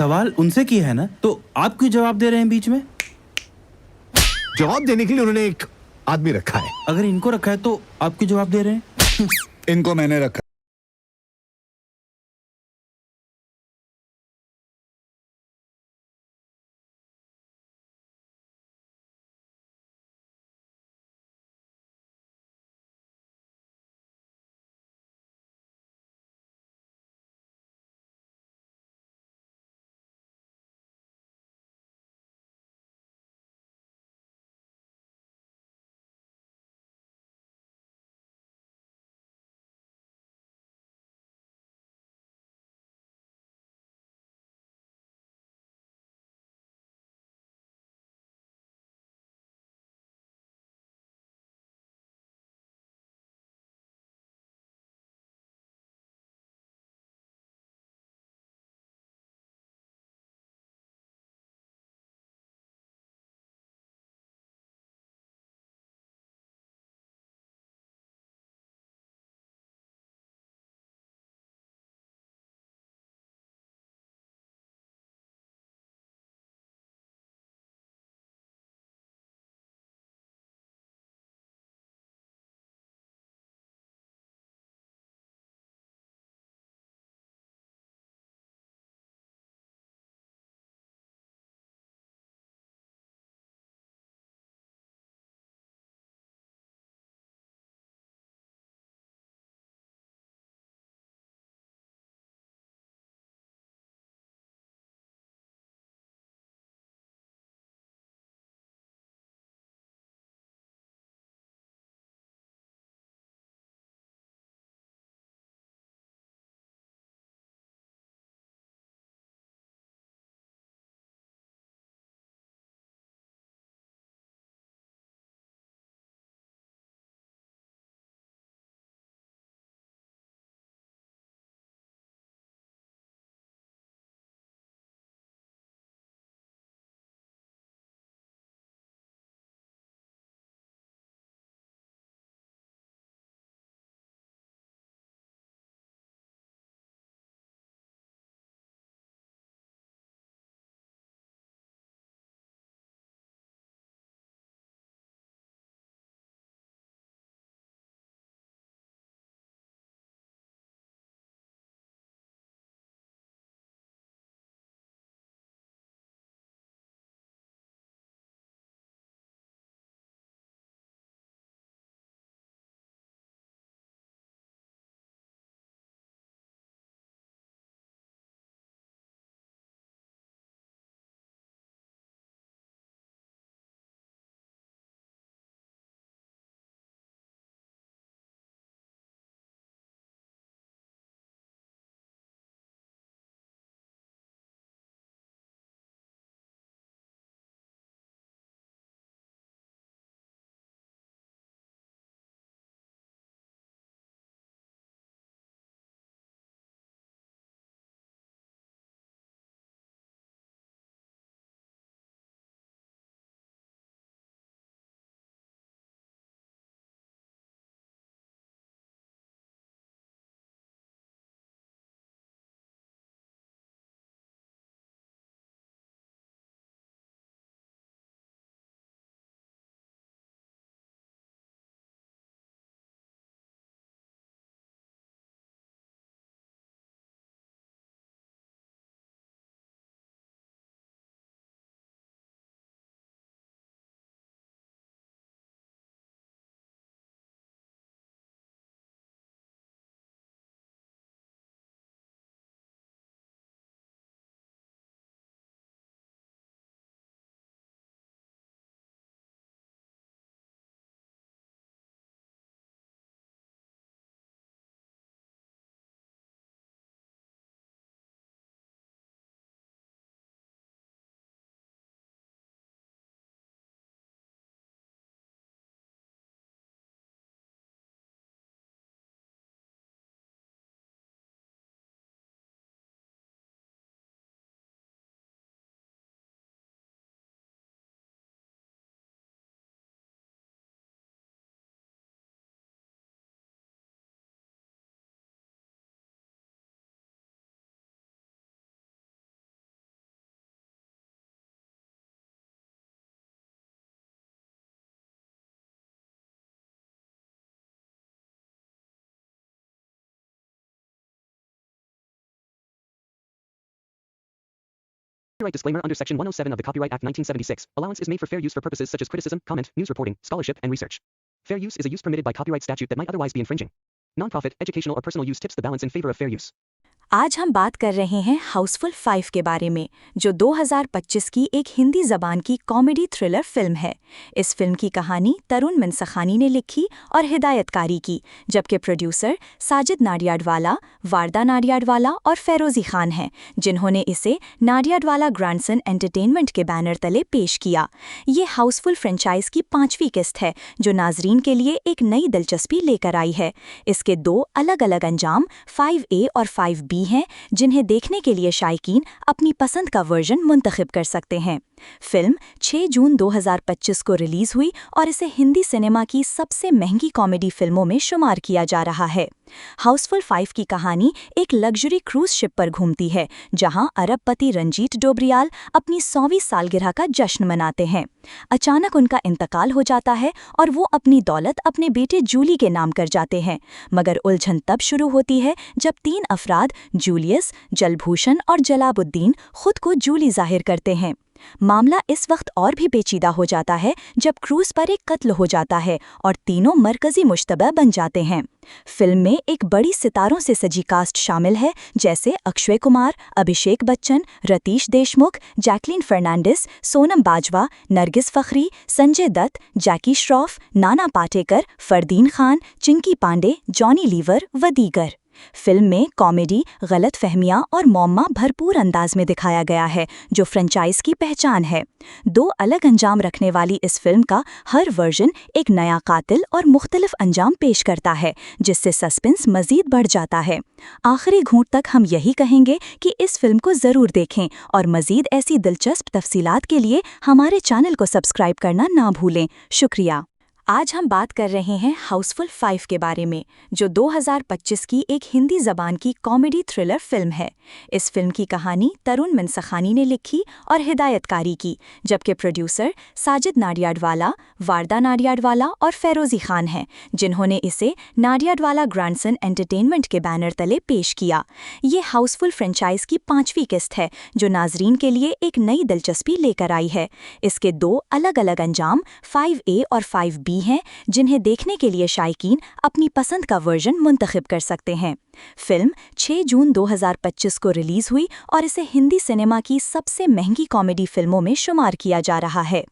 सवाल उनसे किया है ना, तो आप क्यों जवाब दे रहे हैं बीच में? जवाब देने के लिए उन्होंने एक आदमी रखा है। अगर इनको रखा है तो आप क्यों जवाब दे रहे हैं? इनको मैंने रखा। Copyright disclaimer under Section 107 of the Copyright Act 1976. Allowance is made for fair use for purposes such as criticism, comment, news reporting, scholarship, and research. Fair use is a use permitted by copyright statute that might otherwise be infringing. Non-profit, educational or personal use tips the balance in favor of fair use. आज हम बात कर रहे हैं हाउसफुल 5 के बारे में, जो 2025 की एक हिंदी ज़बान की कॉमेडी थ्रिलर फिल्म है। इस फिल्म की कहानी तरुण मनसखानी ने लिखी और हिदायतकारी की, जबकि प्रोड्यूसर साजिद नाडियाडवाला, वारदा नाडियाडवाला और फेरोज़ी खान हैं, जिन्होंने इसे नाडियाडवाला ग्रैंडसन एंटरटेनमेंट के बैनर तले पेश किया। ये हाउसफुल फ्रेंचाइज की 5वीं किस्त है, जो नाजरीन के लिए एक नई दिलचस्पी लेकर आई है। इसके 2 अलग-अलग अंजाम 5A और 5B हैं, जिन्हें देखने के लिए शायकीन अपनी पसंद का वर्जन मुंतखब कर सकते हैं। फिल्म 6 जून 2025 को रिलीज हुई और इसे हिंदी सिनेमा की सबसे महंगी कॉमेडी फिल्मों में शुमार किया जा रहा है। हाउसफुल 5 की कहानी एक लग्जरी क्रूज शिप पर घूमती है, जहां अरबपति रंजीत डोबरियाल अपनी 100वीं सालगिरह का जश्न मनाते हैं। अचानक उनका इंतकाल हो जाता है और वो अपनी दौलत अपने बेटे जूली के नाम कर जाते हैं, मगर उलझन तब शुरू होती है जब 3 अफराद जूलियस, जलभूषण और जलाबुद्दीन खुद को जूली जाहिर करते हैं। मामला इस वक्त और भी पेचीदा हो जाता है जब क्रूज पर एक कत्ल हो जाता है और तीनों मरकजी मुश्तबा बन जाते हैं। फिल्म में एक बड़ी सितारों से सजी कास्ट शामिल है, जैसे अक्षय कुमार, अभिषेक बच्चन, रतीश देशमुख, जैकलीन फर्नांडिस, सोनम बाजवा, नरगिस फखरी, संजय दत्त, जैकी श्रॉफ, नाना पाटेकर, फरदीन खान, चिंकी पांडे, जॉनी लीवर व दीगर। फिल्म में कॉमेडी, गलत फहमियाँ और मौमा भरपूर अंदाज में दिखाया गया है, जो फ्रेंचाइज की पहचान है। 2 अलग अंजाम रखने वाली इस फिल्म का हर वर्जन एक नया कातिल और मुख्तलिफ अंजाम पेश करता है, जिससे सस्पेंस मजीद बढ़ जाता है। आखिरी घूंट तक हम यही कहेंगे कि इस फिल्म को ज़रूर देखें और मजीद ऐसी दिलचस्प तफसीलात के लिए हमारे चैनल को सब्सक्राइब करना ना भूलें। शुक्रिया। आज हम बात कर रहे हैं हाउसफुल 5 के बारे में, जो 2025 की एक हिंदी ज़बान की कॉमेडी थ्रिलर फिल्म है। इस फिल्म की कहानी तरुण मनसखानी ने लिखी और हिदायतकारी की, जबकि प्रोड्यूसर साजिद नाडियाडवाला, वारदा नाडियाडवाला और फेरोज़ी खान हैं, जिन्होंने इसे नाडियाडवाला ग्रैंडसन एंटरटेनमेंट के बैनर तले पेश किया। ये हाउसफुल फ्रेंचाइज की 5वीं किस्त है, जो नाजरीन के लिए एक नई दिलचस्पी लेकर आई है। इसके 2 अलग-अलग अंजाम 5A और 5B हैं, जिन्हें देखने के लिए शायकीन अपनी पसंद का वर्जन मुंतखब कर सकते हैं। फिल्म 6 जून 2025 को रिलीज हुई और इसे हिंदी सिनेमा की सबसे महंगी कॉमेडी फिल्मों में शुमार किया जा रहा है।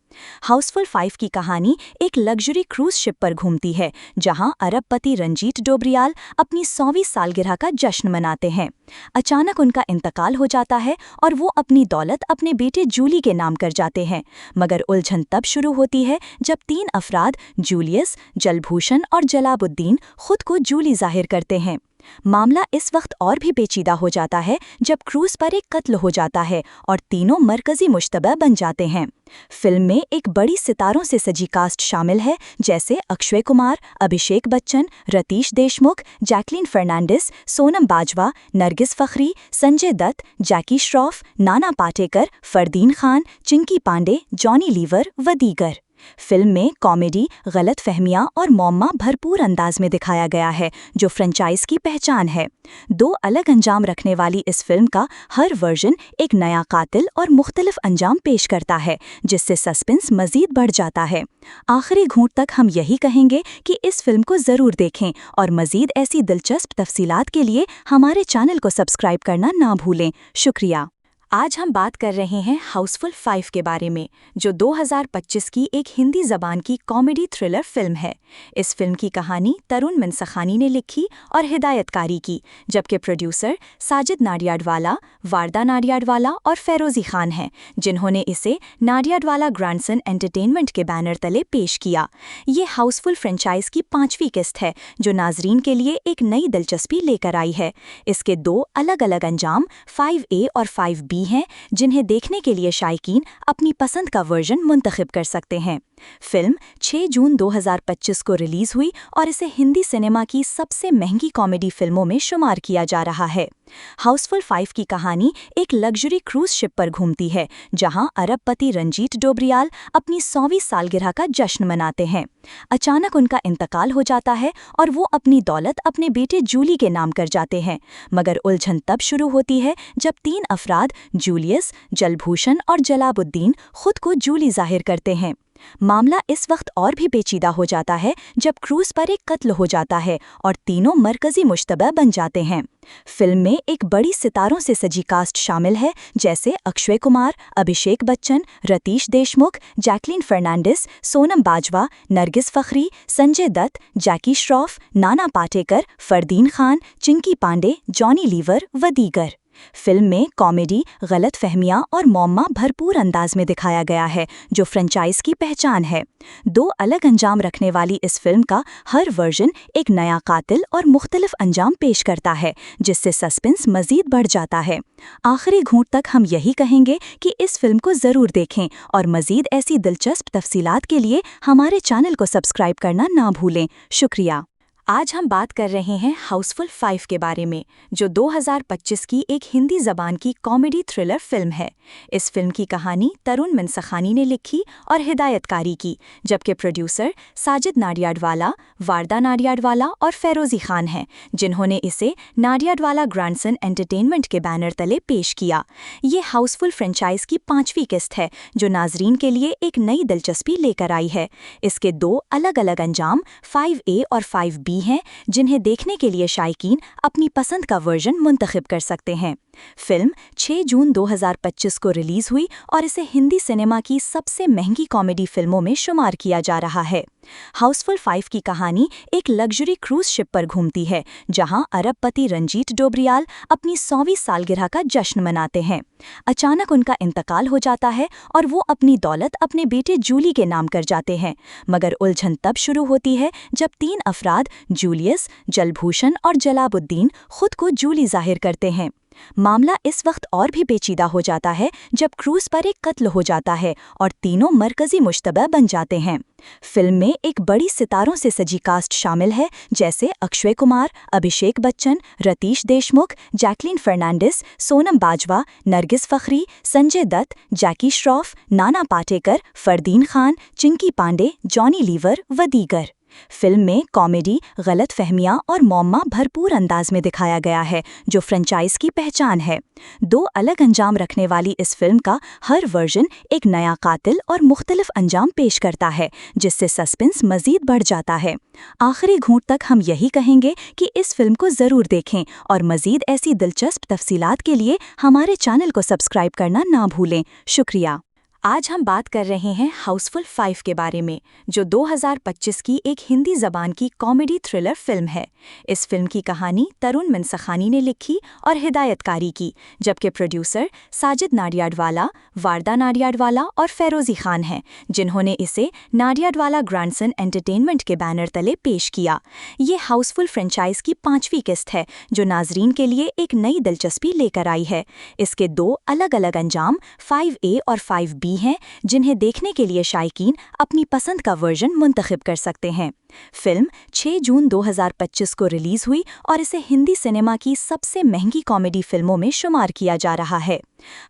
हाउसफुल 5 की कहानी एक लग्जरी क्रूज शिप पर घूमती है, जहां अरबपति रंजीत डोबरियाल अपनी 100वीं सालगिरह का जश्न मनाते हैं। अचानक उनका इंतकाल हो जाता है और वो अपनी दौलत अपने बेटे जूली के नाम कर जाते हैं, मगर उलझन तब शुरू होती है जब 3 अफराद जूलियस, जलभूषण और जलाबुद्दीन खुद को जूली जाहिर करते हैं। मामला इस वक्त और भी पेचीदा हो जाता है जब क्रूज पर एक कत्ल हो जाता है और तीनों मरकजी मुश्तबा बन जाते हैं। फिल्म में एक बड़ी सितारों से सजी कास्ट शामिल है, जैसे अक्षय कुमार, अभिषेक बच्चन, रतीश देशमुख, जैकलीन फर्नांडिस, सोनम बाजवा, नरगिस फखरी, संजय दत्त, जैकी श्रॉफ, नाना पाटेकर, फरदीन खान, चिंकी पांडे, जॉनी लीवर व दीगर। फिल्म में कॉमेडी, गलत फहमियाँ और मौमा भरपूर अंदाज में दिखाया गया है, जो फ्रेंचाइज की पहचान है। 2 अलग अंजाम रखने वाली इस फिल्म का हर वर्जन एक नया कातिल और मुख्तलिफ अंजाम पेश करता है, जिससे सस्पेंस मजीद बढ़ जाता है। आखिरी घूंट तक हम यही कहेंगे कि इस फिल्म को ज़रूर देखें और मजीद ऐसी दिलचस्प तफसीलात के लिए हमारे चैनल को सब्सक्राइब करना ना भूलें। शुक्रिया। आज हम बात कर रहे हैं हाउसफुल 5 के बारे में, जो 2025 की एक हिंदी ज़बान की कॉमेडी थ्रिलर फिल्म है। इस फिल्म की कहानी तरुण मनसखानी ने लिखी और हिदायतकारी की, जबकि प्रोड्यूसर साजिद नाडियाडवाला, वारदा नाडियाडवाला और फेरोज़ी खान हैं, जिन्होंने इसे नाडियाडवाला ग्रैंडसन एंटरटेनमेंट के बैनर तले पेश किया। ये हाउसफुल फ्रेंचाइज की 5वीं किस्त है, जो नाजरीन के लिए एक नई दिलचस्पी लेकर आई है। इसके 2 अलग-अलग अंजाम 5A और 5B हैं, जिन्हें देखने के लिए शायकीन अपनी पसंद का वर्जन मुंतखब कर सकते हैं। फिल्म 6 जून 2025 को रिलीज हुई और इसे हिंदी सिनेमा की सबसे महंगी कॉमेडी फिल्मों में शुमार किया जा रहा है। हाउसफुल 5 की कहानी एक लग्जरी क्रूज शिप पर घूमती है, जहां अरबपति रंजीत डोबरियाल अपनी 100वीं सालगिरह का जश्न मनाते हैं। अचानक उनका इंतकाल हो जाता है और वो अपनी दौलत अपने बेटे जूली के नाम कर जाते हैं, मगर उलझन तब शुरू होती है जब 3 अफराद जूलियस, जलभूषण और जलाबुद्दीन खुद को जूली जाहिर करते हैं। मामला इस वक्त और भी पेचीदा हो जाता है जब क्रूज पर एक कत्ल हो जाता है और तीनों मरकजी मुश्तबा बन जाते हैं। फिल्म में एक बड़ी सितारों से सजी कास्ट शामिल है, जैसे अक्षय कुमार, अभिषेक बच्चन, रतीश देशमुख, जैकलीन फर्नांडिस, सोनम बाजवा, नरगिस फखरी, संजय दत्त, जैकी श्रॉफ, नाना पाटेकर, फरदीन खान, चिंकी पांडे, जॉनी लीवर व दीगर। फिल्म में कॉमेडी, गलत फहमियाँ और मौमा भरपूर अंदाज में दिखाया गया है, जो फ्रेंचाइज की पहचान है। दो अलग अंजाम रखने वाली इस फिल्म का हर वर्जन एक नया कातिल और मुख्तलिफ अंजाम पेश करता है, जिससे सस्पेंस मजीद बढ़ जाता है। आखिरी घूंट तक हम यही कहेंगे कि इस फिल्म को ज़रूर देखें और मजीद ऐसी दिलचस्प तफसीलात के लिए हमारे चैनल को सब्सक्राइब करना ना भूलें। शुक्रिया। आज हम बात कर रहे हैं हाउसफुल 5 के बारे में, जो 2025 की एक हिंदी ज़बान की कॉमेडी थ्रिलर फिल्म है। इस फिल्म की कहानी तरुण मनसखानी ने लिखी और हिदायतकारी की, जबकि प्रोड्यूसर साजिद नाडियाडवाला, वारदा नाडियाडवाला और फेरोज़ी खान हैं, जिन्होंने इसे नाडियाडवाला ग्रैंडसन एंटरटेनमेंट के बैनर तले पेश किया। ये हाउसफुल फ्रेंचाइज की 5वीं किस्त है, जो नाजरीन के लिए एक नई दिलचस्पी लेकर आई है। इसके 2 अलग अलग अंजाम 5A और 5B हैं, जिन्हें देखने के लिए शायकीन अपनी पसंद का वर्जन मुंतखब कर सकते हैं। फिल्म 6 जून 2025 को रिलीज हुई और इसे हिंदी सिनेमा की सबसे महंगी कॉमेडी फिल्मों में शुमार किया जा रहा है। हाउसफुल 5 की कहानी एक लग्जरी क्रूज शिप पर घूमती है, जहां अरबपति रंजीत डोबरियाल अपनी 100वीं सालगिरह का जश्न मनाते हैं। अचानक उनका इंतकाल हो जाता है और वो अपनी दौलत अपने बेटे जूली के नाम कर जाते हैं, मगर उलझन तब शुरू होती है जब 3 अफराद जूलियस, जलभूषण और जलाबुद्दीन खुद को जूली जाहिर करते हैं। मामला इस वक्त और भी पेचीदा हो जाता है जब क्रूज पर एक कत्ल हो जाता है और तीनों मरकजी मुश्तबा बन जाते हैं। फिल्म में एक बड़ी सितारों से सजी कास्ट शामिल है, जैसे अक्षय कुमार, अभिषेक बच्चन, रतीश देशमुख, जैकलीन फर्नांडिस, सोनम बाजवा, नरगिस फखरी, संजय दत्त, जैकी श्रॉफ, नाना पाटेकर, फरदीन खान, चिंकी पांडे, जॉनी लीवर व दीगर। फिल्म में कॉमेडी, गलत फहमियाँ और मौमा भरपूर अंदाज में दिखाया गया है, जो फ्रेंचाइज की पहचान है। 2 अलग अंजाम रखने वाली इस फिल्म का हर वर्जन एक नया कातिल और मुख्तलिफ अंजाम पेश करता है, जिससे सस्पेंस मजीद बढ़ जाता है। आखिरी घूंट तक हम यही कहेंगे कि इस फिल्म को ज़रूर देखें और मजीद ऐसी दिलचस्प तफसीलात के लिए हमारे चैनल को सब्सक्राइब करना ना भूलें। शुक्रिया। आज हम बात कर रहे हैं हाउसफुल 5 के बारे में, जो 2025 की एक हिंदी ज़बान की कॉमेडी थ्रिलर फिल्म है। इस फिल्म की कहानी तरुण मनसखानी ने लिखी और हिदायतकारी की, जबकि प्रोड्यूसर साजिद नाडियाडवाला, वारदा नाडियाडवाला और फेरोज़ी खान हैं, जिन्होंने इसे नाडियाडवाला ग्रैंडसन एंटरटेनमेंट के बैनर तले पेश किया। ये हाउसफुल फ्रेंचाइज की 5वीं किस्त है, जो नाजरीन के लिए एक नई दिलचस्पी लेकर आई है। इसके 2 अलग अलग अंजाम 5A और 5B हैं, जिन्हें देखने के लिए शायकीन अपनी पसंद का वर्जन मुंतखब कर सकते हैं। फिल्म 6 जून 2025 को रिलीज हुई और इसे हिंदी सिनेमा की सबसे महंगी कॉमेडी फिल्मों में शुमार किया जा रहा है।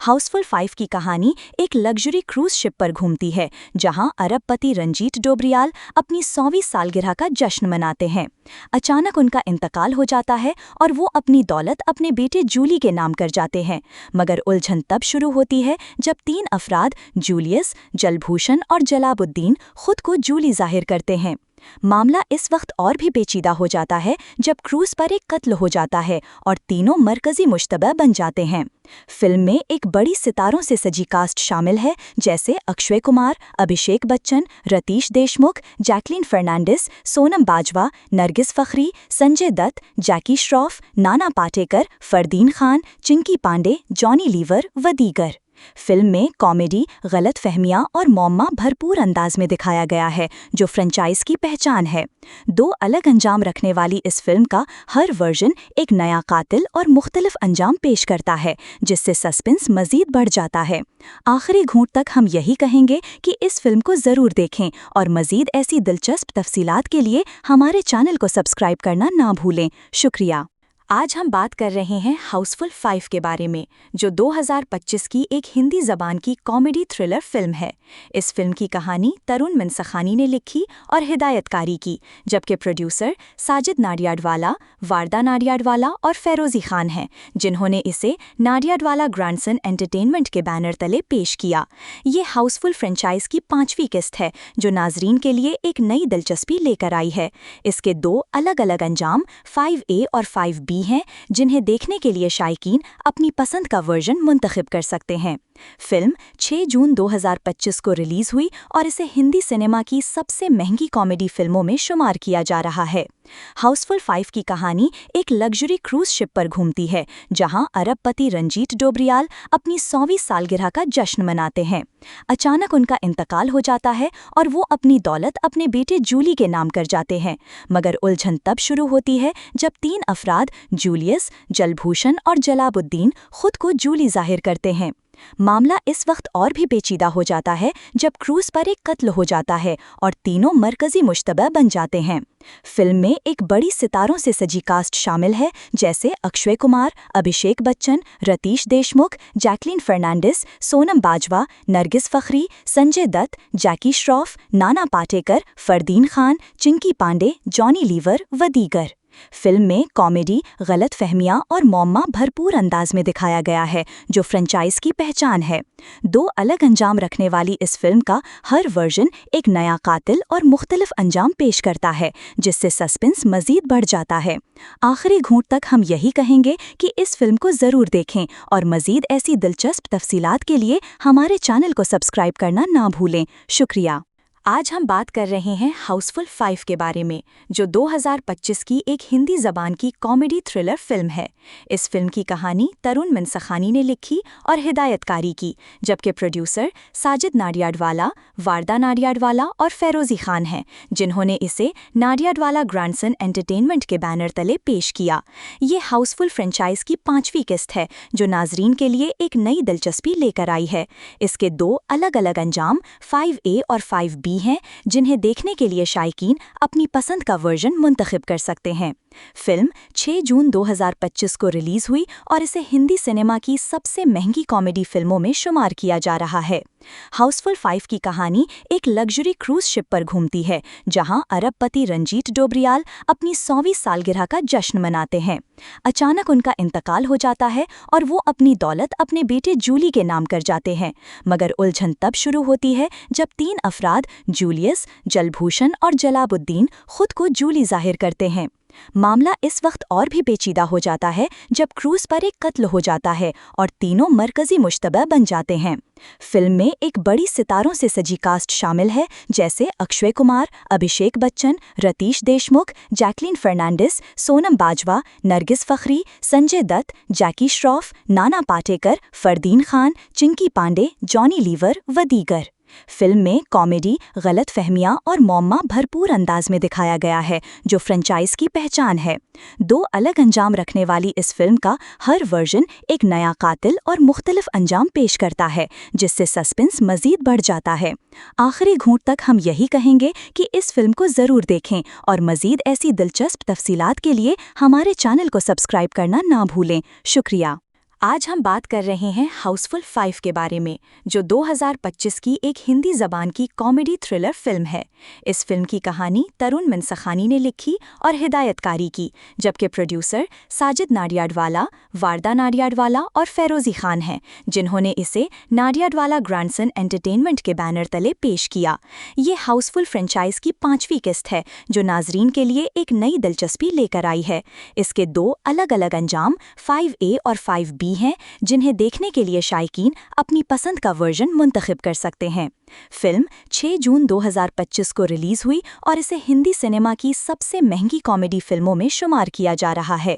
हाउसफुल 5 की कहानी एक लग्जरी क्रूज शिप पर घूमती है, जहां अरबपति रंजीत डोबरियाल अपनी 100वीं सालगिरह का जश्न मनाते हैं। अचानक उनका इंतकाल हो जाता है और वो अपनी दौलत अपने बेटे जूली के नाम कर जाते हैं, मगर उलझन तब शुरू होती है जब 3 अफराद जूलियस, जलभूषण और जलाबुद्दीन खुद को जूली जाहिर करते हैं। मामला इस वक्त और भी पेचीदा हो जाता है जब क्रूज पर एक कत्ल हो जाता है और तीनों मरकजी मुश्तबा बन जाते हैं। फिल्म में एक बड़ी सितारों से सजी कास्ट शामिल है, जैसे अक्षय कुमार, अभिषेक बच्चन, रतीश देशमुख, जैकलीन फर्नांडिस, सोनम बाजवा, नरगिस फखरी, संजय दत्त, जैकी श्रॉफ, नाना पाटेकर, फरदीन खान, चिंकी पांडे, जॉनी लीवर व दीगर। फिल्म में कॉमेडी, गलत फहमियाँ और मौमा भरपूर अंदाज में दिखाया गया है, जो फ्रेंचाइज की पहचान है। 2 अलग अंजाम रखने वाली इस फिल्म का हर वर्जन एक नया कातिल और मुख्तलिफ अंजाम पेश करता है, जिससे सस्पेंस मजीद बढ़ जाता है। आखिरी घूंट तक हम यही कहेंगे कि इस फिल्म को ज़रूर देखें और मजीद ऐसी दिलचस्प तफसीलात के लिए हमारे चैनल को सब्सक्राइब करना ना भूलें। शुक्रिया। आज हम बात कर रहे हैं हाउसफुल 5 के बारे में, जो 2025 की एक हिंदी ज़बान की कॉमेडी थ्रिलर फिल्म है। इस फिल्म की कहानी तरुण मनसखानी ने लिखी और हिदायतकारी की, जबकि प्रोड्यूसर साजिद नाडियाडवाला, वारदा नाडियाडवाला और फेरोज़ी खान हैं, जिन्होंने इसे नाडियाडवाला ग्रैंडसन एंटरटेनमेंट के बैनर तले पेश किया। ये हाउसफुल फ्रेंचाइज की 5वीं किस्त है, जो नाजरीन के लिए एक नई दिलचस्पी लेकर आई है। इसके 2 अलग-अलग अंजाम 5A और 5B हैं, जिन्हें देखने के लिए शायकीन अपनी पसंद का वर्जन मुंतखब कर सकते हैं। फिल्म 6 जून 2025 को रिलीज हुई और इसे हिंदी सिनेमा की सबसे महंगी कॉमेडी फिल्मों में शुमार किया जा रहा है। हाउसफुल 5 की कहानी एक लग्जरी क्रूज शिप पर घूमती है, जहां अरबपति रंजीत डोबरियाल अपनी 100वीं सालगिरह का जश्न मनाते हैं। अचानक उनका इंतकाल हो जाता है और वो अपनी दौलत अपने बेटे जूली के नाम कर जाते हैं, मगर उलझन तब शुरू होती है जब 3 अफराद जूलियस, जलभूषण और जलाबुद्दीन खुद को जूली जाहिर करते हैं। मामला इस वक्त और भी पेचीदा हो जाता है जब क्रूज पर एक कत्ल हो जाता है और तीनों मरकजी मुश्तबा बन जाते हैं। फिल्म में एक बड़ी सितारों से सजी कास्ट शामिल है, जैसे अक्षय कुमार, अभिषेक बच्चन, रतीश देशमुख, जैकलीन फर्नांडिस, सोनम बाजवा, नरगिस फखरी, संजय दत्त, जैकी श्रॉफ, नाना पाटेकर, फरदीन खान, चिंकी पांडे, जॉनी लीवर व दीगर। फिल्म में कॉमेडी, गलत फहमियाँ और मौमा भरपूर अंदाज में दिखाया गया है, जो फ्रेंचाइज की पहचान है। 2 अलग अंजाम रखने वाली इस फिल्म का हर वर्जन एक नया कातिल और मुख्तलिफ अंजाम पेश करता है, जिससे सस्पेंस मजीद बढ़ जाता है। आखिरी घूंट तक हम यही कहेंगे कि इस फिल्म को ज़रूर देखें और मजीद ऐसी दिलचस्प तफसीलात के लिए हमारे चैनल को सब्सक्राइब करना ना भूलें। शुक्रिया। आज हम बात कर रहे हैं हाउसफुल 5 के बारे में, जो 2025 की एक हिंदी ज़बान की कॉमेडी थ्रिलर फिल्म है। इस फिल्म की कहानी तरुण मनसखानी ने लिखी और हिदायतकारी की, जबकि प्रोड्यूसर साजिद नाडियाडवाला, वारदा नाडियाडवाला और फेरोज़ी खान हैं, जिन्होंने इसे नाडियाडवाला ग्रैंडसन एंटरटेनमेंट के बैनर तले पेश किया। ये हाउसफुल फ्रेंचाइज की 5वीं किस्त है, जो नाजरीन के लिए एक नई दिलचस्पी लेकर आई है। इसके 2 अलग-अलग अंजाम 5A और 5B हैं, जिन्हें देखने के लिए शायकीन अपनी पसंद का वर्जन मुंतखब कर सकते हैं। फिल्म 6 जून 2025 को रिलीज हुई और इसे हिंदी सिनेमा की सबसे महंगी कॉमेडी फिल्मों में शुमार किया जा रहा है। हाउसफुल 5 की कहानी एक लग्जरी क्रूज शिप पर घूमती है, जहां अरबपति रंजीत डोबरियाल अपनी 100वीं सालगिरह का जश्न मनाते हैं। अचानक उनका इंतकाल हो जाता है और वो अपनी दौलत अपने बेटे जूली के नाम कर जाते हैं, मगर उलझन तब शुरू होती है जब 3 अफराद जूलियस, जलभूषण और जलाबुद्दीन खुद को जूली जाहिर करते हैं। मामला इस वक्त और भी पेचीदा हो जाता है जब क्रूज पर एक कत्ल हो जाता है और तीनों मरकजी मुश्तबा बन जाते हैं। फिल्म में एक बड़ी सितारों से सजी कास्ट शामिल है, जैसे अक्षय कुमार, अभिषेक बच्चन, रतीश देशमुख, जैकलीन फर्नांडिस, सोनम बाजवा, नरगिस फखरी, संजय दत्त, जैकी श्रॉफ, नाना पाटेकर, फरदीन खान, चिंकी पांडे, जॉनी लीवर व दीगर। फिल्म में कॉमेडी, गलत फहमियाँ और मौमा भरपूर अंदाज में दिखाया गया है, जो फ्रेंचाइज की पहचान है। 2 अलग अंजाम रखने वाली इस फिल्म का हर वर्जन एक नया कातिल और मुख्तलिफ अंजाम पेश करता है, जिससे सस्पेंस मजीद बढ़ जाता है। आखिरी घूंट तक हम यही कहेंगे कि इस फिल्म को ज़रूर देखें और मजीद ऐसी दिलचस्प तफसीलात के लिए हमारे चैनल को सब्सक्राइब करना ना भूलें। शुक्रिया। आज हम बात कर रहे हैं हाउसफुल 5 के बारे में, जो 2025 की एक हिंदी ज़बान की कॉमेडी थ्रिलर फिल्म है। इस फिल्म की कहानी तरुण मनसखानी ने लिखी और हिदायतकारी की, जबकि प्रोड्यूसर साजिद नाडियाडवाला, वारदा नाडियाडवाला और फेरोज़ी खान हैं, जिन्होंने इसे नाडियाडवाला ग्रैंडसन एंटरटेनमेंट के बैनर तले पेश किया। ये हाउसफुल फ्रेंचाइज की 5वीं किस्त है, जो नाजरीन के लिए एक नई दिलचस्पी लेकर आई है। इसके 2 अलग-अलग अंजाम 5A और 5B हैं, जिन्हें देखने के लिए शायकीन अपनी पसंद का वर्जन मुंतखब कर सकते हैं। फिल्म 6 जून 2025 को रिलीज हुई और इसे हिंदी सिनेमा की सबसे महंगी कॉमेडी फिल्मों में शुमार किया जा रहा है।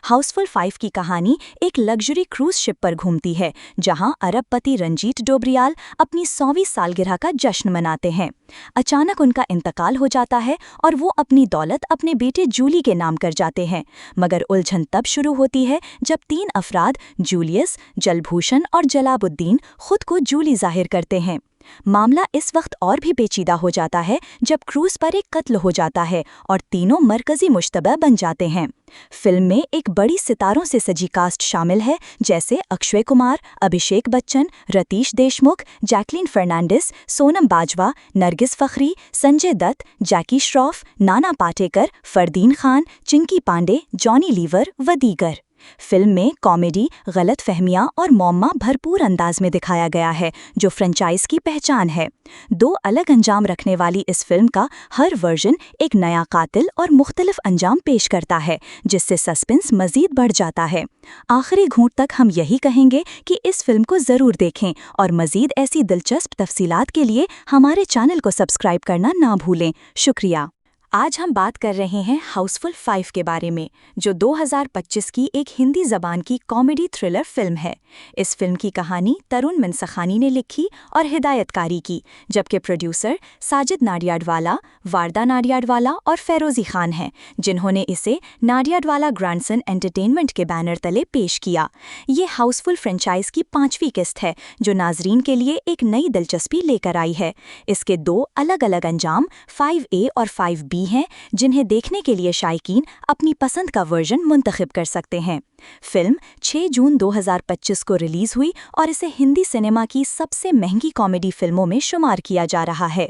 हाउसफुल 5 की कहानी एक लग्जरी क्रूज शिप पर घूमती है, जहां अरबपति रंजीत डोबरियाल अपनी 100वीं सालगिरह का जश्न मनाते हैं। अचानक उनका इंतकाल हो जाता है और वो अपनी दौलत अपने बेटे जूली के नाम कर जाते हैं, मगर उलझन तब शुरू होती है जब 3 अफराद जूलियस, जलभूषण और जलाबुद्दीन खुद को जूली जाहिर करते हैं। मामला इस वक्त और भी पेचीदा हो जाता है जब क्रूज पर एक कत्ल हो जाता है और तीनों मरकजी मुश्तबा बन जाते हैं। फिल्म में एक बड़ी सितारों से सजी कास्ट शामिल है, जैसे अक्षय कुमार, अभिषेक बच्चन, रतीश देशमुख, जैकलीन फर्नांडिस, सोनम बाजवा, नरगिस फखरी, संजय दत्त, जैकी श्रॉफ, नाना पाटेकर, फरदीन खान, चिंकी पांडे, जॉनी लीवर व दीगर। फिल्म में कॉमेडी, गलत फहमियाँ और मौमा भरपूर अंदाज में दिखाया गया है, जो फ्रेंचाइज की पहचान है। दो अलग अंजाम रखने वाली इस फिल्म का हर वर्जन एक नया कातिल और मुख्तलिफ अंजाम पेश करता है, जिससे सस्पेंस मजीद बढ़ जाता है। आखिरी घूंट तक हम यही कहेंगे कि इस फिल्म को ज़रूर देखें और मजीद ऐसी दिलचस्प तफसीलात के लिए हमारे चैनल को सब्सक्राइब करना ना भूलें। शुक्रिया। आज हम बात कर रहे हैं हाउसफुल 5 के बारे में, जो 2025 की एक हिंदी ज़बान की कॉमेडी थ्रिलर फिल्म है। इस फिल्म की कहानी तरुण मनसखानी ने लिखी और हिदायतकारी की, जबकि प्रोड्यूसर साजिद नाडियाडवाला, वारदा नाडियाडवाला और फेरोज़ी खान हैं, जिन्होंने इसे नाडियाडवाला ग्रैंडसन एंटरटेनमेंट के बैनर तले पेश किया। ये हाउसफुल फ्रेंचाइज की 5वीं किस्त है, जो नाजरीन के लिए एक नई दिलचस्पी लेकर आई है। इसके 2 अलग अलग अंजाम 5A और 5B हैं, जिन्हें देखने के लिए शायकीन अपनी पसंद का वर्जन मुंतखब कर सकते हैं। फिल्म 6 जून 2025 को रिलीज हुई और इसे हिंदी सिनेमा की सबसे महंगी कॉमेडी फिल्मों में शुमार किया जा रहा है।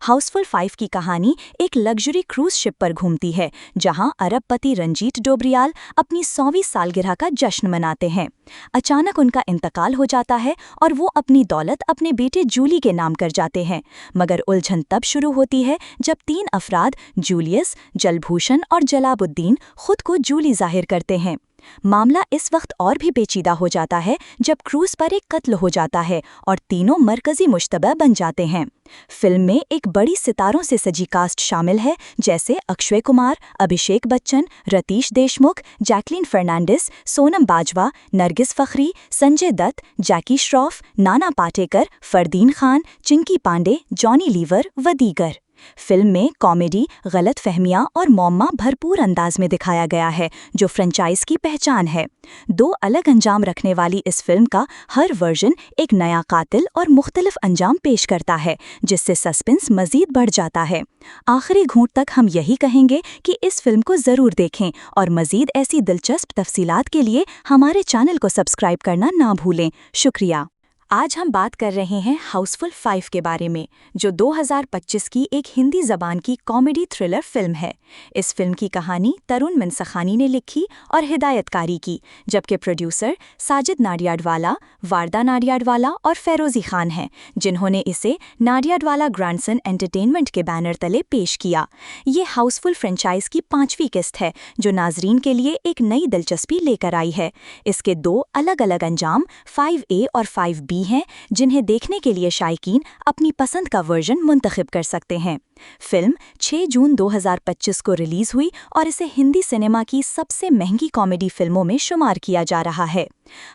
हाउसफुल 5 की कहानी एक लग्जरी क्रूज शिप पर घूमती है, जहां अरबपति रंजीत डोबरियाल अपनी 100वीं सालगिरह का जश्न मनाते हैं। अचानक उनका इंतकाल हो जाता है और वो अपनी दौलत अपने बेटे जूली के नाम कर जाते हैं, मगर उलझन तब शुरू होती है जब 3 अफराद जूलियस, जलभूषण और जलाबुद्दीन खुद को जूली जाहिर करते हैं। मामला इस वक्त और भी पेचीदा हो जाता है जब क्रूज पर एक कत्ल हो जाता है और तीनों मरकजी मुश्तबा बन जाते हैं। फिल्म में एक बड़ी सितारों से सजी कास्ट शामिल है, जैसे अक्षय कुमार, अभिषेक बच्चन, रतीश देशमुख, जैकलीन फर्नांडिस, सोनम बाजवा, नरगिस फखरी, संजय दत्त, जैकी श्रॉफ, नाना पाटेकर, फरदीन खान, चिंकी पांडे, जॉनी लीवर व दीगर। फिल्म में कॉमेडी, गलत फहमियाँ और मौमा भरपूर अंदाज में दिखाया गया है, जो फ्रेंचाइज की पहचान है। 2 अलग अंजाम रखने वाली इस फिल्म का हर वर्जन एक नया कातिल और मुख्तलिफ अंजाम पेश करता है, जिससे सस्पेंस मजीद बढ़ जाता है। आखिरी घूंट तक हम यही कहेंगे कि इस फिल्म को ज़रूर देखें और मजीद ऐसी दिलचस्प तफसीलात के लिए हमारे चैनल को सब्सक्राइब करना ना भूलें। शुक्रिया। आज हम बात कर रहे हैं हाउसफुल 5 के बारे में, जो 2025 की एक हिंदी ज़बान की कॉमेडी थ्रिलर फिल्म है। इस फिल्म की कहानी तरुण मनसखानी ने लिखी और हिदायतकारी की, जबकि प्रोड्यूसर साजिद नाडियाडवाला, वारदा नाडियाडवाला और फेरोज़ी खान हैं, जिन्होंने इसे नाडियाडवाला ग्रैंडसन एंटरटेनमेंट के बैनर तले पेश किया। ये हाउसफुल फ्रेंचाइज की 5वीं किस्त है, जो नाजरीन के लिए एक नई दिलचस्पी लेकर आई है। इसके 2 अलग अलग अंजाम 5A और 5B हैं, जिन्हें देखने के लिए शायकीन अपनी पसंद का वर्जन मुंतखब कर सकते हैं। फिल्म 6 जून 2025 को रिलीज हुई और इसे हिंदी सिनेमा की सबसे महंगी कॉमेडी फिल्मों में शुमार किया जा रहा है।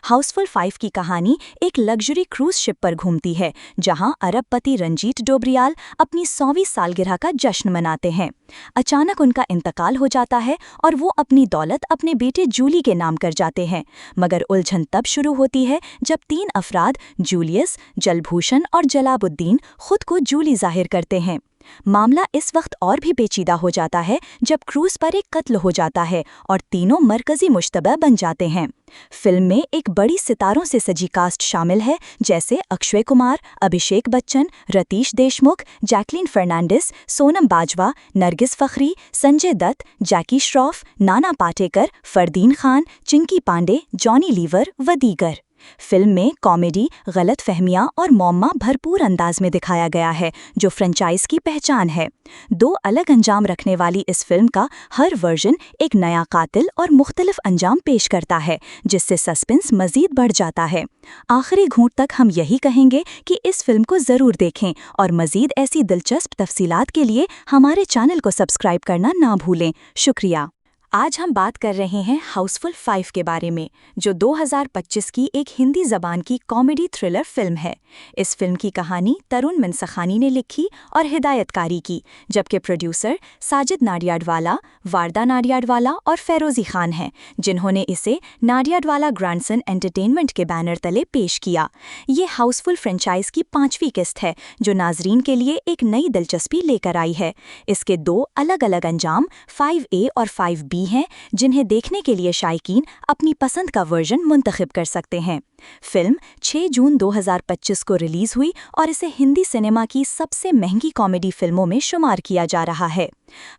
हाउसफुल 5 की कहानी एक लग्जरी क्रूज शिप पर घूमती है, जहां अरबपति रंजीत डोबरियाल अपनी 100वीं सालगिरह का जश्न मनाते हैं। अचानक उनका इंतकाल हो जाता है और वो अपनी दौलत अपने बेटे जूली के नाम कर जाते हैं, मगर उलझन तब शुरू होती है जब 3 अफराद जूलियस, जलभूषण और जलाबुद्दीन खुद को जूली जाहिर करते हैं। मामला इस वक्त और भी पेचीदा हो जाता है जब क्रूज पर एक कत्ल हो जाता है और तीनों मरकजी मुश्तबा बन जाते हैं। फिल्म में एक बड़ी सितारों से सजी कास्ट शामिल है, जैसे अक्षय कुमार, अभिषेक बच्चन, रतीश देशमुख, जैकलीन फर्नांडिस, सोनम बाजवा, नरगिस फखरी, संजय दत्त, जैकी श्रॉफ, नाना पाटेकर, फरदीन खान, चिंकी पांडे, जॉनी लीवर व दीगर। फिल्म में कॉमेडी, गलत फहमियाँ और मौमा भरपूर अंदाज में दिखाया गया है, जो फ्रेंचाइज की पहचान है। 2 अलग अंजाम रखने वाली इस फिल्म का हर वर्जन एक नया कातिल और मुख्तलिफ अंजाम पेश करता है, जिससे सस्पेंस मजीद बढ़ जाता है। आखिरी घूंट तक हम यही कहेंगे कि इस फिल्म को ज़रूर देखें और मजीद ऐसी दिलचस्प तफसीलात के लिए हमारे चैनल को सब्सक्राइब करना ना भूलें। शुक्रिया। आज हम बात कर रहे हैं हाउसफुल 5 के बारे में, जो 2025 की एक हिंदी ज़बान की कॉमेडी थ्रिलर फिल्म है। इस फिल्म की कहानी तरुण मनसखानी ने लिखी और हिदायतकारी की, जबकि प्रोड्यूसर साजिद नाडियाडवाला, वारदा नाडियाडवाला और फेरोज़ी खान हैं, जिन्होंने इसे नाडियाडवाला ग्रैंडसन एंटरटेनमेंट के बैनर तले पेश किया। ये हाउसफुल फ्रेंचाइज की 5वीं किस्त है, जो नाजरीन के लिए एक नई दिलचस्पी लेकर आई है। इसके 2 अलग-अलग अंजाम 5A और 5B हैं, जिन्हें देखने के लिए शायकीन अपनी पसंद का वर्जन मुंतखब कर सकते हैं। फिल्म 6 जून 2025 को रिलीज हुई और इसे हिंदी सिनेमा की सबसे महंगी कॉमेडी फिल्मों में शुमार किया जा रहा है।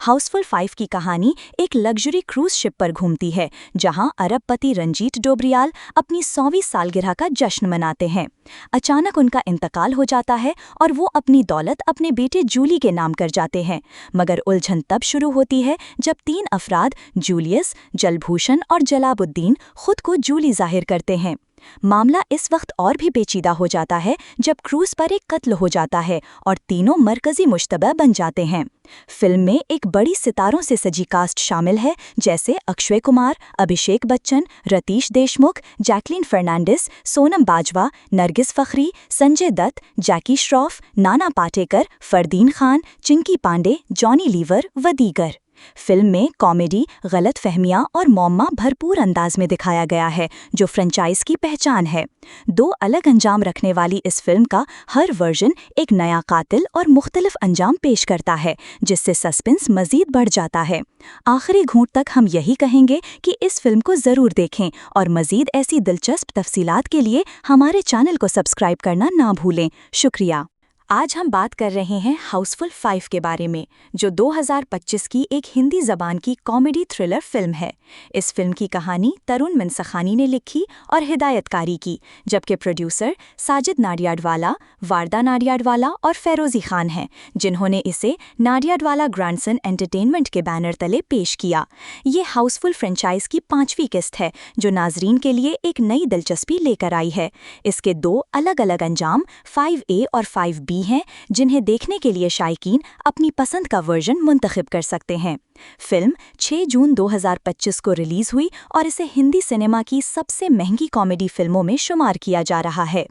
हाउसफुल 5 की कहानी एक लग्जरी क्रूज शिप पर घूमती है, जहां अरबपति रंजीत डोबरियाल अपनी 100वीं सालगिरह का जश्न मनाते हैं। अचानक उनका इंतकाल हो जाता है और वो अपनी दौलत अपने बेटे जूली के नाम कर जाते हैं, मगर उलझन तब शुरू होती है जब 3 अफराद जूलियस, जलभूषण और जलाबुद्दीन खुद को जूली जाहिर करते हैं। मामला इस वक्त और भी पेचीदा हो जाता है जब क्रूज पर एक कत्ल हो जाता है और तीनों मरकजी मुश्तबा बन जाते हैं। फिल्म में एक बड़ी सितारों से सजी कास्ट शामिल है, जैसे अक्षय कुमार, अभिषेक बच्चन, रतीश देशमुख, जैकलीन फर्नांडिस, सोनम बाजवा, नरगिस फखरी, संजय दत्त, जैकी श्रॉफ, नाना पाटेकर, फरदीन खान, चिंकी पांडे, जॉनी लीवर व दीगर। फिल्म में कॉमेडी, गलत फहमियाँ और मौमा भरपूर अंदाज में दिखाया गया है, जो फ्रेंचाइज की पहचान है। 2 अलग अंजाम रखने वाली इस फिल्म का हर वर्जन एक नया कातिल और मुख्तलिफ अंजाम पेश करता है, जिससे सस्पेंस मजीद बढ़ जाता है। आखिरी घूंट तक हम यही कहेंगे कि इस फिल्म को ज़रूर देखें और मजीद ऐसी दिलचस्प तफसीलात के लिए हमारे चैनल को सब्सक्राइब करना ना भूलें। शुक्रिया। आज हम बात कर रहे हैं हाउसफुल 5 के बारे में, जो 2025 की एक हिंदी ज़बान की कॉमेडी थ्रिलर फिल्म है। इस फिल्म की कहानी तरुण मनसखानी ने लिखी और हिदायतकारी की, जबकि प्रोड्यूसर साजिद नाडियाडवाला, वारदा नाडियाडवाला और फेरोज़ी खान हैं, जिन्होंने इसे नाडियाडवाला ग्रैंडसन एंटरटेनमेंट के बैनर तले पेश किया। ये हाउसफुल फ्रेंचाइज की 5वीं किस्त है, जो नाजरीन के लिए एक नई दिलचस्पी लेकर आई है। इसके 2 अलग-अलग अंजाम 5A और 5B हैं, जिन्हें देखने के लिए शायकीन अपनी पसंद का वर्जन मुंतखब कर सकते हैं। फिल्म 6 जून 2025 को रिलीज हुई और इसे हिंदी सिनेमा की सबसे महंगी कॉमेडी फिल्मों में शुमार किया जा रहा है।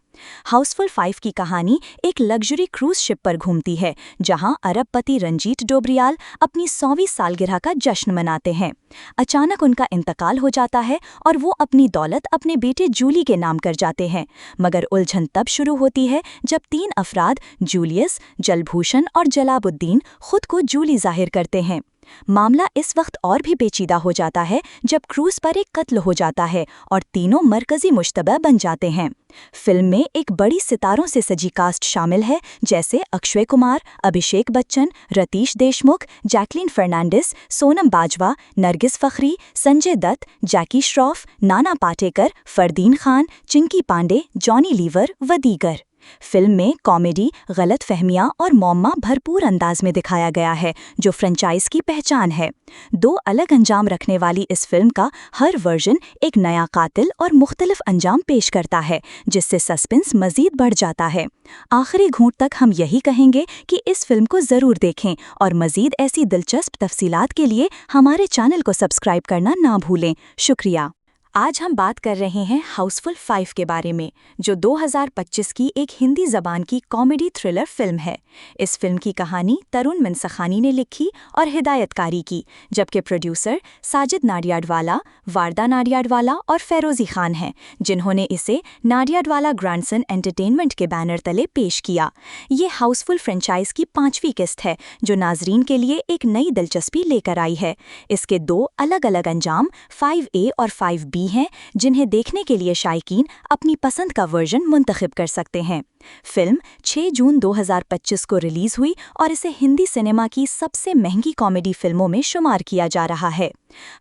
हाउसफुल 5 की कहानी एक लग्जरी क्रूज शिप पर घूमती है, जहां अरबपति रंजीत डोबरियाल अपनी 100वीं सालगिरह का जश्न मनाते हैं। अचानक उनका इंतकाल हो जाता है और वो अपनी दौलत अपने बेटे जूली के नाम कर जाते हैं, मगर उलझन तब शुरू होती है जब 3 अफराद जूलियस, जलभूषण और जलाबुद्दीन खुद को जूली जाहिर करते हैं। मामला इस वक्त और भी पेचीदा हो जाता है जब क्रूज पर एक कत्ल हो जाता है और तीनों मरकजी मुश्तबा बन जाते हैं। फिल्म में एक बड़ी सितारों से सजी कास्ट शामिल है, जैसे अक्षय कुमार, अभिषेक बच्चन, रतीश देशमुख, जैकलीन फर्नांडिस, सोनम बाजवा, नरगिस फखरी, संजय दत्त, जैकी श्रॉफ, नाना पाटेकर, फरदीन खान, चिंकी पांडे, जॉनी लीवर व दीगर। फिल्म में कॉमेडी, गलत फहमियाँ और मौमा भरपूर अंदाज में दिखाया गया है, जो फ्रेंचाइज की पहचान है। 2 अलग अंजाम रखने वाली इस फिल्म का हर वर्जन एक नया कातिल और मुख्तलिफ अंजाम पेश करता है, जिससे सस्पेंस मजीद बढ़ जाता है। आखिरी घूंट तक हम यही कहेंगे कि इस फिल्म को ज़रूर देखें और मजीद ऐसी दिलचस्प तफसीलात के लिए हमारे चैनल को सब्सक्राइब करना ना भूलें। शुक्रिया। आज हम बात कर रहे हैं हाउसफुल 5 के बारे में, जो 2025 की एक हिंदी ज़बान की कॉमेडी थ्रिलर फिल्म है। इस फिल्म की कहानी तरुण मनसखानी ने लिखी और हिदायतकारी की, जबकि प्रोड्यूसर साजिद नाडियाडवाला, वारदा नाडियाडवाला और फेरोज़ी खान हैं, जिन्होंने इसे नाडियाडवाला ग्रैंडसन एंटरटेनमेंट के बैनर तले पेश किया। ये हाउसफुल फ्रेंचाइज की 5वीं किस्त है, जो नाजरीन के लिए एक नई दिलचस्पी लेकर आई है। इसके 2 अलग-अलग अंजाम 5A और 5B हैं, जिन्हें देखने के लिए शायकीन अपनी पसंद का वर्जन मुंतखब कर सकते हैं। फिल्म 6 जून 2025 को रिलीज हुई और इसे हिंदी सिनेमा की सबसे महंगी कॉमेडी फिल्मों में शुमार किया जा रहा है।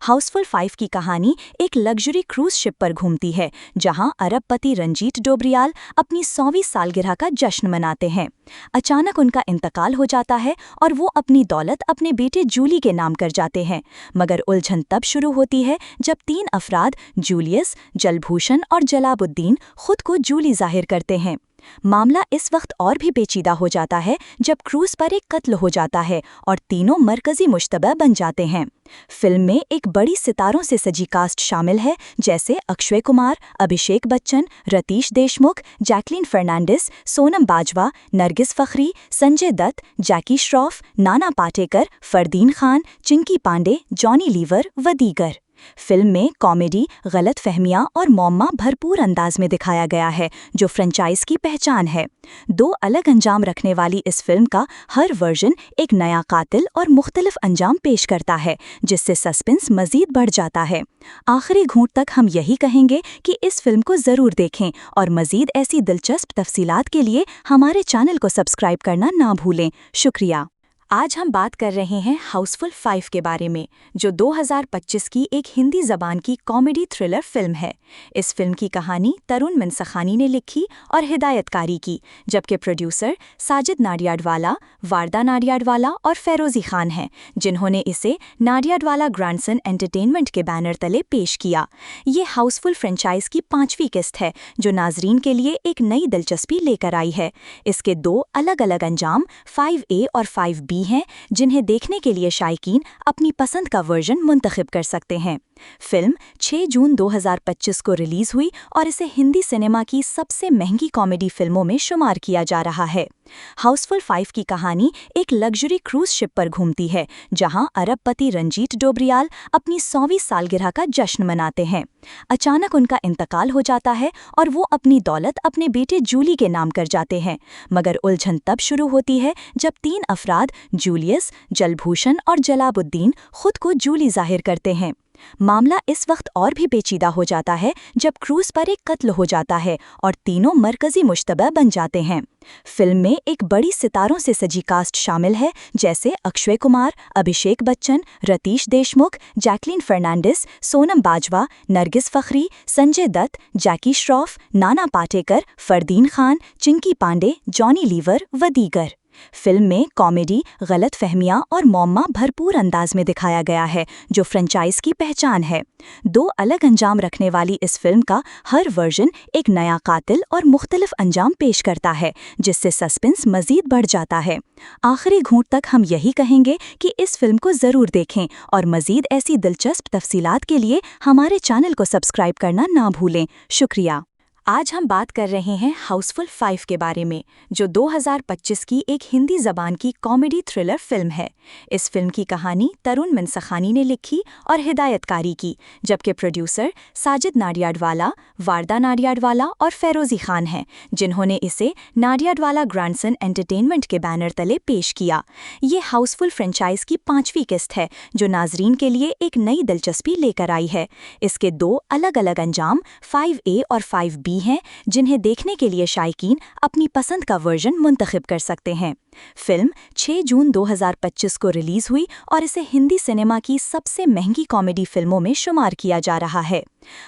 हाउसफुल 5 की कहानी एक लग्जरी क्रूज शिप पर घूमती है, जहां अरबपति रंजीत डोबरियाल अपनी 100वीं सालगिरह का जश्न मनाते हैं। अचानक उनका इंतकाल हो जाता है और वो अपनी दौलत अपने बेटे जूली के नाम कर जाते हैं, मगर उलझन तब शुरू होती है जब 3 अफराद जूलियस, जलभूषण और जलाबुद्दीन खुद को जूली जाहिर करते हैं। मामला इस वक्त और भी पेचीदा हो जाता है जब क्रूज पर एक कत्ल हो जाता है और तीनों मरकजी मुश्तबा बन जाते हैं। फिल्म में एक बड़ी सितारों से सजी कास्ट शामिल है, जैसे अक्षय कुमार, अभिषेक बच्चन, रतीश देशमुख, जैकलीन फर्नांडिस, सोनम बाजवा, नरगिस फखरी, संजय दत्त, जैकी श्रॉफ, नाना पाटेकर, फरदीन खान, चिंकी पांडे, जॉनी लीवर व दीगर। फिल्म में कॉमेडी, गलत फहमियाँ और मौमा भरपूर अंदाज में दिखाया गया है, जो फ्रेंचाइज की पहचान है। दो अलग अंजाम रखने वाली इस फिल्म का हर वर्जन एक नया कातिल और मुख्तलिफ अंजाम पेश करता है, जिससे सस्पेंस मजीद बढ़ जाता है। आखिरी घूंट तक हम यही कहेंगे कि इस फिल्म को ज़रूर देखें और मजीद ऐसी दिलचस्प तफसीलात के लिए हमारे चैनल को सब्सक्राइब करना ना भूलें। शुक्रिया। आज हम बात कर रहे हैं हाउसफुल 5 के बारे में, जो 2025 की एक हिंदी ज़बान की कॉमेडी थ्रिलर फिल्म है। इस फिल्म की कहानी तरुण मनसखानी ने लिखी और हिदायतकारी की, जबकि प्रोड्यूसर साजिद नाडियाडवाला, वारदा नाडियाडवाला और फेरोज़ी खान हैं, जिन्होंने इसे नाडियाडवाला ग्रैंडसन एंटरटेनमेंट के बैनर तले पेश किया। ये हाउसफुल फ्रेंचाइज की 5वीं किस्त है, जो नाजरीन के लिए एक नई दिलचस्पी लेकर आई है। इसके 2 अलग अलग अंजाम 5A और 5B हैं, जिन्हें देखने के लिए शायकीन अपनी पसंद का वर्जन मुंतखब कर सकते हैं। फिल्म 6 जून 2025 को रिलीज हुई और इसे हिंदी सिनेमा की सबसे महंगी कॉमेडी फिल्मों में शुमार किया जा रहा है। हाउसफुल 5 की कहानी एक लग्जरी क्रूज शिप पर घूमती है, जहां अरबपति रंजीत डोबरियाल अपनी 100वीं सालगिरह का जश्न मनाते हैं। अचानक उनका इंतकाल हो जाता है और वो अपनी दौलत अपने बेटे जूली के नाम कर जाते हैं, मगर उलझन तब शुरू होती है जब 3 अफराद जूलियस, जलभूषण और जलाबुद्दीन खुद को जूली जाहिर करते हैं। मामला इस वक्त और भी पेचीदा हो जाता है जब क्रूज पर एक कत्ल हो जाता है और तीनों मरकजी मुश्तबा बन जाते हैं। फिल्म में एक बड़ी सितारों से सजी कास्ट शामिल है, जैसे अक्षय कुमार, अभिषेक बच्चन, रतीश देशमुख, जैकलीन फर्नांडिस, सोनम बाजवा, नरगिस फखरी, संजय दत्त, जैकी श्रॉफ, नाना पाटेकर, फरदीन खान, चिंकी पांडे, जॉनी लीवर व दीगर। फिल्म में कॉमेडी, गलत फहमियाँ और मौमा भरपूर अंदाज में दिखाया गया है, जो फ्रेंचाइज की पहचान है। 2 अलग अंजाम रखने वाली इस फिल्म का हर वर्जन एक नया कातिल और मुख्तलिफ अंजाम पेश करता है, जिससे सस्पेंस मजीद बढ़ जाता है। आखिरी घूंट तक हम यही कहेंगे कि इस फिल्म को ज़रूर देखें और मजीद ऐसी दिलचस्प तफसीलात के लिए हमारे चैनल को सब्सक्राइब करना ना भूलें। शुक्रिया। आज हम बात कर रहे हैं हाउसफुल 5 के बारे में, जो 2025 की एक हिंदी ज़बान की कॉमेडी थ्रिलर फिल्म है। इस फिल्म की कहानी तरुण मनसखानी ने लिखी और हिदायतकारी की, जबकि प्रोड्यूसर साजिद नाडियाडवाला, वारदा नाडियाडवाला और फेरोज़ी खान हैं, जिन्होंने इसे नाडियाडवाला ग्रैंडसन एंटरटेनमेंट के बैनर तले पेश किया। ये हाउसफुल फ्रेंचाइज की 5वीं किस्त है, जो नाजरीन के लिए एक नई दिलचस्पी लेकर आई है। इसके 2 अलग अलग अंजाम 5A और 5B हैं, जिन्हें देखने के लिए शायकीन अपनी पसंद का वर्जन मुंतखब कर सकते हैं। फिल्म 6 जून 2025 को रिलीज हुई और इसे हिंदी सिनेमा की सबसे महंगी कॉमेडी फिल्मों में शुमार किया जा रहा है।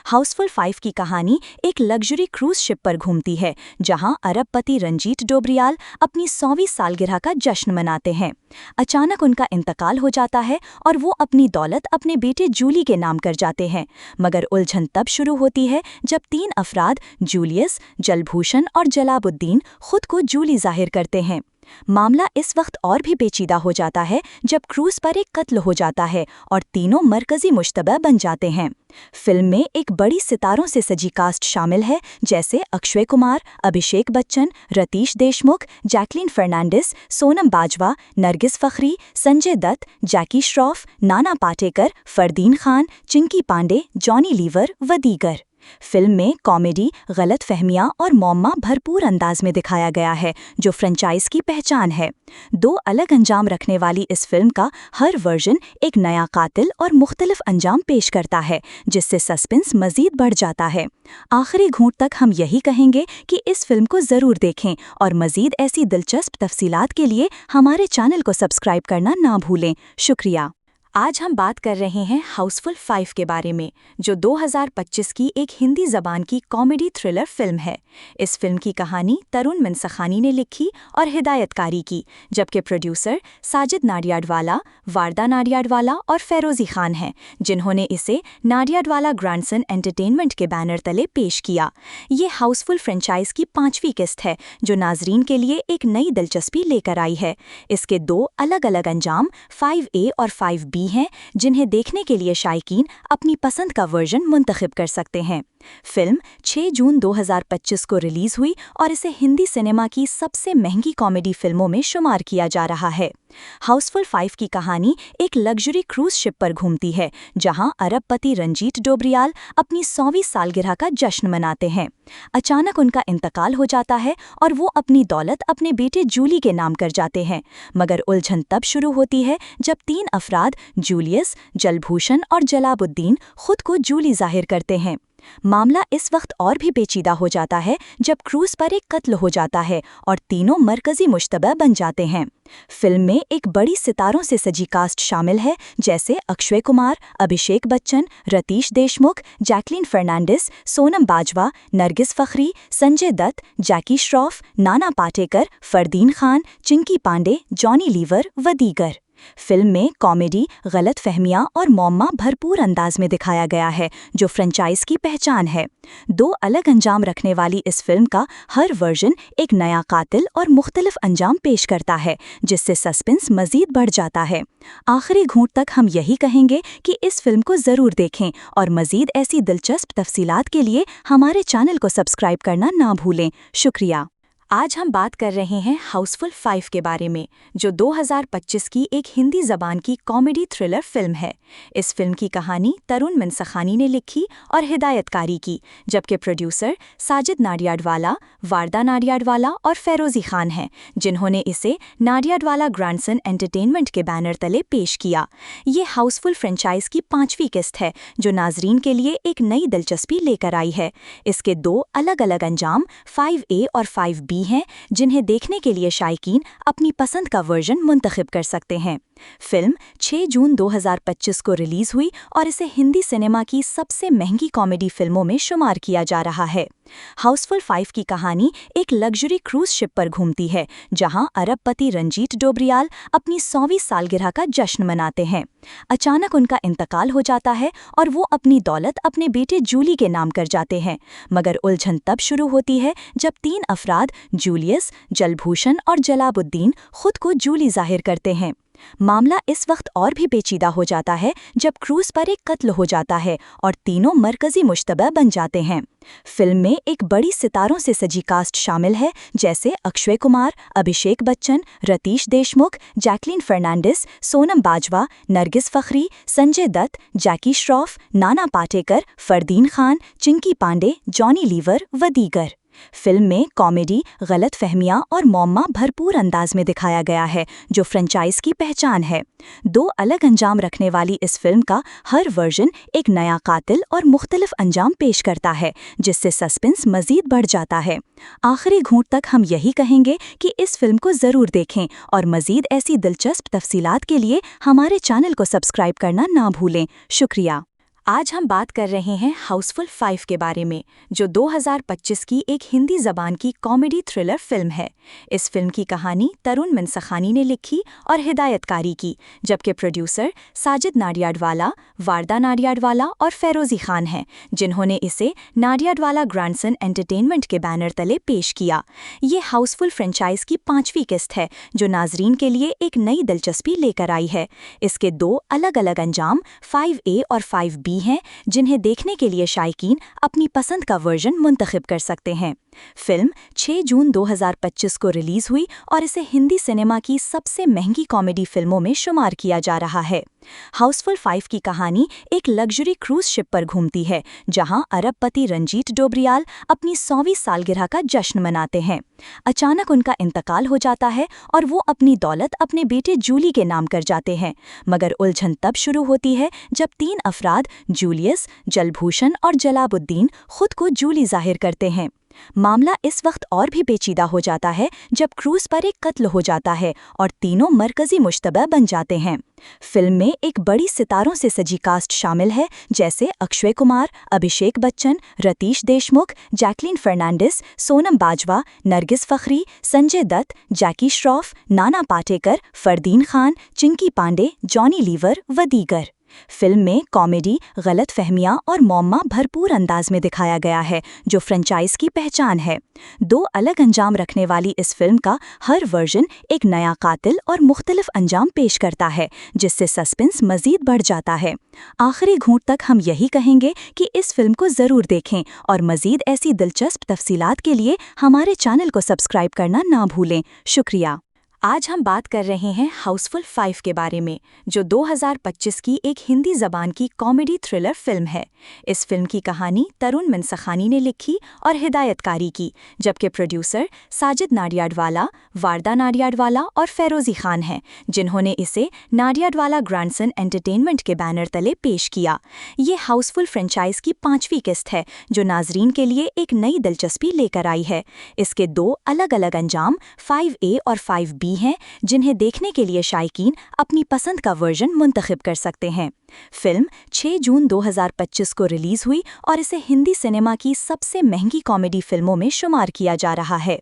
हाउसफुल 5 की कहानी एक लग्जरी क्रूज शिप पर घूमती है, जहां अरबपति रंजीत डोबरियाल अपनी 100वीं सालगिरह का जश्न मनाते हैं। अचानक उनका इंतकाल हो जाता है और वो अपनी दौलत अपने बेटे जूली के नाम कर जाते हैं, मगर उलझन तब शुरू होती है जब 3 अफराद जूलियस, जलभूषण और जलाबुद्दीन खुद को जूली जाहिर करते हैं। मामला इस वक्त और भी पेचीदा हो जाता है जब क्रूज पर एक कत्ल हो जाता है और तीनों मरकजी मुश्तबा बन जाते हैं। फिल्म में एक बड़ी सितारों से सजी कास्ट शामिल है, जैसे अक्षय कुमार, अभिषेक बच्चन, रतीश देशमुख, जैकलीन फर्नांडिस, सोनम बाजवा, नरगिस फखरी, संजय दत्त, जैकी श्रॉफ, नाना पाटेकर, फरदीन खान, चिंकी पांडे, जॉनी लीवर व दीगर। फिल्म में कॉमेडी, गलत फहमियाँ और मौमा भरपूर अंदाज में दिखाया गया है, जो फ्रेंचाइज की पहचान है। 2 अलग अंजाम रखने वाली इस फिल्म का हर वर्जन एक नया कातिल और मुख्तलिफ अंजाम पेश करता है, जिससे सस्पेंस मजीद बढ़ जाता है। आखिरी घूंट तक हम यही कहेंगे कि इस फिल्म को ज़रूर देखें और मजीद ऐसी दिलचस्प तफसीलात के लिए हमारे चैनल को सब्सक्राइब करना ना भूलें। शुक्रिया। आज हम बात कर रहे हैं हाउसफुल 5 के बारे में, जो 2025 की एक हिंदी ज़बान की कॉमेडी थ्रिलर फिल्म है। इस फिल्म की कहानी तरुण मनसखानी ने लिखी और हिदायतकारी की, जबकि प्रोड्यूसर साजिद नाडियाडवाला, वारदा नाडियाडवाला और फेरोज़ी खान हैं, जिन्होंने इसे नाडियाडवाला ग्रैंडसन एंटरटेनमेंट के बैनर तले पेश किया। ये हाउसफुल फ्रेंचाइज की 5वीं किस्त है, जो नाजरीन के लिए एक नई दिलचस्पी लेकर आई है। इसके 2 अलग-अलग अंजाम 5A और 5B हैं, जिन्हें देखने के लिए शायकीन अपनी पसंद का वर्जन मुंतखब कर सकते हैं। फिल्म 6 जून 2025 को रिलीज हुई और इसे हिंदी सिनेमा की सबसे महंगी कॉमेडी फिल्मों में शुमार किया जा रहा है। हाउसफुल 5 की कहानी एक लग्जरी क्रूज शिप पर घूमती है, जहां अरबपति रंजीत डोबरियाल अपनी 100वीं सालगिरह का जश्न मनाते हैं। अचानक उनका इंतकाल हो जाता है और वो अपनी दौलत अपने बेटे जूली के नाम कर जाते हैं, मगर उलझन तब शुरू होती है जब 3 अफराद जूलियस, जलभूषण और जलाबुद्दीन खुद को जूली जाहिर करते हैं। मामला इस वक्त और भी पेचीदा हो जाता है जब क्रूज पर एक कत्ल हो जाता है और तीनों मरकजी मुश्तबा बन जाते हैं। फिल्म में एक बड़ी सितारों से सजी कास्ट शामिल है, जैसे अक्षय कुमार, अभिषेक बच्चन, रतीश देशमुख, जैकलीन फर्नांडिस, सोनम बाजवा, नरगिस फखरी, संजय दत्त, जैकी श्रॉफ, नाना पाटेकर, फरदीन खान, चिंकी पांडे, जॉनी लीवर व दीगर। फिल्म में कॉमेडी, गलत फहमियाँ और मौमा भरपूर अंदाज में दिखाया गया है, जो फ्रेंचाइज की पहचान है। 2 अलग अंजाम रखने वाली इस फिल्म का हर वर्जन एक नया कातिल और मुख्तलिफ अंजाम पेश करता है, जिससे सस्पेंस मजीद बढ़ जाता है। आखिरी घूंट तक हम यही कहेंगे कि इस फिल्म को ज़रूर देखें और मजीद ऐसी दिलचस्प तफसीलात के लिए हमारे चैनल को सब्सक्राइब करना ना भूलें। शुक्रिया। आज हम बात कर रहे हैं हाउसफुल 5 के बारे में, जो 2025 की एक हिंदी ज़बान की कॉमेडी थ्रिलर फिल्म है। इस फिल्म की कहानी तरुण मनसखानी ने लिखी और हिदायतकारी की, जबकि प्रोड्यूसर साजिद नाडियाडवाला, वारदा नाडियाडवाला और फेरोज़ी खान हैं, जिन्होंने इसे नाडियाडवाला ग्रैंडसन एंटरटेनमेंट के बैनर तले पेश किया। ये हाउसफुल फ्रेंचाइज की 5वीं किस्त है, जो नाजरीन के लिए एक नई दिलचस्पी लेकर आई है। इसके 2 अलग-अलग अंजाम 5A और 5B हैं, जिन्हें देखने के लिए शायकीन अपनी पसंद का वर्जन मुंतखब कर सकते हैं। फिल्म 6 जून 2025 को रिलीज हुई और इसे हिंदी सिनेमा की सबसे महंगी कॉमेडी फिल्मों में शुमार किया जा रहा है। हाउसफुल 5 की कहानी एक लग्जरी क्रूज शिप पर घूमती है, जहां अरबपति रंजीत डोबरियाल अपनी 100वीं सालगिरह का जश्न मनाते हैं। अचानक उनका इंतकाल हो जाता है और वो अपनी दौलत अपने बेटे जूली के नाम कर जाते हैं, मगर उलझन तब शुरू होती है जब 3 अफराद जूलियस, जलभूषण और जलाबुद्दीन खुद को जूली जाहिर करते हैं। मामला इस वक्त और भी पेचीदा हो जाता है जब क्रूज पर एक कत्ल हो जाता है और तीनों मरकजी मुश्तबा बन जाते हैं। फिल्म में एक बड़ी सितारों से सजी कास्ट शामिल है, जैसे अक्षय कुमार, अभिषेक बच्चन, रतीश देशमुख, जैकलीन फर्नांडिस, सोनम बाजवा, नरगिस फखरी, संजय दत्त, जैकी श्रॉफ, नाना पाटेकर, फरदीन खान, चिंकी पांडे, जॉनी लीवर व दीगर। फिल्म में कॉमेडी, गलत फहमियाँ और मौमा भरपूर अंदाज में दिखाया गया है, जो फ्रेंचाइज की पहचान है। 2 अलग अंजाम रखने वाली इस फिल्म का हर वर्जन एक नया कातिल और मुख्तलिफ अंजाम पेश करता है, जिससे सस्पेंस मजीद बढ़ जाता है। आखिरी घूंट तक हम यही कहेंगे कि इस फिल्म को ज़रूर देखें और मजीद ऐसी दिलचस्प तफसीलात के लिए हमारे चैनल को सब्सक्राइब करना ना भूलें। शुक्रिया। आज हम बात कर रहे हैं हाउसफुल 5 के बारे में, जो 2025 की एक हिंदी ज़बान की कॉमेडी थ्रिलर फिल्म है। इस फिल्म की कहानी तरुण मनसखानी ने लिखी और हिदायतकारी की, जबकि प्रोड्यूसर साजिद नाडियाडवाला, वारदा नाडियाडवाला और फेरोज़ी खान हैं, जिन्होंने इसे नाडियाडवाला ग्रैंडसन एंटरटेनमेंट के बैनर तले पेश किया। ये हाउसफुल फ्रेंचाइज की 5वीं किस्त है, जो नाजरीन के लिए एक नई दिलचस्पी लेकर आई है। इसके 2 अलग-अलग अंजाम 5A और 5B हैं, जिन्हें देखने के लिए शायकीन अपनी पसंद का वर्जन मुंतखब कर सकते हैं। फिल्म 6 जून 2025 को रिलीज हुई और इसे हिंदी सिनेमा की सबसे महंगी कॉमेडी फिल्मों में शुमार किया जा रहा है। हाउसफुल 5 की कहानी एक लग्जरी क्रूज शिप पर घूमती है, जहां अरबपति रंजीत डोबरियाल अपनी 100वीं सालगिरह का जश्न मनाते हैं। अचानक उनका इंतकाल हो जाता है और वो अपनी दौलत अपने बेटे जूली के नाम कर जाते हैं, मगर उलझन तब शुरू होती है जब 3 अफराद जूलियस, जलभूषण और जलाबुद्दीन खुद को जूली जाहिर करते हैं। मामला इस वक्त और भी पेचीदा हो जाता है जब क्रूज पर एक कत्ल हो जाता है और तीनों मरकजी मुश्तबा बन जाते हैं। फिल्म में एक बड़ी सितारों से सजी कास्ट शामिल है, जैसे अक्षय कुमार, अभिषेक बच्चन, रतीश देशमुख, जैकलीन फर्नांडिस, सोनम बाजवा, नरगिस फखरी, संजय दत्त, जैकी श्रॉफ, नाना पाटेकर, फरदीन खान, चिंकी पांडे, जॉनी लीवर व दीगर। फिल्म में कॉमेडी, गलत फहमियाँ और मौमा भरपूर अंदाज में दिखाया गया है, जो फ्रेंचाइज की पहचान है। दो अलग अंजाम रखने वाली इस फिल्म का हर वर्जन एक नया कातिल और मुख्तलिफ अंजाम पेश करता है, जिससे सस्पेंस मजीद बढ़ जाता है। आखिरी घूंट तक हम यही कहेंगे कि इस फिल्म को ज़रूर देखें और मजीद ऐसी दिलचस्प तफसीलात के लिए हमारे चैनल को सब्सक्राइब करना ना भूलें। शुक्रिया। आज हम बात कर रहे हैं हाउसफुल 5 के बारे में, जो 2025 की एक हिंदी ज़बान की कॉमेडी थ्रिलर फिल्म है। इस फिल्म की कहानी तरुण मनसखानी ने लिखी और हिदायतकारी की, जबकि प्रोड्यूसर साजिद नाडियाडवाला, वारदा नाडियाडवाला और फेरोज़ी खान हैं, जिन्होंने इसे नाडियाडवाला ग्रैंडसन एंटरटेनमेंट के बैनर तले पेश किया। ये हाउसफुल फ्रेंचाइज की 5वीं किस्त है, जो नाजरीन के लिए एक नई दिलचस्पी लेकर आई है। इसके 2 अलग अलग अंजाम 5A और 5B हैं, जिन्हें देखने के लिए शायकीन अपनी पसंद का वर्जन मुंतखब कर सकते हैं। फिल्म 6 जून 2025 को रिलीज हुई और इसे हिंदी सिनेमा की सबसे महंगी कॉमेडी फिल्मों में शुमार किया जा रहा है।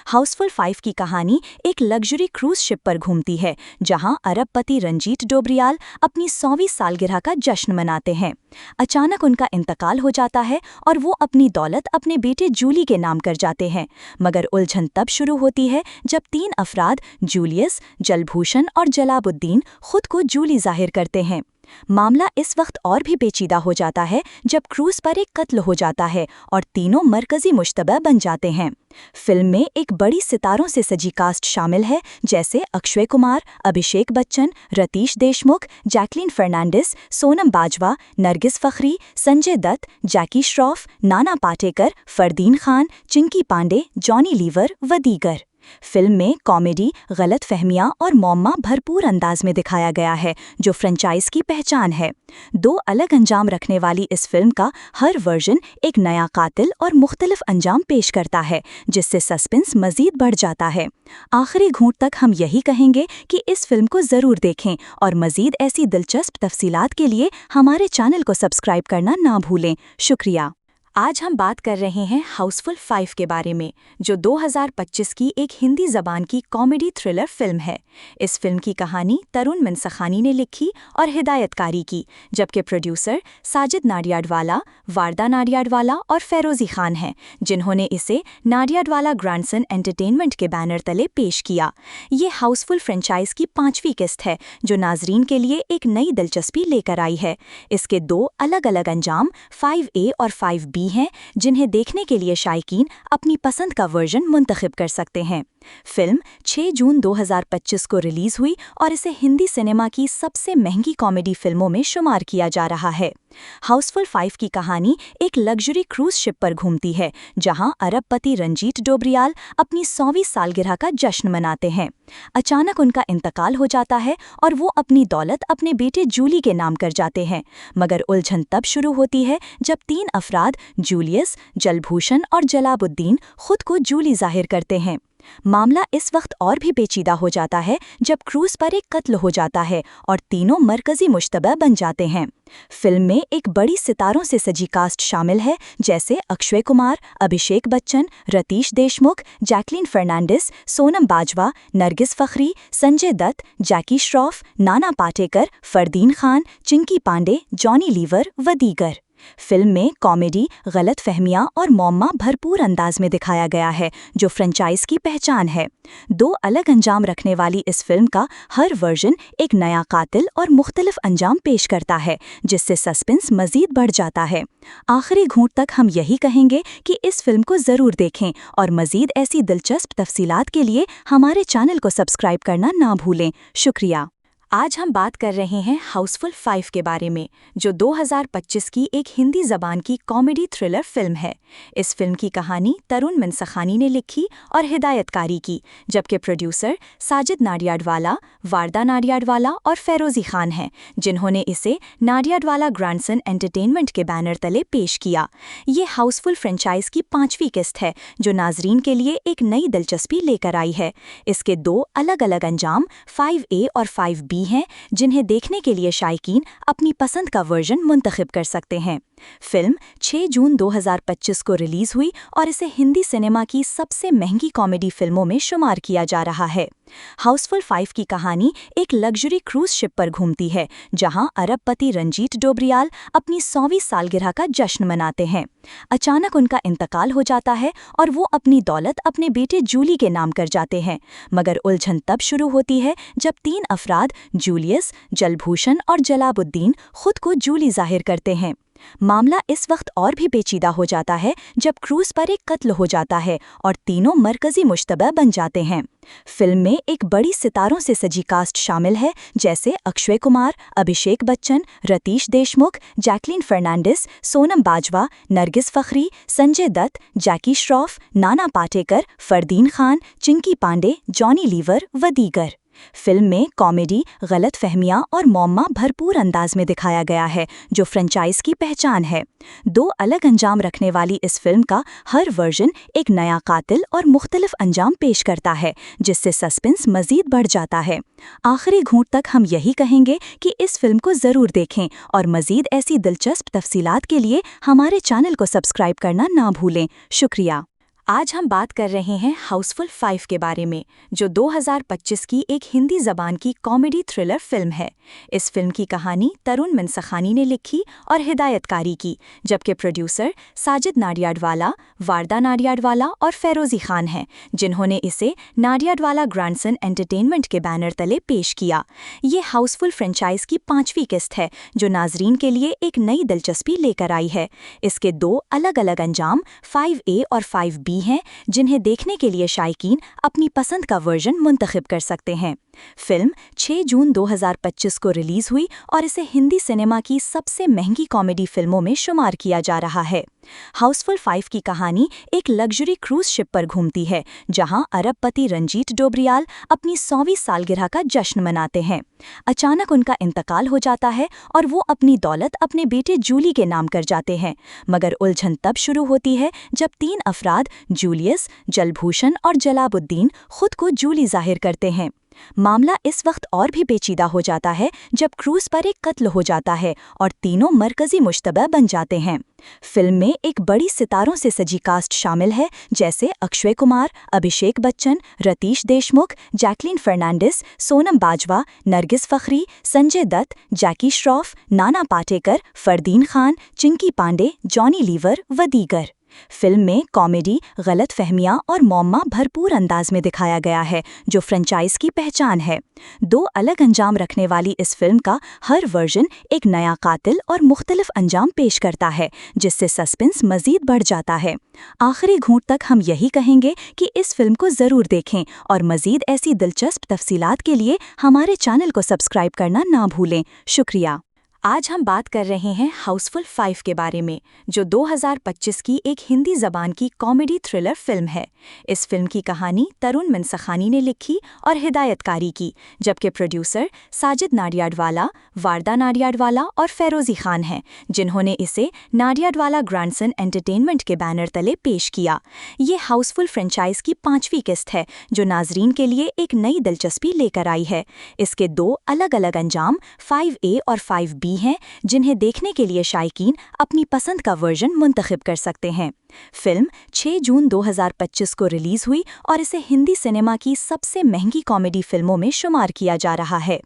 हाउसफुल 5 की कहानी एक लग्जरी क्रूज शिप पर घूमती है, जहां अरबपति रंजीत डोबरियाल अपनी 100वीं सालगिरह का जश्न मनाते हैं। अचानक उनका इंतकाल हो जाता है और वो अपनी दौलत अपने बेटे जूली के नाम कर जाते हैं, मगर उलझन तब शुरू होती है जब 3 अफराद जूलियस, जलभूषण और जलाबुद्दीन खुद को जूली जाहिर करते हैं। मामला इस वक्त और भी पेचीदा हो जाता है जब क्रूज पर एक कत्ल हो जाता है और तीनों मरकजी मुश्तबा बन जाते हैं। फिल्म में एक बड़ी सितारों से सजी कास्ट शामिल है, जैसे अक्षय कुमार, अभिषेक बच्चन, रतीश देशमुख, जैकलीन फर्नांडिस, सोनम बाजवा, नरगिस फखरी, संजय दत्त, जैकी श्रॉफ, नाना पाटेकर, फरदीन खान, चिंकी पांडे, जॉनी लीवर व दीगर। फिल्म में कॉमेडी, गलत फहमियाँ और मौमा भरपूर अंदाज में दिखाया गया है, जो फ्रेंचाइज की पहचान है। 2 अलग अंजाम रखने वाली इस फिल्म का हर वर्जन एक नया कातिल और मुख्तलिफ अंजाम पेश करता है, जिससे सस्पेंस मजीद बढ़ जाता है। आखिरी घूंट तक हम यही कहेंगे कि इस फिल्म को ज़रूर देखें और मजीद ऐसी दिलचस्प तफसीलात के लिए हमारे चैनल को सब्सक्राइब करना ना भूलें। शुक्रिया। आज हम बात कर रहे हैं हाउसफुल 5 के बारे में, जो 2025 की एक हिंदी ज़बान की कॉमेडी थ्रिलर फिल्म है। इस फिल्म की कहानी तरुण मनसखानी ने लिखी और हिदायतकारी की, जबकि प्रोड्यूसर साजिद नाडियाडवाला, वारदा नाडियाडवाला और फेरोज़ी खान हैं, जिन्होंने इसे नाडियाडवाला ग्रैंडसन एंटरटेनमेंट के बैनर तले पेश किया। ये हाउसफुल फ्रेंचाइज की 5वीं किस्त है, जो नाजरीन के लिए एक नई दिलचस्पी लेकर आई है। इसके 2 अलग अलग अंजाम 5A और 5B हैं, जिन्हें देखने के लिए शायकीन अपनी पसंद का वर्जन मुंतखब कर सकते हैं। फिल्म 6 जून 2025 को रिलीज हुई और इसे हिंदी सिनेमा की सबसे महंगी कॉमेडी फिल्मों में शुमार किया जा रहा है। हाउसफुल 5 की कहानी एक लग्जरी क्रूज शिप पर घूमती है, जहां अरबपति रंजीत डोबरियाल अपनी 100वीं सालगिरह का जश्न मनाते हैं। अचानक उनका इंतकाल हो जाता है और वो अपनी दौलत अपने बेटे जूली के नाम कर जाते हैं, मगर उलझन तब शुरू होती है जब 3 अफराद जूलियस, जलभूषण और जलाबुद्दीन खुद को जूली जाहिर करते हैं। मामला इस वक्त और भी पेचीदा हो जाता है जब क्रूज पर एक कत्ल हो जाता है और तीनों मरकजी मुश्तबा बन जाते हैं। फिल्म में एक बड़ी सितारों से सजी कास्ट शामिल है, जैसे अक्षय कुमार, अभिषेक बच्चन, रतीश देशमुख, जैकलीन फर्नांडिस, सोनम बाजवा, नरगिस फखरी, संजय दत्त, जैकी श्रॉफ, नाना पाटेकर, फरदीन खान, चिंकी पांडे, जॉनी लीवर व दीगर। फिल्म में कॉमेडी, गलत फहमियाँ और मौमा भरपूर अंदाज में दिखाया गया है, जो फ्रेंचाइज की पहचान है। 2 अलग अंजाम रखने वाली इस फिल्म का हर वर्जन एक नया कातिल और मुख्तलिफ अंजाम पेश करता है, जिससे सस्पेंस मजीद बढ़ जाता है। आखिरी घूंट तक हम यही कहेंगे कि इस फिल्म को ज़रूर देखें और मजीद ऐसी दिलचस्प तफसीलात के लिए हमारे चैनल को सब्सक्राइब करना ना भूलें। शुक्रिया। आज हम बात कर रहे हैं हाउसफुल 5 के बारे में, जो 2025 की एक हिंदी ज़बान की कॉमेडी थ्रिलर फिल्म है। इस फिल्म की कहानी तरुण मनसखानी ने लिखी और हिदायतकारी की, जबकि प्रोड्यूसर साजिद नाडियाडवाला, वारदा नाडियाडवाला और फेरोज़ी खान हैं, जिन्होंने इसे नाडियाडवाला ग्रैंडसन एंटरटेनमेंट के बैनर तले पेश किया। ये हाउसफुल फ्रेंचाइज की 5वीं किस्त है, जो नाजरीन के लिए एक नई दिलचस्पी लेकर आई है। इसके 2 अलग-अलग अंजाम 5A और 5B हैं, जिन्हें देखने के लिए शायकीन अपनी पसंद का वर्जन मुंतखब कर सकते हैं। फिल्म 6 जून 2025 को रिलीज हुई और इसे हिंदी सिनेमा की सबसे महंगी कॉमेडी फिल्मों में शुमार किया जा रहा है। हाउसफुल 5 की कहानी एक लग्जरी क्रूज शिप पर घूमती है, जहां अरबपति रंजीत डोबरियाल अपनी 100वीं सालगिरह का जश्न मनाते हैं। अचानक उनका इंतकाल हो जाता है और वो अपनी दौलत अपने बेटे जूली के नाम कर जाते हैं, मगर उलझन तब शुरू होती है जब 3 अफराद जूलियस, जलभूषण और जलाबुद्दीन खुद को जूली जाहिर करते हैं। मामला इस वक्त और भी पेचीदा हो जाता है जब क्रूज पर एक कत्ल हो जाता है और तीनों मरकजी मुश्तबा बन जाते हैं। फिल्म में एक बड़ी सितारों से सजी कास्ट शामिल है, जैसे अक्षय कुमार, अभिषेक बच्चन, रतीश देशमुख, जैकलीन फर्नांडिस, सोनम बाजवा, नरगिस फखरी, संजय दत्त, जैकी श्रॉफ, नाना पाटेकर, फरदीन खान, चिंकी पांडे, जॉनी लीवर व दीगर। फिल्म में कॉमेडी, गलत फहमियाँ और मौमा भरपूर अंदाज में दिखाया गया है, जो फ्रेंचाइज की पहचान है। 2 अलग अंजाम रखने वाली इस फिल्म का हर वर्जन एक नया कातिल और मुख्तलिफ अंजाम पेश करता है, जिससे सस्पेंस मजीद बढ़ जाता है। आखिरी घूंट तक हम यही कहेंगे कि इस फिल्म को ज़रूर देखें और मजीद ऐसी दिलचस्प तफसीलात के लिए हमारे चैनल को सब्सक्राइब करना ना भूलें। शुक्रिया। आज हम बात कर रहे हैं हाउसफुल 5 के बारे में, जो 2025 की एक हिंदी ज़बान की कॉमेडी थ्रिलर फिल्म है। इस फिल्म की कहानी तरुण मनसखानी ने लिखी और हिदायतकारी की, जबकि प्रोड्यूसर साजिद नाडियाडवाला, वारदा नाडियाडवाला और फेरोज़ी खान हैं, जिन्होंने इसे नाडियाडवाला ग्रैंडसन एंटरटेनमेंट के बैनर तले पेश किया। ये हाउसफुल फ्रेंचाइज की 5वीं किस्त है, जो नाजरीन के लिए एक नई दिलचस्पी लेकर आई है। इसके 2 अलग-अलग अंजाम 5A और 5B हैं, जिन्हें देखने के लिए शायकीन अपनी पसंद का वर्जन मुंतखब कर सकते हैं। फिल्म 6 जून 2025 को रिलीज हुई और इसे हिंदी सिनेमा की सबसे महंगी कॉमेडी फिल्मों में शुमार किया जा रहा है। हाउसफुल 5 की कहानी एक लग्जरी क्रूज शिप पर घूमती है, जहां अरबपति रंजीत डोबरियाल अपनी 100वीं सालगिरह का जश्न मनाते हैं। अचानक उनका इंतकाल हो जाता है और वो अपनी दौलत अपने बेटे जूली के नाम कर जाते हैं, मगर उलझन तब शुरू होती है जब 3 अफराद जूलियस, जलभूषण और जलाबुद्दीन खुद को जूली जाहिर करते हैं। मामला इस वक्त और भी पेचीदा हो जाता है जब क्रूज पर एक कत्ल हो जाता है और तीनों मरकजी मुश्तबा बन जाते हैं। फिल्म में एक बड़ी सितारों से सजी कास्ट शामिल है, जैसे अक्षय कुमार, अभिषेक बच्चन, रतीश देशमुख, जैकलीन फर्नांडिस, सोनम बाजवा, नरगिस फखरी, संजय दत्त, जैकी श्रॉफ, नाना पाटेकर, फरदीन खान, चिंकी पांडे, जॉनी लीवर व दीगर। फिल्म में कॉमेडी, गलत फहमियाँ और मौमा भरपूर अंदाज में दिखाया गया है, जो फ्रेंचाइज की पहचान है। 2 अलग अंजाम रखने वाली इस फिल्म का हर वर्जन एक नया कातिल और मुख्तलिफ अंजाम पेश करता है, जिससे सस्पेंस मजीद बढ़ जाता है। आखिरी घूंट तक हम यही कहेंगे कि इस फिल्म को ज़रूर देखें और मजीद ऐसी दिलचस्प तफसीलात के लिए हमारे चैनल को सब्सक्राइब करना ना भूलें। शुक्रिया। आज हम बात कर रहे हैं हाउसफुल 5 के बारे में, जो 2025 की एक हिंदी ज़बान की कॉमेडी थ्रिलर फिल्म है। इस फिल्म की कहानी तरुण मनसखानी ने लिखी और हिदायतकारी की, जबकि प्रोड्यूसर साजिद नाडियाडवाला, वारदा नाडियाडवाला और फेरोज़ी खान हैं, जिन्होंने इसे नाडियाडवाला ग्रैंडसन एंटरटेनमेंट के बैनर तले पेश किया। ये हाउसफुल फ्रेंचाइज की 5वीं किस्त है, जो नाजरीन के लिए एक नई दिलचस्पी लेकर आई है। इसके 2 अलग-अलग अंजाम 5A और 5B हैं, जिन्हें देखने के लिए शायकीन अपनी पसंद का वर्जन मुंतखब कर सकते हैं। फिल्म 6 जून 2025 को रिलीज हुई और इसे हिंदी सिनेमा की सबसे महंगी कॉमेडी फिल्मों में शुमार किया जा रहा है।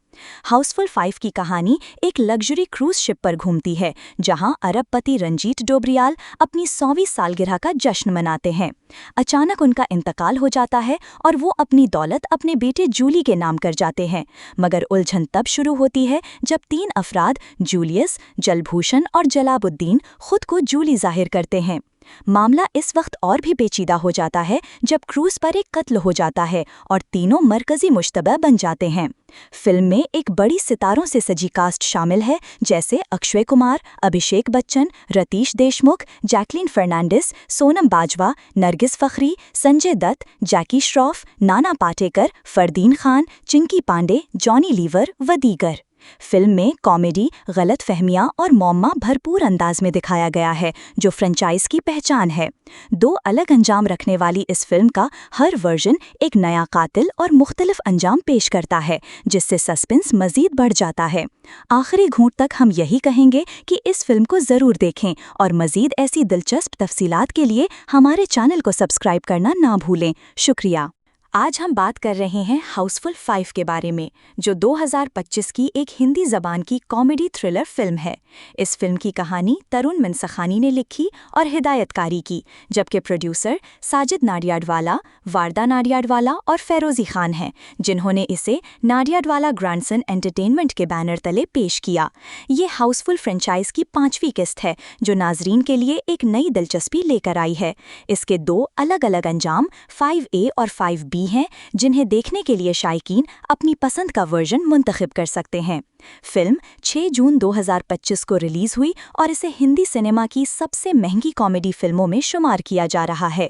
हाउसफुल 5 की कहानी एक लग्जरी क्रूज शिप पर घूमती है, जहां अरबपति रंजीत डोबरियाल अपनी 100वीं सालगिरह का जश्न मनाते हैं। अचानक उनका इंतकाल हो जाता है और वो अपनी दौलत अपने बेटे जूली के नाम कर जाते हैं, मगर उलझन तब शुरू होती है जब 3 अफराद जूलियस, जलभूषण और जलाबुद्दीन खुद को जूली जाहिर करते हैं। मामला इस वक्त और भी पेचीदा हो जाता है जब क्रूज पर एक कत्ल हो जाता है और तीनों मरकजी मुश्तबा बन जाते हैं। फिल्म में एक बड़ी सितारों से सजी कास्ट शामिल है, जैसे अक्षय कुमार, अभिषेक बच्चन, रतीश देशमुख, जैकलीन फर्नांडिस, सोनम बाजवा, नरगिस फखरी, संजय दत्त, जैकी श्रॉफ, नाना पाटेकर, फरदीन खान, चिंकी पांडे, जॉनी लीवर व दीगर। फिल्म में कॉमेडी, गलत फहमियाँ और मौमा भरपूर अंदाज में दिखाया गया है, जो फ्रेंचाइज की पहचान है। दो अलग अंजाम रखने वाली इस फिल्म का हर वर्जन एक नया कातिल और मुख्तलिफ अंजाम पेश करता है, जिससे सस्पेंस मजीद बढ़ जाता है। आखिरी घूंट तक हम यही कहेंगे कि इस फिल्म को ज़रूर देखें और मजीद ऐसी दिलचस्प तफसीलात के लिए हमारे चैनल को सब्सक्राइब करना ना भूलें। शुक्रिया। आज हम बात कर रहे हैं हाउसफुल 5 के बारे में, जो 2025 की एक हिंदी ज़बान की कॉमेडी थ्रिलर फिल्म है। इस फिल्म की कहानी तरुण मनसखानी ने लिखी और हिदायतकारी की, जबकि प्रोड्यूसर साजिद नाडियाडवाला, वारदा नाडियाडवाला और फेरोज़ी खान हैं, जिन्होंने इसे नाडियाडवाला ग्रैंडसन एंटरटेनमेंट के बैनर तले पेश किया। ये हाउसफुल फ्रेंचाइज की 5वीं किस्त है, जो नाजरीन के लिए एक नई दिलचस्पी लेकर आई है। इसके 2 अलग अलग अंजाम 5A और 5B हैं, जिन्हें देखने के लिए शायकीन अपनी पसंद का वर्जन मुंतखब कर सकते हैं। फिल्म 6 जून 2025 को रिलीज हुई और इसे हिंदी सिनेमा की सबसे महंगी कॉमेडी फिल्मों में शुमार किया जा रहा है।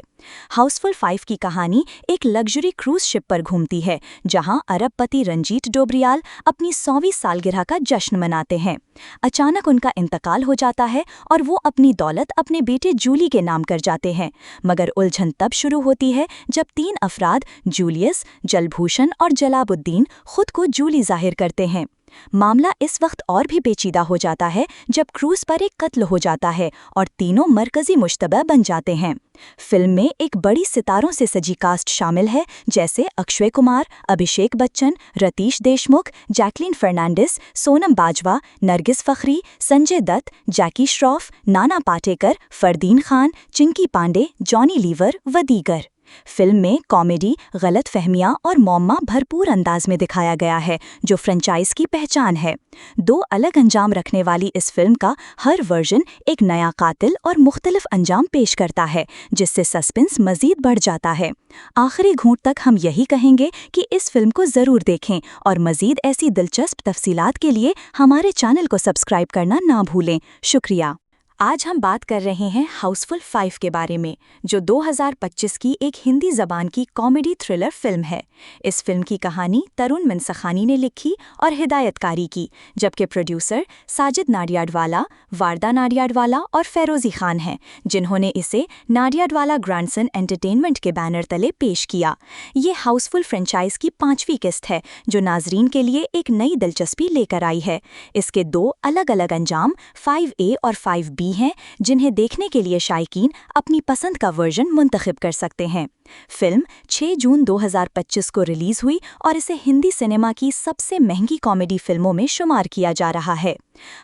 हाउसफुल 5 की कहानी एक लग्जरी क्रूज शिप पर घूमती है, जहां अरबपति रंजीत डोबरियाल अपनी 100वीं सालगिरह का जश्न मनाते हैं। अचानक उनका इंतकाल हो जाता है और वो अपनी दौलत अपने बेटे जूली के नाम कर जाते हैं, मगर उलझन तब शुरू होती है जब 3 अफराद जूलियस, जलभूषण और जलाबुद्दीन खुद को जूली जाहिर करते हैं। मामला इस वक्त और भी पेचीदा हो जाता है जब क्रूज पर एक कत्ल हो जाता है और तीनों मरकजी मुश्तबा बन जाते हैं। फिल्म में एक बड़ी सितारों से सजी कास्ट शामिल है, जैसे अक्षय कुमार, अभिषेक बच्चन, रतीश देशमुख, जैकलीन फर्नांडिस, सोनम बाजवा, नरगिस फखरी, संजय दत्त, जैकी श्रॉफ, नाना पाटेकर, फरदीन खान, चिंकी पांडे, जॉनी लीवर व दीगर। फिल्म में कॉमेडी, गलत फहमियाँ और मौमा भरपूर अंदाज में दिखाया गया है, जो फ्रेंचाइज की पहचान है। 2 अलग अंजाम रखने वाली इस फिल्म का हर वर्जन एक नया कातिल और मुख्तलिफ अंजाम पेश करता है, जिससे सस्पेंस मजीद बढ़ जाता है। आखिरी घूंट तक हम यही कहेंगे कि इस फिल्म को ज़रूर देखें और मजीद ऐसी दिलचस्प तफसीलात के लिए हमारे चैनल को सब्सक्राइब करना ना भूलें। शुक्रिया। आज हम बात कर रहे हैं हाउसफुल 5 के बारे में, जो 2025 की एक हिंदी ज़बान की कॉमेडी थ्रिलर फिल्म है। इस फिल्म की कहानी तरुण मनसखानी ने लिखी और हिदायतकारी की, जबकि प्रोड्यूसर साजिद नाडियाडवाला, वारदा नाडियाडवाला और फेरोज़ी खान हैं, जिन्होंने इसे नाडियाडवाला ग्रैंडसन एंटरटेनमेंट के बैनर तले पेश किया। ये हाउसफुल फ्रेंचाइज की 5वीं किस्त है, जो नाजरीन के लिए एक नई दिलचस्पी लेकर आई है। इसके 2 अलग अलग अंजाम 5A और 5B हैं, जिन्हें देखने के लिए शायकीन अपनी पसंद का वर्जन मुंतखब कर सकते हैं। फिल्म 6 जून 2025 को रिलीज हुई और इसे हिंदी सिनेमा की सबसे महंगी कॉमेडी फिल्मों में शुमार किया जा रहा है।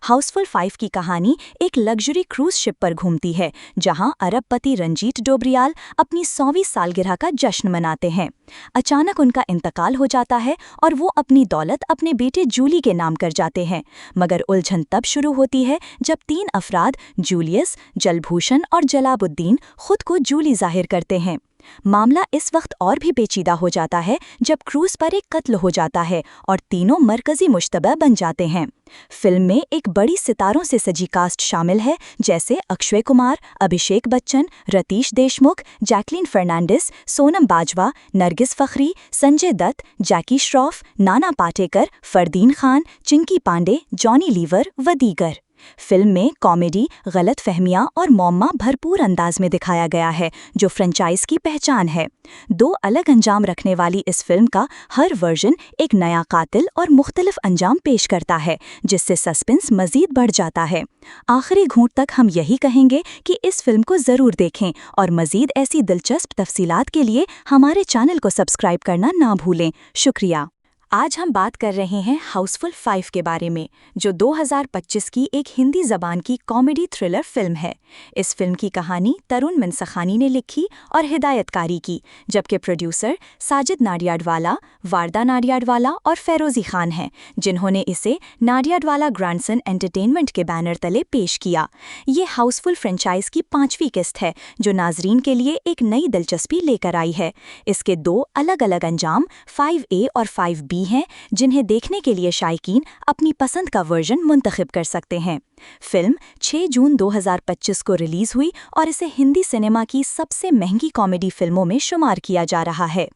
हाउसफुल 5 की कहानी एक लग्जरी क्रूज शिप पर घूमती है, जहां अरबपति रंजीत डोबरियाल अपनी 100वीं सालगिरह का जश्न मनाते हैं। अचानक उनका इंतकाल हो जाता है और वो अपनी दौलत अपने बेटे जूली के नाम कर जाते हैं, मगर उलझन तब शुरू होती है जब 3 अफराद जूलियस, जलभूषण और जलाबुद्दीन खुद को जूली जाहिर करते हैं। मामला इस वक्त और भी पेचीदा हो जाता है जब क्रूज पर एक कत्ल हो जाता है और तीनों मरकजी मुश्तबा बन जाते हैं। फिल्म में एक बड़ी सितारों से सजी कास्ट शामिल है, जैसे अक्षय कुमार, अभिषेक बच्चन, रतीश देशमुख, जैकलीन फर्नांडिस, सोनम बाजवा, नरगिस फखरी, संजय दत्त, जैकी श्रॉफ, नाना पाटेकर, फरदीन खान, चिंकी पांडे, जॉनी लीवर व दीगर। फिल्म में कॉमेडी, गलत फहमियाँ और मौमा भरपूर अंदाज में दिखाया गया है, जो फ्रेंचाइज की पहचान है। 2 अलग अंजाम रखने वाली इस फिल्म का हर वर्जन एक नया कातिल और मुख्तलिफ अंजाम पेश करता है, जिससे सस्पेंस मजीद बढ़ जाता है। आखिरी घूंट तक हम यही कहेंगे कि इस फिल्म को ज़रूर देखें और मजीद ऐसी दिलचस्प तफसीलात के लिए हमारे चैनल को सब्सक्राइब करना ना भूलें। शुक्रिया। आज हम बात कर रहे हैं हाउसफुल 5 के बारे में, जो 2025 की एक हिंदी ज़बान की कॉमेडी थ्रिलर फिल्म है। इस फिल्म की कहानी तरुण मनसखानी ने लिखी और हिदायतकारी की, जबकि प्रोड्यूसर साजिद नाडियाडवाला, वारदा नाडियाडवाला और फेरोज़ी खान हैं, जिन्होंने इसे नाडियाडवाला ग्रैंडसन एंटरटेनमेंट के बैनर तले पेश किया। ये हाउसफुल फ्रेंचाइज की 5वीं किस्त है, जो नाजरीन के लिए एक नई दिलचस्पी लेकर आई है। इसके 2 अलग-अलग अंजाम 5A और 5B हैं, जिन्हें देखने के लिए शायकीन अपनी पसंद का वर्जन मुंतखब कर सकते हैं। फिल्म 6 जून 2025 को रिलीज हुई और इसे हिंदी सिनेमा की सबसे महंगी कॉमेडी फिल्मों में शुमार किया जा रहा है।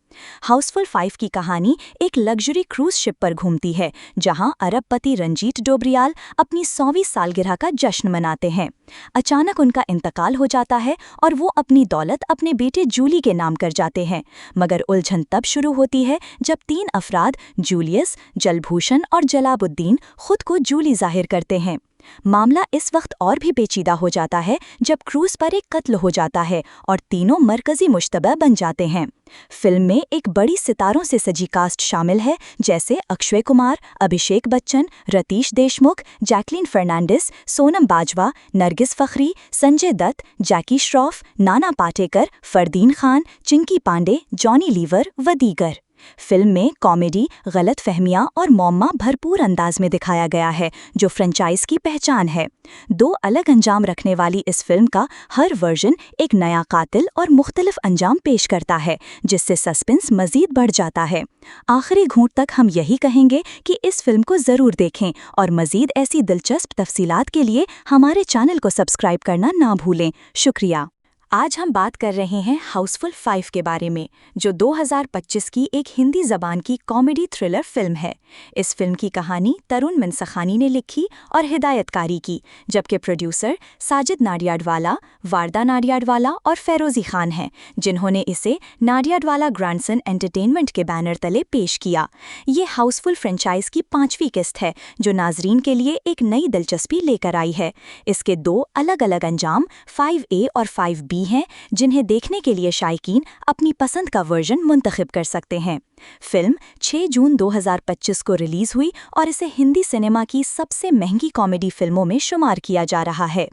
हाउसफुल 5 की कहानी एक लग्जरी क्रूज शिप पर घूमती है, जहां अरबपति रंजीत डोबरियाल अपनी 100वीं सालगिरह का जश्न मनाते हैं। अचानक उनका इंतकाल हो जाता है और वो अपनी दौलत अपने बेटे जूली के नाम कर जाते हैं, मगर उलझन तब शुरू होती है जब 3 अफराद जूलियस, जलभूषण और जलाबुद्दीन खुद को जूली जाहिर करते हैं। मामला इस वक्त और भी पेचीदा हो जाता है जब क्रूज पर एक कत्ल हो जाता है और तीनों मरकजी मुश्तबा बन जाते हैं। फिल्म में एक बड़ी सितारों से सजी कास्ट शामिल है, जैसे अक्षय कुमार, अभिषेक बच्चन, रतीश देशमुख, जैकलीन फर्नांडिस, सोनम बाजवा, नरगिस फखरी, संजय दत्त, जैकी श्रॉफ, नाना पाटेकर, फरदीन खान, चिंकी पांडे, जॉनी लीवर व दीगर। फिल्म में कॉमेडी, गलत फहमियाँ और मौमा भरपूर अंदाज में दिखाया गया है, जो फ्रेंचाइज की पहचान है। 2 अलग अंजाम रखने वाली इस फिल्म का हर वर्जन एक नया कातिल और मुख्तलिफ अंजाम पेश करता है, जिससे सस्पेंस मजीद बढ़ जाता है। आखिरी घूंट तक हम यही कहेंगे कि इस फिल्म को ज़रूर देखें और मजीद ऐसी दिलचस्प तफसीलात के लिए हमारे चैनल को सब्सक्राइब करना ना भूलें। शुक्रिया। आज हम बात कर रहे हैं हाउसफुल 5 के बारे में, जो 2025 की एक हिंदी ज़बान की कॉमेडी थ्रिलर फिल्म है। इस फिल्म की कहानी तरुण मनसखानी ने लिखी और हिदायतकारी की, जबकि प्रोड्यूसर साजिद नाडियाडवाला, वारदा नाडियाडवाला और फेरोज़ी खान हैं, जिन्होंने इसे नाडियाडवाला ग्रैंडसन एंटरटेनमेंट के बैनर तले पेश किया। ये हाउसफुल फ्रेंचाइज की 5वीं किस्त है, जो नाजरीन के लिए एक नई दिलचस्पी लेकर आई है। इसके 2 अलग-अलग अंजाम 5A और 5B हैं, जिन्हें देखने के लिए शायकीन अपनी पसंद का वर्जन मुंतखब कर सकते हैं। फिल्म 6 जून 2025 को रिलीज हुई और इसे हिंदी सिनेमा की सबसे महंगी कॉमेडी फिल्मों में शुमार किया जा रहा है।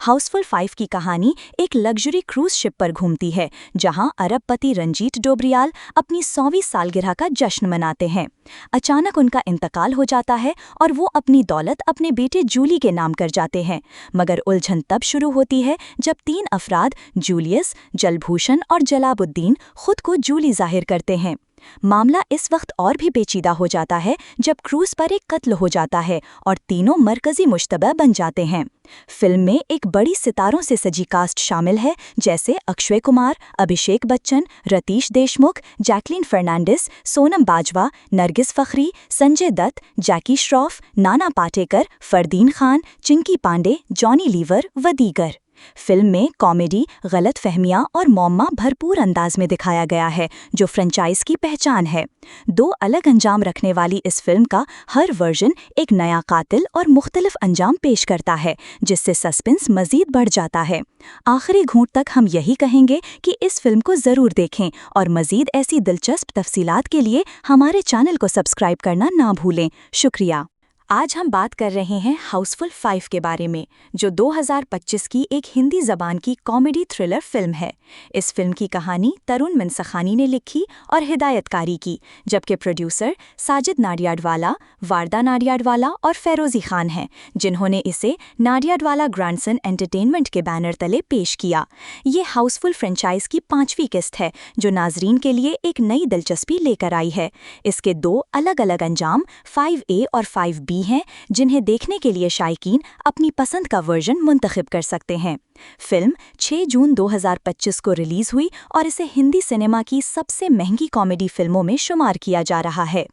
हाउसफुल 5 की कहानी एक लग्जरी क्रूज शिप पर घूमती है, जहां अरबपति रंजीत डोबरियाल अपनी 100वीं सालगिरह का जश्न मनाते हैं। अचानक उनका इंतकाल हो जाता है और वो अपनी दौलत अपने बेटे जूली के नाम कर जाते हैं, मगर उलझन तब शुरू होती है जब 3 अफराद जूलियस, जलभूषण और जलाबुद्दीन खुद को जूली जाहिर करते हैं। मामला इस वक्त और भी पेचीदा हो जाता है जब क्रूज पर एक कत्ल हो जाता है और तीनों मरकजी मुश्तबा बन जाते हैं। फिल्म में एक बड़ी सितारों से सजी कास्ट शामिल है, जैसे अक्षय कुमार, अभिषेक बच्चन, रतीश देशमुख, जैकलीन फर्नांडिस, सोनम बाजवा, नरगिस फखरी, संजय दत्त, जैकी श्रॉफ, नाना पाटेकर, फरदीन खान, चिंकी पांडे, जॉनी लीवर व दीगर। फिल्म में कॉमेडी, गलत फहमियाँ और मौमा भरपूर अंदाज में दिखाया गया है, जो फ्रेंचाइज की पहचान है। 2 अलग अंजाम रखने वाली इस फिल्म का हर वर्जन एक नया कातिल और मुख्तलिफ अंजाम पेश करता है, जिससे सस्पेंस मजीद बढ़ जाता है। आखिरी घूंट तक हम यही कहेंगे कि इस फिल्म को ज़रूर देखें और मजीद ऐसी दिलचस्प तफसीलात के लिए हमारे चैनल को सब्सक्राइब करना ना भूलें। शुक्रिया। आज हम बात कर रहे हैं हाउसफुल 5 के बारे में, जो 2025 की एक हिंदी ज़बान की कॉमेडी थ्रिलर फिल्म है। इस फिल्म की कहानी तरुण मनसखानी ने लिखी और हिदायतकारी की, जबकि प्रोड्यूसर साजिद नाडियाडवाला, वारदा नाडियाडवाला और फेरोज़ी खान हैं, जिन्होंने इसे नाडियाडवाला ग्रैंडसन एंटरटेनमेंट के बैनर तले पेश किया। ये हाउसफुल फ्रेंचाइज की 5वीं किस्त है, जो नाजरीन के लिए एक नई दिलचस्पी लेकर आई है। इसके 2 अलग-अलग अंजाम 5A और 5B हैं, जिन्हें देखने के लिए शायकीन अपनी पसंद का वर्जन मुंतखब कर सकते हैं। फिल्म 6 जून 2025 को रिलीज हुई और इसे हिंदी सिनेमा की सबसे महंगी कॉमेडी फिल्मों में शुमार किया जा रहा है।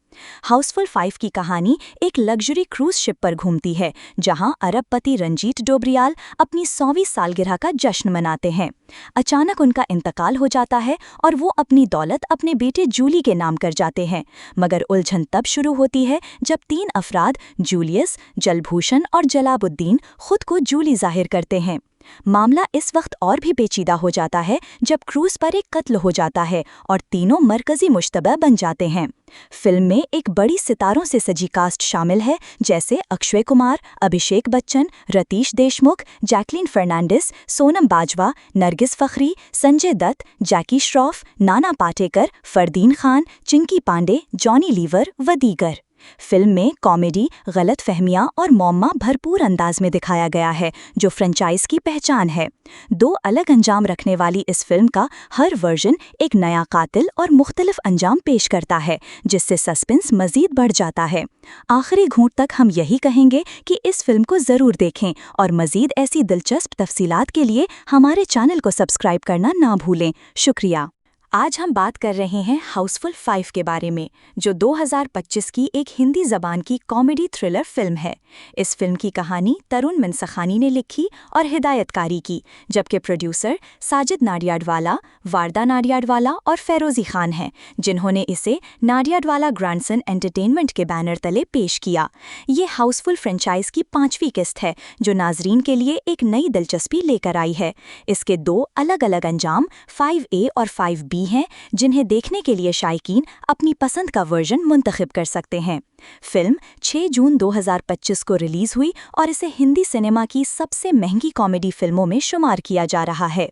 हाउसफुल 5 की कहानी एक लग्जरी क्रूज शिप पर घूमती है, जहां अरबपति रंजीत डोबरियाल अपनी 100वीं सालगिरह का जश्न मनाते हैं। अचानक उनका इंतकाल हो जाता है और वो अपनी दौलत अपने बेटे जूली के नाम कर जाते हैं, मगर उलझन तब शुरू होती है जब 3 अफराद जूलियस, जलभूषण और जलाबुद्दीन खुद को जूली जाहिर करते हैं। मामला इस वक्त और भी पेचीदा हो जाता है जब क्रूज पर एक कत्ल हो जाता है और तीनों मरकजी मुश्तबा बन जाते हैं। फिल्म में एक बड़ी सितारों से सजी कास्ट शामिल है, जैसे अक्षय कुमार, अभिषेक बच्चन, रतीश देशमुख, जैकलीन फर्नांडिस, सोनम बाजवा, नरगिस फखरी, संजय दत्त, जैकी श्रॉफ, नाना पाटेकर, फरदीन खान, चिंकी पांडे, जॉनी लीवर व दीगर। फिल्म में कॉमेडी, गलत फहमियाँ और मौमा भरपूर अंदाज में दिखाया गया है, जो फ्रेंचाइज की पहचान है। दो अलग अंजाम रखने वाली इस फिल्म का हर वर्जन एक नया कातिल और मुख्तलिफ अंजाम पेश करता है, जिससे सस्पेंस मजीद बढ़ जाता है। आखिरी घूंट तक हम यही कहेंगे कि इस फिल्म को ज़रूर देखें और मजीद ऐसी दिलचस्प तफसीलात के लिए हमारे चैनल को सब्सक्राइब करना ना भूलें। शुक्रिया। आज हम बात कर रहे हैं हाउसफुल 5 के बारे में, जो 2025 की एक हिंदी ज़बान की कॉमेडी थ्रिलर फिल्म है। इस फिल्म की कहानी तरुण मनसखानी ने लिखी और हिदायतकारी की, जबकि प्रोड्यूसर साजिद नाडियाडवाला, वारदा नाडियाडवाला और फेरोज़ी खान हैं, जिन्होंने इसे नाडियाडवाला ग्रैंडसन एंटरटेनमेंट के बैनर तले पेश किया। ये हाउसफुल फ्रेंचाइज की 5वीं किस्त है, जो नाजरीन के लिए एक नई दिलचस्पी लेकर आई है। इसके 2 अलग अलग अंजाम 5A और 5B हैं, जिन्हें देखने के लिए शायकीन अपनी पसंद का वर्जन मुंतखब कर सकते हैं। फिल्म 6 जून 2025 को रिलीज हुई और इसे हिंदी सिनेमा की सबसे महंगी कॉमेडी फिल्मों में शुमार किया जा रहा है।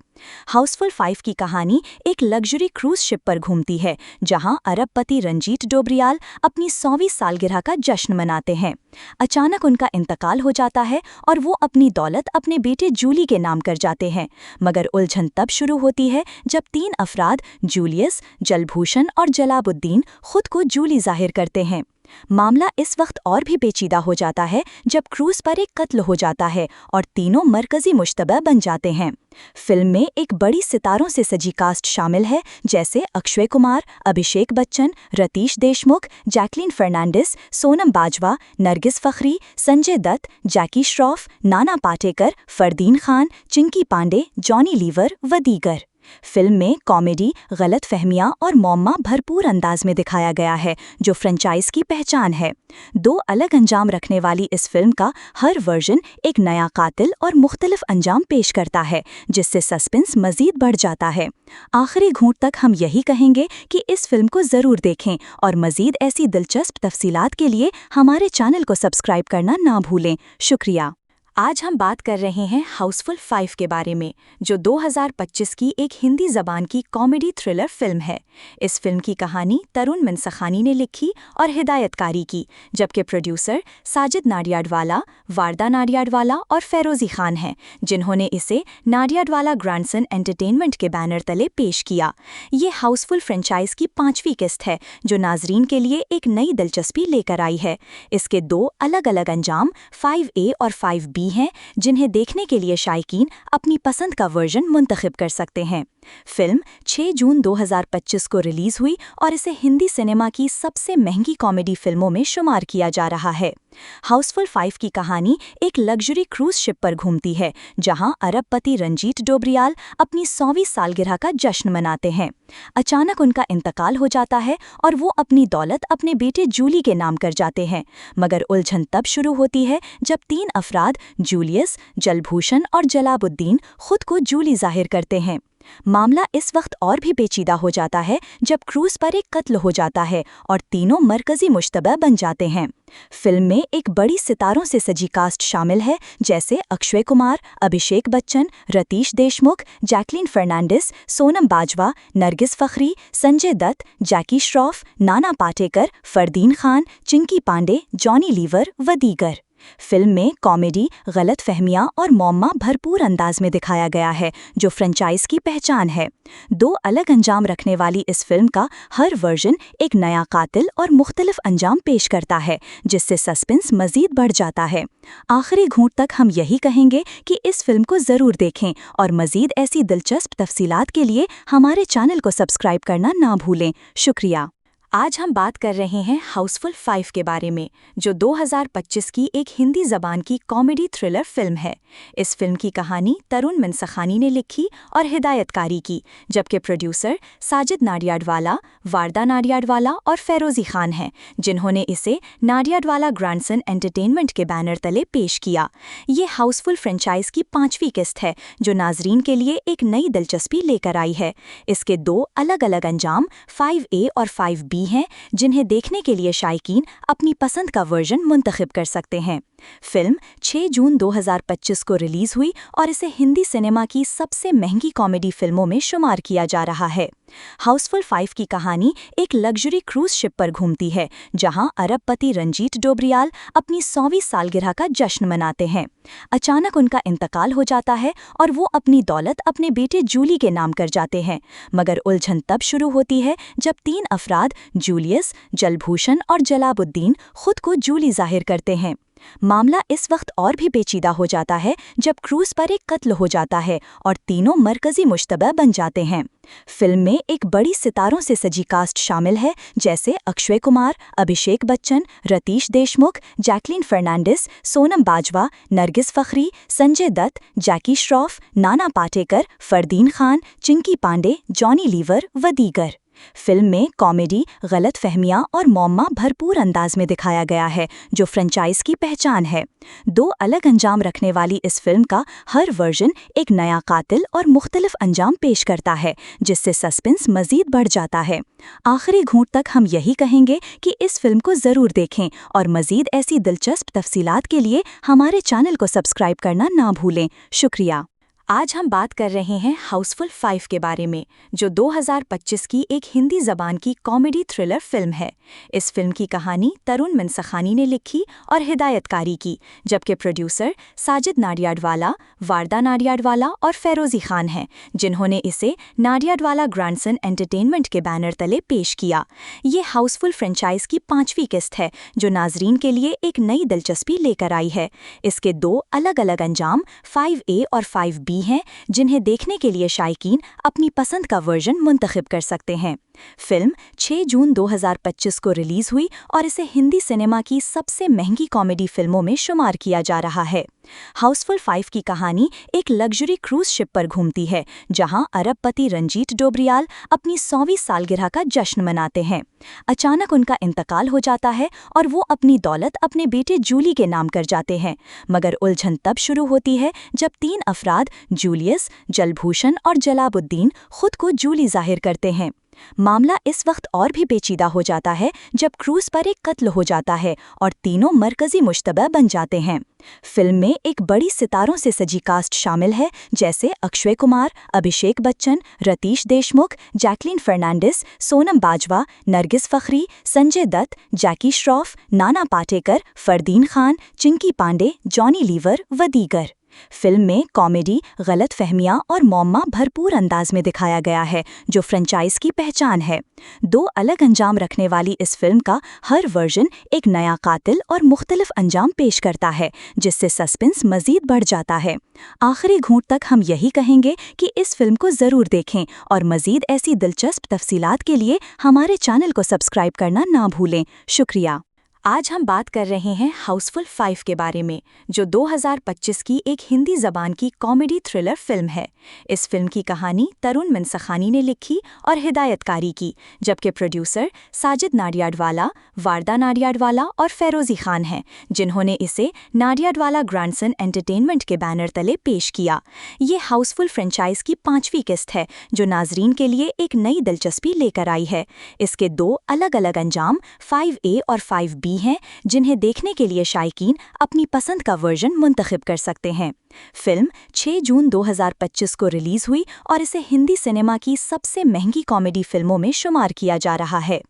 हाउसफुल 5 की कहानी एक लग्जरी क्रूज शिप पर घूमती है, जहां अरबपति रंजीत डोबरियाल अपनी 100वीं सालगिरह का जश्न मनाते हैं। अचानक उनका इंतकाल हो जाता है और वो अपनी दौलत अपने बेटे जूली के नाम कर जाते हैं, मगर उलझन तब शुरू होती है जब 3 अफराद जूलियस, जलभूषण और जलाबुद्दीन खुद को जूली जाहिर करते हैं। मामला इस वक्त और भी पेचीदा हो जाता है जब क्रूज पर एक कत्ल हो जाता है और तीनों मरकजी मुश्तबा बन जाते हैं। फिल्म में एक बड़ी सितारों से सजी कास्ट शामिल है, जैसे अक्षय कुमार, अभिषेक बच्चन, रतीश देशमुख, जैकलीन फर्नांडिस, सोनम बाजवा, नरगिस फखरी, संजय दत्त, जैकी श्रॉफ, नाना पाटेकर, फरदीन खान, चिंकी पांडे, जॉनी लीवर व दीगर। फिल्म में कॉमेडी, गलत फहमियाँ और मौमा भरपूर अंदाज में दिखाया गया है, जो फ्रेंचाइज की पहचान है। 2 अलग अंजाम रखने वाली इस फिल्म का हर वर्जन एक नया कातिल और मुख्तलिफ अंजाम पेश करता है, जिससे सस्पेंस मजीद बढ़ जाता है। आखिरी घूंट तक हम यही कहेंगे कि इस फिल्म को ज़रूर देखें और मजीद ऐसी दिलचस्प तफसीलात के लिए हमारे चैनल को सब्सक्राइब करना ना भूलें। शुक्रिया। आज हम बात कर रहे हैं हाउसफुल 5 के बारे में, जो 2025 की एक हिंदी ज़बान की कॉमेडी थ्रिलर फिल्म है। इस फिल्म की कहानी तरुण मनसखानी ने लिखी और हिदायतकारी की, जबकि प्रोड्यूसर साजिद नाडियाडवाला, वारदा नाडियाडवाला और फेरोज़ी खान हैं, जिन्होंने इसे नाडियाडवाला ग्रैंडसन एंटरटेनमेंट के बैनर तले पेश किया। ये हाउसफुल फ्रेंचाइज की 5वीं किस्त है, जो नाजरीन के लिए एक नई दिलचस्पी लेकर आई है। इसके 2 अलग अलग अंजाम 5A और 5B हैं, जिन्हें देखने के लिए शायकीन अपनी पसंद का वर्जन मुंतखब कर सकते हैं। फिल्म 6 जून 2025 को रिलीज हुई और इसे हिंदी सिनेमा की सबसे महंगी कॉमेडी फिल्मों में शुमार किया जा रहा है। हाउसफुल 5 की कहानी एक लग्जरी क्रूज शिप पर घूमती है, जहां अरबपति रंजीत डोबरियाल अपनी 100वीं सालगिरह का जश्न मनाते हैं। अचानक उनका इंतकाल हो जाता है और वो अपनी दौलत अपने बेटे जूली के नाम कर जाते हैं, मगर उलझन तब शुरू होती है जब 3 अफराद जूलियस, जलभूषण और जलाबुद्दीन खुद को जूली जाहिर करते हैं। मामला इस वक्त और भी पेचीदा हो जाता है जब क्रूज पर एक कत्ल हो जाता है और तीनों मरकजी मुश्तबा बन जाते हैं। फिल्म में एक बड़ी सितारों से सजी कास्ट शामिल है, जैसे अक्षय कुमार, अभिषेक बच्चन, रतीश देशमुख, जैकलीन फर्नांडिस, सोनम बाजवा, नरगिस फखरी, संजय दत्त, जैकी श्रॉफ, नाना पाटेकर, फरदीन खान, चिंकी पांडे, जॉनी लीवर व दीगर। फिल्म में कॉमेडी, गलत फहमियाँ और मौमा भरपूर अंदाज में दिखाया गया है, जो फ्रेंचाइज की पहचान है। 2 अलग अंजाम रखने वाली इस फिल्म का हर वर्जन एक नया कातिल और मुख्तलिफ अंजाम पेश करता है, जिससे सस्पेंस मजीद बढ़ जाता है। आखिरी घूंट तक हम यही कहेंगे कि इस फिल्म को ज़रूर देखें और मजीद ऐसी दिलचस्प तफसीलात के लिए हमारे चैनल को सब्सक्राइब करना ना भूलें। शुक्रिया। आज हम बात कर रहे हैं हाउसफुल 5 के बारे में, जो 2025 की एक हिंदी ज़बान की कॉमेडी थ्रिलर फिल्म है। इस फिल्म की कहानी तरुण मनसखानी ने लिखी और हिदायतकारी की, जबकि प्रोड्यूसर साजिद नाडियाडवाला, वारदा नाडियाडवाला और फेरोज़ी खान हैं, जिन्होंने इसे नाडियाडवाला ग्रैंडसन एंटरटेनमेंट के बैनर तले पेश किया। ये हाउसफुल फ्रेंचाइज की 5वीं किस्त है, जो नाजरीन के लिए एक नई दिलचस्पी लेकर आई है। इसके 2 अलग-अलग अंजाम 5A और 5B हैं, जिन्हें देखने के लिए शायकीन अपनी पसंद का वर्जन मुंतखब कर सकते हैं। फिल्म 6 जून 2025 को रिलीज हुई और इसे हिंदी सिनेमा की सबसे महंगी कॉमेडी फिल्मों में शुमार किया जा रहा है। हाउसफुल 5 की कहानी एक लग्जरी क्रूज शिप पर घूमती है, जहां अरबपति रंजीत डोबरियाल अपनी 100वीं सालगिरह का जश्न मनाते हैं। अचानक उनका इंतकाल हो जाता है और वो अपनी दौलत अपने बेटे जूली के नाम कर जाते हैं, मगर उलझन तब शुरू होती है जब 3 अफराद जूलियस, जलभूषण और जलाबुद्दीन खुद को जूली जाहिर करते हैं। मामला इस वक्त और भी पेचीदा हो जाता है जब क्रूज पर एक कत्ल हो जाता है और तीनों मरकजी मुश्तबा बन जाते हैं। फिल्म में एक बड़ी सितारों से सजी कास्ट शामिल है, जैसे अक्षय कुमार, अभिषेक बच्चन, रतीश देशमुख, जैकलीन फर्नांडिस, सोनम बाजवा, नरगिस फखरी, संजय दत्त, जैकी श्रॉफ, नाना पाटेकर, फरदीन खान, चिंकी पांडे, जॉनी लीवर व दीगर। फिल्म में कॉमेडी, गलत फहमियाँ और मौमा भरपूर अंदाज में दिखाया गया है, जो फ्रेंचाइज की पहचान है। 2 अलग अंजाम रखने वाली इस फिल्म का हर वर्जन एक नया कातिल और मुख्तलिफ अंजाम पेश करता है, जिससे सस्पेंस मजीद बढ़ जाता है। आखिरी घूंट तक हम यही कहेंगे कि इस फिल्म को ज़रूर देखें और मजीद ऐसी दिलचस्प तफसीलात के लिए हमारे चैनल को सब्सक्राइब करना ना भूलें। शुक्रिया। आज हम बात कर रहे हैं हाउसफुल 5 के बारे में, जो 2025 की एक हिंदी ज़बान की कॉमेडी थ्रिलर फिल्म है। इस फिल्म की कहानी तरुण मनसखानी ने लिखी और हिदायतकारी की, जबकि प्रोड्यूसर साजिद नाडियाडवाला, वारदा नाडियाडवाला और फेरोज़ी खान हैं, जिन्होंने इसे नाडियाडवाला ग्रैंडसन एंटरटेनमेंट के बैनर तले पेश किया। ये हाउसफुल फ्रेंचाइज की 5वीं किस्त है, जो नाजरीन के लिए एक नई दिलचस्पी लेकर आई है। इसके 2 अलग-अलग अंजाम 5A और 5B हैं, जिन्हें देखने के लिए शायकीन अपनी पसंद का वर्जन मुंतखब कर सकते हैं। फिल्म 6 जून 2025 को रिलीज हुई और इसे हिंदी सिनेमा की सबसे महंगी कॉमेडी फिल्मों में शुमार किया जा रहा है। हाउसफुल 5 की कहानी एक लग्जरी क्रूज शिप पर घूमती है, जहां अरबपति रंजीत डोबरियाल अपनी 100वीं सालगिरह का जश्न मनाते हैं। अचानक उनका इंतकाल हो जाता है और वो अपनी दौलत अपने बेटे जूली के नाम कर जाते हैं, मगर उलझन तब शुरू होती है जब 3 अफराद जूलियस, जलभूषण और जलाबुद्दीन खुद को जूली जाहिर करते हैं। मामला इस वक्त और भी पेचीदा हो जाता है जब क्रूज पर एक कत्ल हो जाता है और तीनों मरकजी मुश्तबा बन जाते हैं। फिल्म में एक बड़ी सितारों से सजी कास्ट शामिल है, जैसे अक्षय कुमार, अभिषेक बच्चन, रतीश देशमुख, जैकलीन फर्नांडिस, सोनम बाजवा, नरगिस फखरी, संजय दत्त, जैकी श्रॉफ, नाना पाटेकर, फरदीन खान, चिंकी पांडे, जॉनी लीवर व दीगर। फिल्म में कॉमेडी, गलत फहमियाँ और मौमा भरपूर अंदाज में दिखाया गया है, जो फ्रेंचाइज की पहचान है। 2 अलग अंजाम रखने वाली इस फिल्म का हर वर्जन एक नया कातिल और मुख्तलिफ अंजाम पेश करता है, जिससे सस्पेंस मजीद बढ़ जाता है। आखिरी घूंट तक हम यही कहेंगे कि इस फिल्म को ज़रूर देखें और मजीद ऐसी दिलचस्प तफसीलात के लिए हमारे चैनल को सब्सक्राइब करना ना भूलें। शुक्रिया। आज हम बात कर रहे हैं हाउसफुल 5 के बारे में, जो 2025 की एक हिंदी ज़बान की कॉमेडी थ्रिलर फिल्म है। इस फिल्म की कहानी तरुण मनसखानी ने लिखी और हिदायतकारी की, जबकि प्रोड्यूसर साजिद नाडियाडवाला, वारदा नाडियाडवाला और फेरोज़ी खान हैं, जिन्होंने इसे नाडियाडवाला ग्रैंडसन एंटरटेनमेंट के बैनर तले पेश किया। ये हाउसफुल फ्रेंचाइज की 5वीं किस्त है, जो नाजरीन के लिए एक नई दिलचस्पी लेकर आई है। इसके 2 अलग-अलग अंजाम 5A और 5B हैं, जिन्हें देखने के लिए शायकीन अपनी पसंद का वर्जन मुंतखब कर सकते हैं। फिल्म 6 जून 2025 को रिलीज हुई और इसे हिंदी सिनेमा की सबसे महंगी कॉमेडी फिल्मों में शुमार किया जा रहा है।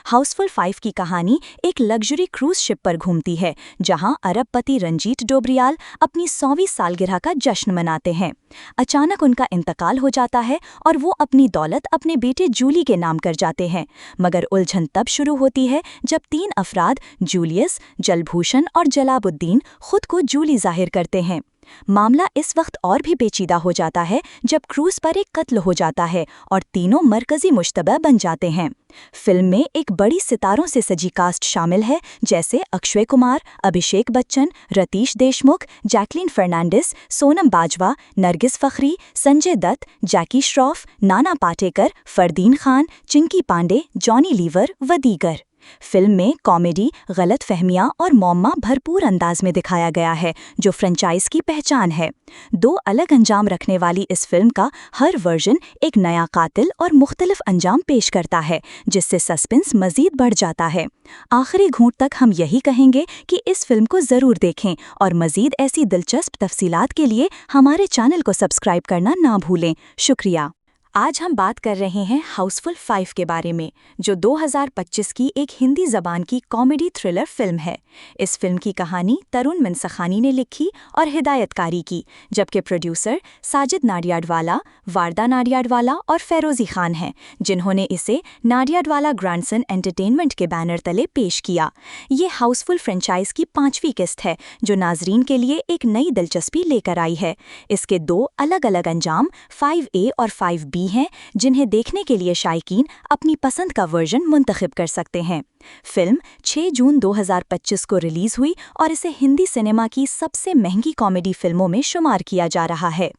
हाउसफुल 5 की कहानी एक लग्जरी क्रूज शिप पर घूमती है, जहां अरबपति रंजीत डोबरियाल अपनी 100वीं सालगिरह का जश्न मनाते हैं। अचानक उनका इंतकाल हो जाता है और वो अपनी दौलत अपने बेटे जूली के नाम कर जाते हैं, मगर उलझन तब शुरू होती है जब 3 अफराद जूलियस, जलभूषण और जलाबुद्दीन खुद को जूली जाहिर करते हैं। मामला इस वक्त और भी पेचीदा हो जाता है जब क्रूज पर एक कत्ल हो जाता है और तीनों मरकजी मुश्तबा बन जाते हैं। फिल्म में एक बड़ी सितारों से सजी कास्ट शामिल है, जैसे अक्षय कुमार, अभिषेक बच्चन, रतीश देशमुख, जैकलीन फर्नांडिस, सोनम बाजवा, नरगिस फखरी, संजय दत्त, जैकी श्रॉफ, नाना पाटेकर, फरदीन खान, चिंकी पांडे, जॉनी लीवर व दीगर। फिल्म में कॉमेडी, गलत फहमियाँ और मौमा भरपूर अंदाज में दिखाया गया है, जो फ्रेंचाइज की पहचान है। दो अलग अंजाम रखने वाली इस फिल्म का हर वर्जन एक नया कातिल और मुख्तलिफ अंजाम पेश करता है, जिससे सस्पेंस मजीद बढ़ जाता है। आखिरी घूंट तक हम यही कहेंगे कि इस फिल्म को ज़रूर देखें और मजीद ऐसी दिलचस्प तफसीलात के लिए हमारे चैनल को सब्सक्राइब करना ना भूलें। शुक्रिया। आज हम बात कर रहे हैं हाउसफुल 5 के बारे में, जो 2025 की एक हिंदी ज़बान की कॉमेडी थ्रिलर फिल्म है। इस फिल्म की कहानी तरुण मनसखानी ने लिखी और हिदायतकारी की, जबकि प्रोड्यूसर साजिद नाडियाडवाला, वारदा नाडियाडवाला और फेरोज़ी खान हैं, जिन्होंने इसे नाडियाडवाला ग्रैंडसन एंटरटेनमेंट के बैनर तले पेश किया। ये हाउसफुल फ्रेंचाइज की 5वीं किस्त है, जो नाजरीन के लिए एक नई दिलचस्पी लेकर आई है। इसके 2 अलग अलग अंजाम 5A और 5B हैं, जिन्हें देखने के लिए शायकीन अपनी पसंद का वर्जन मुंतखब कर सकते हैं। फिल्म 6 जून 2025 को रिलीज हुई और इसे हिंदी सिनेमा की सबसे महंगी कॉमेडी फिल्मों में शुमार किया जा रहा है।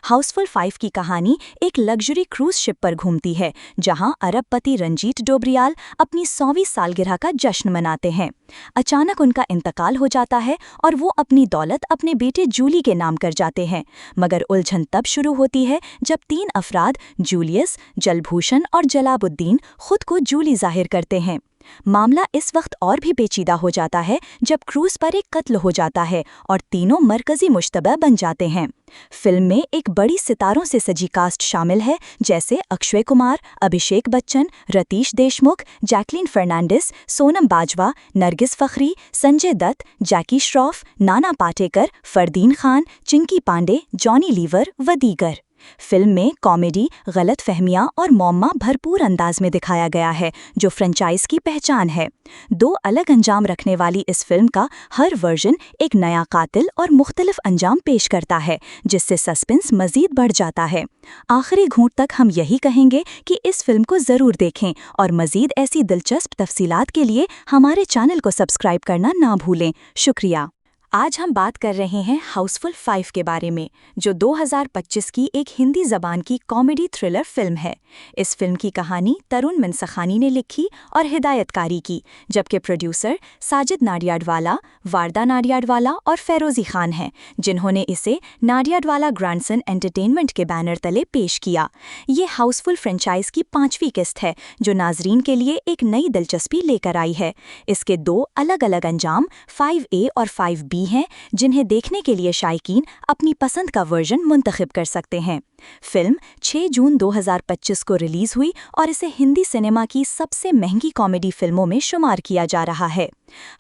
हाउसफुल 5 की कहानी एक लग्जरी क्रूज शिप पर घूमती है, जहां अरबपति रंजीत डोबरियाल अपनी 100वीं सालगिरह का जश्न मनाते हैं। अचानक उनका इंतकाल हो जाता है और वो अपनी दौलत अपने बेटे जूली के नाम कर जाते हैं, मगर उलझन तब शुरू होती है जब 3 अफराद जूलियस, जलभूषण और जलाबुद्दीन खुद को जूली जाहिर करते हैं। मामला इस वक्त और भी पेचीदा हो जाता है जब क्रूज पर एक कत्ल हो जाता है और तीनों मरकजी मुश्तबा बन जाते हैं। फिल्म में एक बड़ी सितारों से सजी कास्ट शामिल है, जैसे अक्षय कुमार, अभिषेक बच्चन, रतीश देशमुख, जैकलीन फर्नांडिस, सोनम बाजवा, नरगिस फखरी, संजय दत्त, जैकी श्रॉफ, नाना पाटेकर, फरदीन खान, चिंकी पांडे, जॉनी लीवर व दीगर। फिल्म में कॉमेडी, गलत फहमियाँ और मौमा भरपूर अंदाज में दिखाया गया है, जो फ्रेंचाइज की पहचान है। 2 अलग अंजाम रखने वाली इस फिल्म का हर वर्जन एक नया कातिल और मुख्तलिफ अंजाम पेश करता है, जिससे सस्पेंस मजीद बढ़ जाता है। आखिरी घूंट तक हम यही कहेंगे कि इस फिल्म को ज़रूर देखें और मजीद ऐसी दिलचस्प तफसीलात के लिए हमारे चैनल को सब्सक्राइब करना ना भूलें। शुक्रिया। आज हम बात कर रहे हैं हाउसफुल 5 के बारे में, जो 2025 की एक हिंदी ज़बान की कॉमेडी थ्रिलर फिल्म है। इस फिल्म की कहानी तरुण मनसखानी ने लिखी और हिदायतकारी की, जबकि प्रोड्यूसर साजिद नाडियाडवाला, वारदा नाडियाडवाला और फेरोज़ी खान हैं, जिन्होंने इसे नाडियाडवाला ग्रैंडसन एंटरटेनमेंट के बैनर तले पेश किया। ये हाउसफुल फ्रेंचाइज की 5वीं किस्त है, जो नाजरीन के लिए एक नई दिलचस्पी लेकर आई है। इसके 2 अलग अलग अंजाम 5A और 5B हैं, जिन्हें देखने के लिए शायकीन अपनी पसंद का वर्जन मुंतखब कर सकते हैं। फिल्म 6 जून 2025 को रिलीज हुई और इसे हिंदी सिनेमा की सबसे महंगी कॉमेडी फिल्मों में शुमार किया जा रहा है।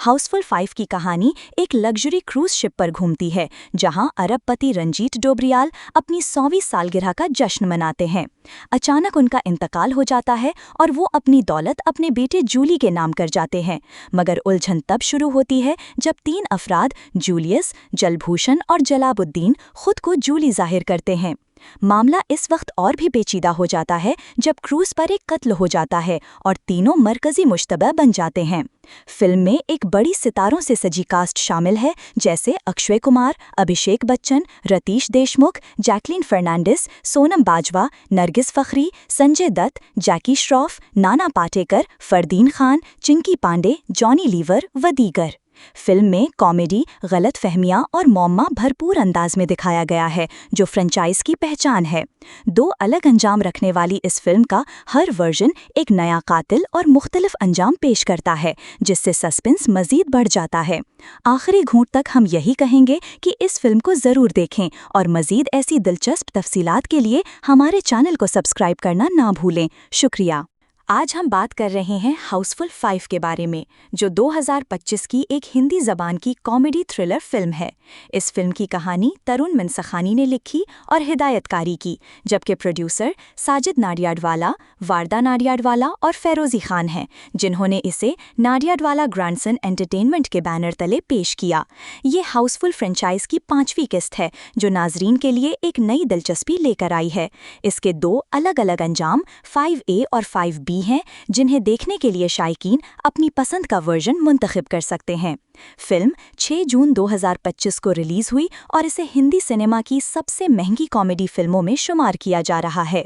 हाउसफुल 5 की कहानी एक लग्जरी क्रूज शिप पर घूमती है, जहां अरबपति रंजीत डोबरियाल अपनी 100वीं सालगिरह का जश्न मनाते हैं। अचानक उनका इंतकाल हो जाता है और वो अपनी दौलत अपने बेटे जूली के नाम कर जाते हैं, मगर उलझन तब शुरू होती है जब 3 अफराद जूलियस, जलभूषण और जलाबुद्दीन खुद को जूली जाहिर करते हैं। मामला इस वक्त और भी पेचीदा हो जाता है जब क्रूज पर एक कत्ल हो जाता है और तीनों मरकजी मुश्तबा बन जाते हैं। फिल्म में एक बड़ी सितारों से सजी कास्ट शामिल है, जैसे अक्षय कुमार, अभिषेक बच्चन, रतीश देशमुख, जैकलीन फर्नांडिस, सोनम बाजवा, नरगिस फखरी, संजय दत्त, जैकी श्रॉफ, नाना पाटेकर, फरदीन खान, चिंकी पांडे, जॉनी लीवर व दीगर। फिल्म में कॉमेडी, गलत फहमियाँ और मौमा भरपूर अंदाज में दिखाया गया है, जो फ्रेंचाइज की पहचान है। 2 अलग अंजाम रखने वाली इस फिल्म का हर वर्जन एक नया कातिल और मुख्तलिफ अंजाम पेश करता है, जिससे सस्पेंस मजीद बढ़ जाता है। आखिरी घूंट तक हम यही कहेंगे कि इस फिल्म को ज़रूर देखें और मजीद ऐसी दिलचस्प तफसीलात के लिए हमारे चैनल को सब्सक्राइब करना ना भूलें। शुक्रिया। आज हम बात कर रहे हैं हाउसफुल 5 के बारे में, जो 2025 की एक हिंदी ज़बान की कॉमेडी थ्रिलर फिल्म है। इस फिल्म की कहानी तरुण मनसखानी ने लिखी और हिदायतकारी की, जबकि प्रोड्यूसर साजिद नाडियाडवाला, वारदा नाडियाडवाला और फेरोज़ी खान हैं, जिन्होंने इसे नाडियाडवाला ग्रैंडसन एंटरटेनमेंट के बैनर तले पेश किया। ये हाउसफुल फ्रेंचाइज की 5वीं किस्त है, जो नाजरीन के लिए एक नई दिलचस्पी लेकर आई है। इसके 2 अलग-अलग अंजाम 5A और 5B हैं, जिन्हें देखने के लिए शायकीन अपनी पसंद का वर्जन मुंतखब कर सकते हैं। फिल्म 6 जून 2025 को रिलीज हुई और इसे हिंदी सिनेमा की सबसे महंगी कॉमेडी फिल्मों में शुमार किया जा रहा है।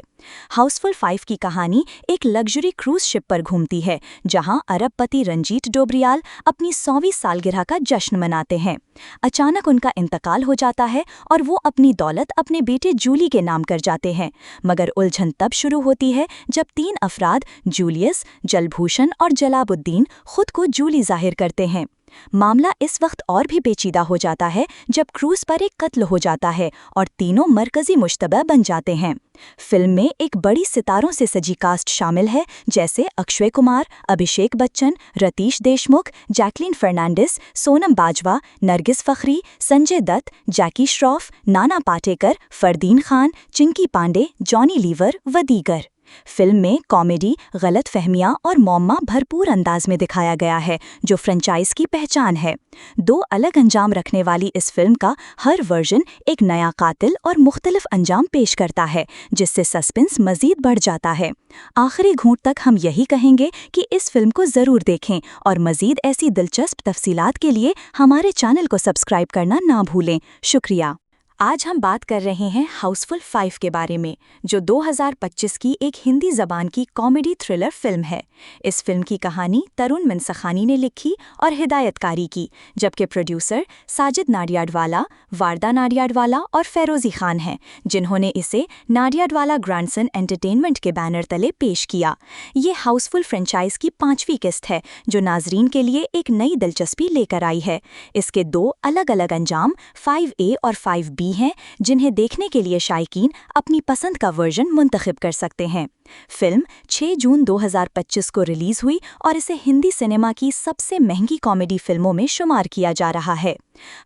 हाउसफुल 5 की कहानी एक लग्जरी क्रूज शिप पर घूमती है, जहां अरबपति रंजीत डोबरियाल अपनी 100वीं सालगिरह का जश्न मनाते हैं। अचानक उनका इंतकाल हो जाता है और वो अपनी दौलत अपने बेटे जूली के नाम कर जाते हैं, मगर उलझन तब शुरू होती है जब 3 अफराद जूलियस, जलभूषण और जलाबुद्दीन खुद को जूली जाहिर करते हैं। मामला इस वक्त और भी पेचीदा हो जाता है जब क्रूज पर एक कत्ल हो जाता है और तीनों मरकजी मुश्तबा बन जाते हैं। फिल्म में एक बड़ी सितारों से सजी कास्ट शामिल है, जैसे अक्षय कुमार, अभिषेक बच्चन, रतीश देशमुख, जैकलीन फर्नांडिस, सोनम बाजवा, नरगिस फखरी, संजय दत्त, जैकी श्रॉफ, नाना पाटेकर, फरदीन खान, चिंकी पांडे, जॉनी लीवर व दीगर। फिल्म में कॉमेडी, गलत फहमियाँ और मौमा भरपूर अंदाज में दिखाया गया है, जो फ्रेंचाइज की पहचान है। 2 अलग अंजाम रखने वाली इस फिल्म का हर वर्जन एक नया कातिल और मुख्तलिफ अंजाम पेश करता है, जिससे सस्पेंस मजीद बढ़ जाता है। आखिरी घूंट तक हम यही कहेंगे कि इस फिल्म को ज़रूर देखें और मजीद ऐसी दिलचस्प तफसीलात के लिए हमारे चैनल को सब्सक्राइब करना ना भूलें। शुक्रिया। आज हम बात कर रहे हैं हाउसफुल 5 के बारे में, जो 2025 की एक हिंदी ज़बान की कॉमेडी थ्रिलर फिल्म है। इस फिल्म की कहानी तरुण मनसखानी ने लिखी और हिदायतकारी की, जबकि प्रोड्यूसर साजिद नाडियाडवाला, वारदा नाडियाडवाला और फेरोज़ी खान हैं, जिन्होंने इसे नाडियाडवाला ग्रैंडसन एंटरटेनमेंट के बैनर तले पेश किया। ये हाउसफुल फ्रेंचाइज की 5वीं किस्त है, जो नाजरीन के लिए एक नई दिलचस्पी लेकर आई है। इसके 2 अलग-अलग अंजाम 5A और 5B हैं, जिन्हें देखने के लिए शायकीन अपनी पसंद का वर्जन मुंतखब कर सकते हैं। फिल्म 6 जून 2025 को रिलीज हुई और इसे हिंदी सिनेमा की सबसे महंगी कॉमेडी फिल्मों में शुमार किया जा रहा है।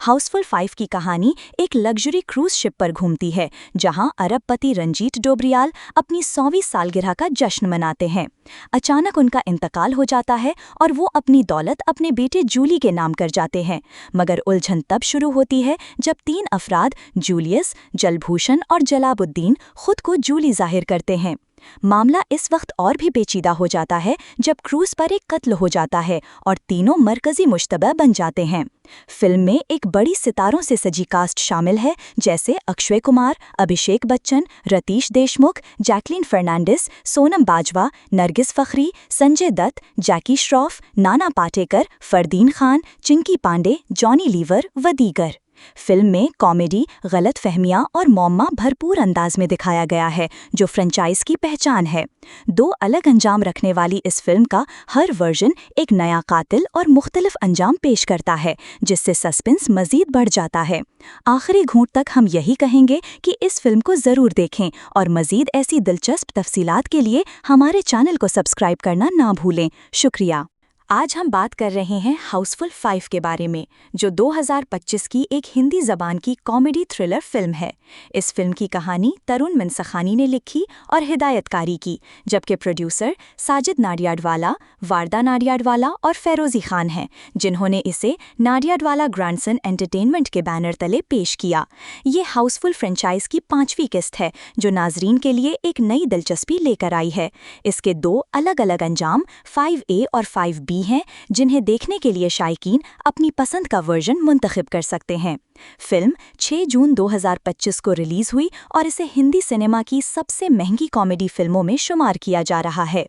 हाउसफुल 5 की कहानी एक लग्जरी क्रूज शिप पर घूमती है, जहां अरबपति रंजीत डोबरियाल अपनी 100वीं सालगिरह का जश्न मनाते हैं। अचानक उनका इंतकाल हो जाता है और वो अपनी दौलत अपने बेटे जूली के नाम कर जाते हैं, मगर उलझन तब शुरू होती है जब 3 अफराद जूलियस, जलभूषण और जलाबुद्दीन खुद को जूली जाहिर करते हैं। मामला इस वक्त और भी पेचीदा हो जाता है जब क्रूज पर एक कत्ल हो जाता है और तीनों मरकजी मुश्तबा बन जाते हैं। फिल्म में एक बड़ी सितारों से सजी कास्ट शामिल है, जैसे अक्षय कुमार, अभिषेक बच्चन, रतीश देशमुख, जैकलीन फर्नांडिस, सोनम बाजवा, नरगिस फखरी, संजय दत्त, जैकी श्रॉफ, नाना पाटेकर, फरदीन खान, चिंकी पांडे, जॉनी लीवर व दीगर। फिल्म में कॉमेडी, गलत फहमियाँ और मौमा भरपूर अंदाज में दिखाया गया है, जो फ्रेंचाइज की पहचान है। 2 अलग अंजाम रखने वाली इस फिल्म का हर वर्जन एक नया कातिल और मुख्तलिफ अंजाम पेश करता है, जिससे सस्पेंस मजीद बढ़ जाता है। आखिरी घूंट तक हम यही कहेंगे कि इस फिल्म को ज़रूर देखें और मजीद ऐसी दिलचस्प तफसीलात के लिए हमारे चैनल को सब्सक्राइब करना ना भूलें। शुक्रिया। आज हम बात कर रहे हैं हाउसफुल 5 के बारे में, जो 2025 की एक हिंदी ज़बान की कॉमेडी थ्रिलर फिल्म है। इस फिल्म की कहानी तरुण मनसखानी ने लिखी और हिदायतकारी की, जबकि प्रोड्यूसर साजिद नाडियाडवाला, वारदा नाडियाडवाला और फेरोज़ी खान हैं, जिन्होंने इसे नाडियाडवाला ग्रैंडसन एंटरटेनमेंट के बैनर तले पेश किया। ये हाउसफुल फ्रेंचाइज की 5वीं किस्त है, जो नाजरीन के लिए एक नई दिलचस्पी लेकर आई है। इसके 2 अलग-अलग अंजाम 5A और 5B हैं, जिन्हें देखने के लिए शायकीन अपनी पसंद का वर्जन मुंतखब कर सकते हैं। फिल्म 6 जून 2025 को रिलीज हुई और इसे हिंदी सिनेमा की सबसे महंगी कॉमेडी फिल्मों में शुमार किया जा रहा है।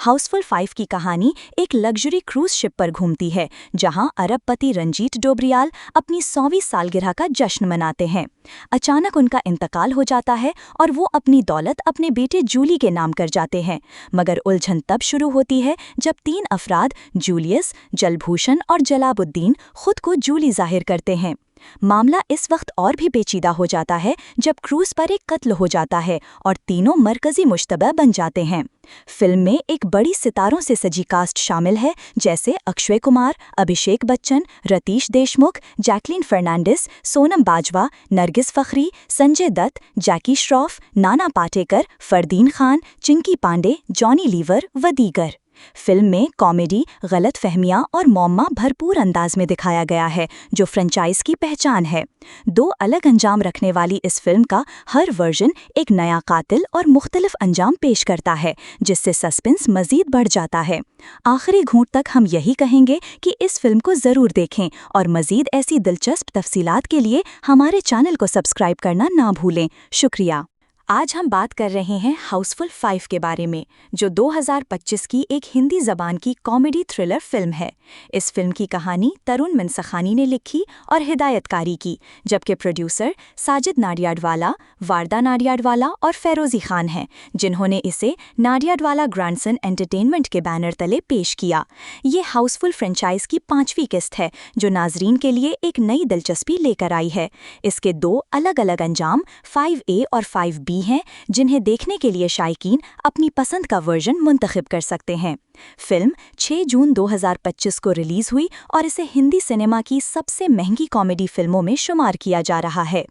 हाउसफुल 5 की कहानी एक लग्जरी क्रूज शिप पर घूमती है, जहां अरबपति रंजीत डोबरियाल अपनी 100वीं सालगिरह का जश्न मनाते हैं। अचानक उनका इंतकाल हो जाता है और वो अपनी दौलत अपने बेटे जूली के नाम कर जाते हैं, मगर उलझन तब शुरू होती है जब 3 अफराद जूलियस, जलभूषण और जलाबुद्दीन खुद को जूली जाहिर करते हैं। मामला इस वक्त और भी पेचीदा हो जाता है जब क्रूज पर एक कत्ल हो जाता है और तीनों मरकजी मुश्तबा बन जाते हैं। फिल्म में एक बड़ी सितारों से सजी कास्ट शामिल है, जैसे अक्षय कुमार, अभिषेक बच्चन, रतीश देशमुख, जैकलीन फर्नांडिस, सोनम बाजवा, नरगिस फखरी, संजय दत्त, जैकी श्रॉफ, नाना पाटेकर, फरदीन खान, चिंकी पांडे, जॉनी लीवर व दीगर। फिल्म में कॉमेडी, गलत फहमियाँ और मौमा भरपूर अंदाज में दिखाया गया है, जो फ्रेंचाइज की पहचान है। दो अलग अंजाम रखने वाली इस फिल्म का हर वर्जन एक नया कातिल और मुख्तलिफ अंजाम पेश करता है, जिससे सस्पेंस मजीद बढ़ जाता है। आखिरी घूंट तक हम यही कहेंगे कि इस फिल्म को ज़रूर देखें और मजीद ऐसी दिलचस्प तफसीलात के लिए हमारे चैनल को सब्सक्राइब करना ना भूलें। शुक्रिया। आज हम बात कर रहे हैं हाउसफुल 5 के बारे में, जो 2025 की एक हिंदी ज़बान की कॉमेडी थ्रिलर फिल्म है। इस फिल्म की कहानी तरुण मनसखानी ने लिखी और हिदायतकारी की, जबकि प्रोड्यूसर साजिद नाडियाडवाला, वारदा नाडियाडवाला और फेरोज़ी खान हैं, जिन्होंने इसे नाडियाडवाला ग्रैंडसन एंटरटेनमेंट के बैनर तले पेश किया। ये हाउसफुल फ्रेंचाइज की 5वीं किस्त है, जो नाजरीन के लिए एक नई दिलचस्पी लेकर आई है। इसके 2 अलग अलग अंजाम 5A और 5B हैं, जिन्हें देखने के लिए शायकीन अपनी पसंद का वर्जन मुंतखब कर सकते हैं। फिल्म 6 जून 2025 को रिलीज हुई और इसे हिंदी सिनेमा की सबसे महंगी कॉमेडी फिल्मों में शुमार किया जा रहा है।